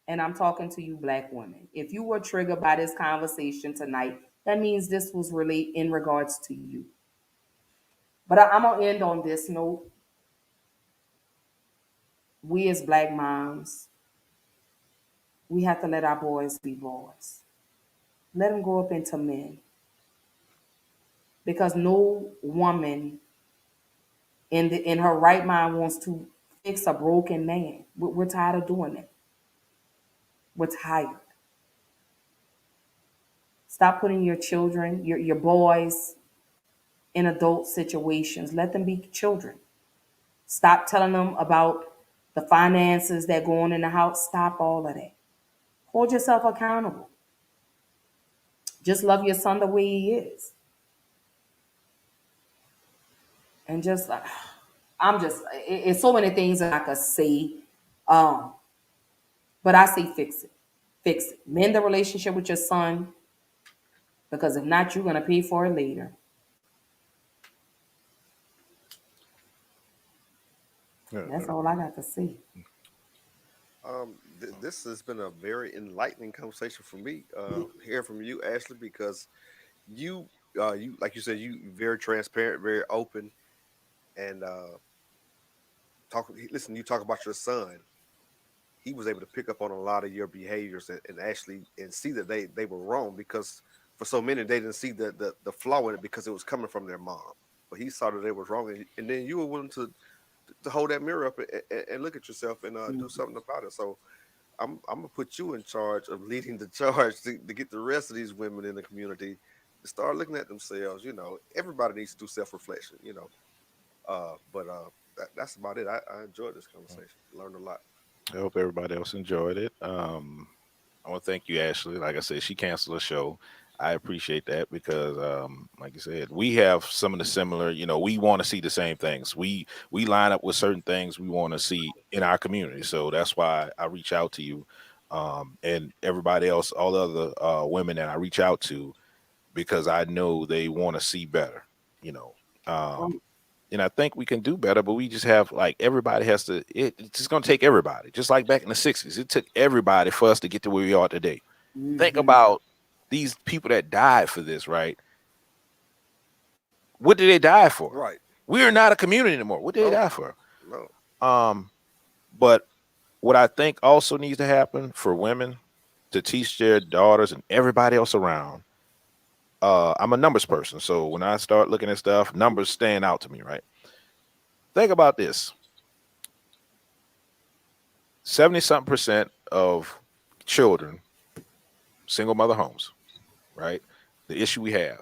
And I'm talking to you, black women. If you were triggered by this conversation tonight, that means this was really in regards to you. But I'm going to end on this note. We as black moms, we have to let our boys be boys. Let them grow up into men. Because no woman in her right mind wants to fix a broken man. We're tired of doing it. We're tired. Stop putting your children, your boys, in adult situations. Let them be children. Stop telling them about the finances that go on in the house. Stop all of that. Hold yourself accountable. Just love your son the way he is. And just, it's so many things that I could say. Um, but I say fix it. Fix it. Mend the relationship with your son because if not, you're going to pay for it later. That's all I got to say. This has been a very enlightening conversation for me. Hearing from you, Ashley, because you, you like you said, you very transparent, very open, and talk. Listen, you talk about your son. He was able to pick up on a lot of your behaviors and actually and see that they were wrong because for so many they didn't see the flaw in it because it was coming from their mom. But he saw that it was wrong, and then you were willing to hold that mirror up and look at yourself and do Mhm. something about it. So I'm gonna put you in charge of leading the charge to get the rest of these women in the community to start looking at themselves. Everybody needs to do self reflection. But that's about it. I enjoyed this conversation. Learned a lot. I hope everybody else enjoyed it. I want to thank you, Ashley. Like I said, she canceled the show. I appreciate that because, like you said, we have some of the similar. We want to see the same things. We line up with certain things we want to see in our community. So that's why I reach out to you, and everybody else, all the other women that I reach out to, because I know they want to see better. You know, Um, and I think we can do better, but we just have like everybody has to. It's just going to take everybody. Just like back in the '60s, it took everybody for us to get to where we are today. Think mhm. about these people that died for this, right? What did they die for? Right. We are not a community anymore. What did they No. die for? No. Um, but what I think also needs to happen for women to teach their daughters and everybody else around. I'm a numbers person, so when I start looking at stuff, numbers stand out to me, right? Think about this: 70 something percent of children, single mother homes, right? The issue we have,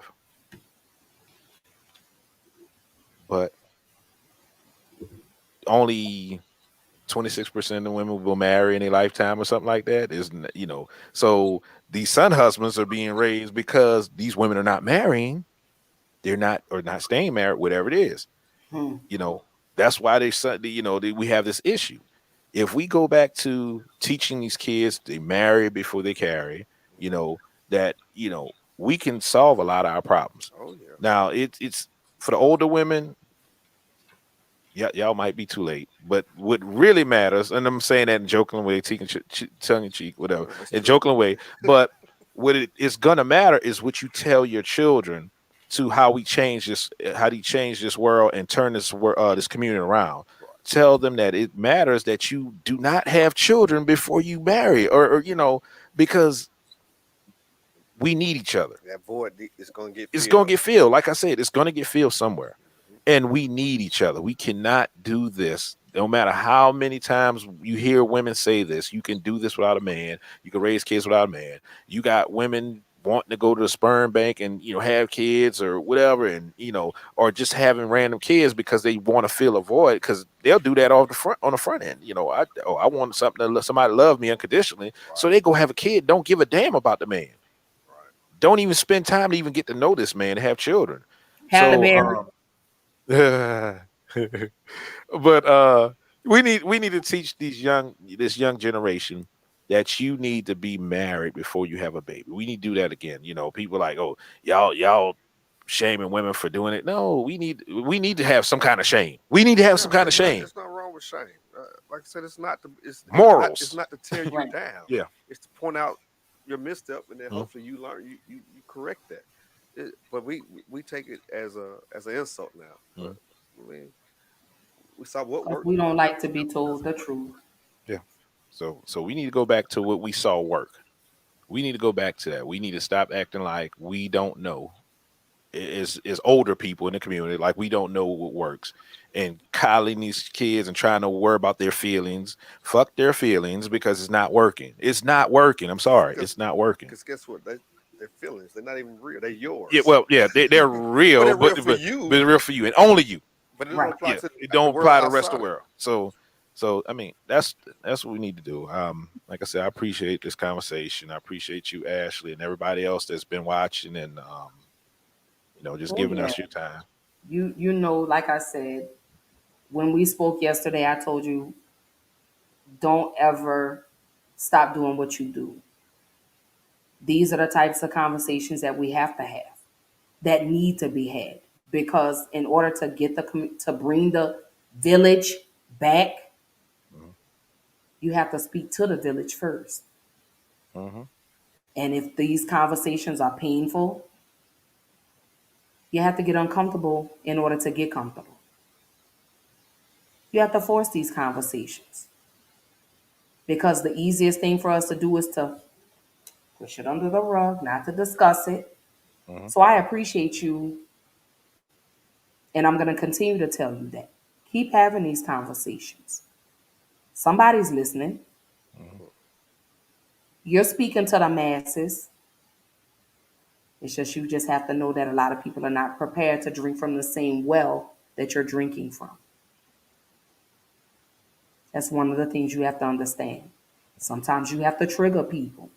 but only 26% of women will marry in a lifetime or something like that. So these son husbands are being raised because these women are not marrying, they're not or not staying married, whatever it is. Hmm. You know, that's why we have this issue. If we go back to teaching these kids they marry before they carry, you know, that we can solve a lot of our problems. Oh yeah. Now it's for the older women. Yeah, y'all might be too late. But what really matters, and I'm saying that in joking way, tongue in cheek, whatever, That's in true. joking way. But what it is gonna matter is what you tell your children to how we change this, how do you change this world and turn this community around. tell them that it matters that you do not have children before you marry, or because we need each other. That void is going to get It's filled. going to get filled. Like I said, it's going to get filled somewhere. And we need each other. We cannot do this. No matter how many times you hear women say this, you can do this without a man. You can raise kids without a man. You got women wanting to go to the sperm bank and have kids or whatever, and or just having random kids because they want to fill a void, because they'll do that on the front end. I want somebody to love me unconditionally, so they go have a kid. Don't give a damn about the man. Don't even spend time to even get to know this man to have children. Have the So, baby. but we need to teach this young generation that you need to be married before you have a baby. We need to do that again. People like, oh, y'all shaming women for doing it. No, we need to have some kind of shame. We need to have some kind of shame. There's nothing wrong with shame. Like I said, it's not morals. It's not to tear you Right. down. Yeah. It's to point out your misstep, and then hopefully you learn, you correct that. But we take it as an insult now. But, I mean, we saw what worked. We don't like to be told the truth. Yeah. So we need to go back to what we saw work. We need to go back to that. We need to stop acting like we don't know. Is older people in the community like we don't know what works, and coddling these kids and trying to worry about their feelings. Fuck their feelings, because it's not working. It's not working. I'm sorry, it's not working. Because guess what? Their feelings, they're not even real. They're yours. Yeah, well, yeah, they're real, but they're real for you. But they're real for you and only you. But it don't apply to it don't apply to the rest outside of the world. So I mean, that's what we need to do. Like I said, I appreciate this conversation. I appreciate you, Ashley, and everybody else that's been watching and just giving us your time. Like I said, when we spoke yesterday, I told you, don't ever stop doing what you do. These are the types of conversations that we have to have, that need to be had, because in order to get to bring the village back, you have to speak to the village first. And if these conversations are painful, you have to get uncomfortable in order to get comfortable. You have to force these conversations, because the easiest thing for us to do is to push it under the rug, not to discuss it. So I appreciate you, and I'm going to continue to tell you that. Keep having these conversations. Somebody's listening. You're speaking to the masses. It's just you just have to know that a lot of people are not prepared to drink from the same well that you're drinking from. That's one of the things you have to understand. Sometimes you have to trigger people.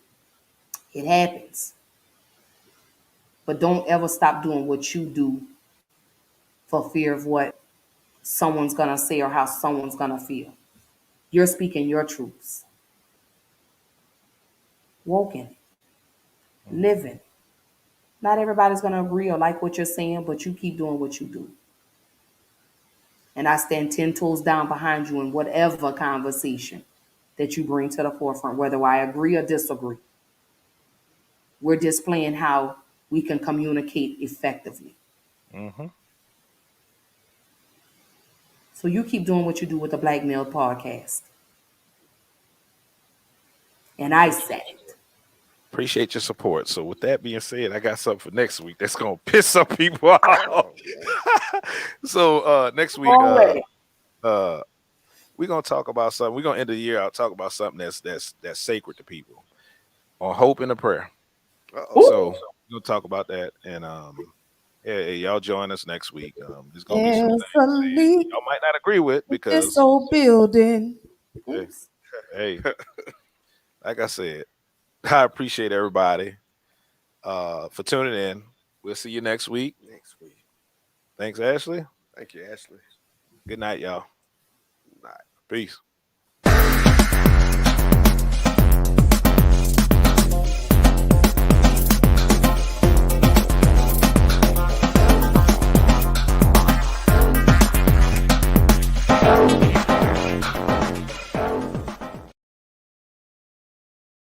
It happens. But don't ever stop doing what you do for fear of what someone's going to say or how someone's going to feel. You're speaking your truths. Walk in it. Live in it. Not everybody's going to agree or like what you're saying, but you keep doing what you do. And I stand 10 toes down behind you in whatever conversation that you bring to the forefront, whether I agree or disagree. We're displaying how we can communicate effectively. So you keep doing what you do with the Black Male Podcast. And I said it. Appreciate your support. So with that being said, I got something for next week that's gonna piss some people off. So next week, we're gonna talk about something. We're gonna end the year out talk about something that's sacred to people, on hope and a prayer. So we'll talk about that, and y'all join us next week. There's gonna be some things y'all might not agree with, because this old building. hey, like I said, I appreciate everybody for tuning in. We'll see you next week. Thanks, Ashley. Thank you, Ashley. Good night, y'all. Night. Peace.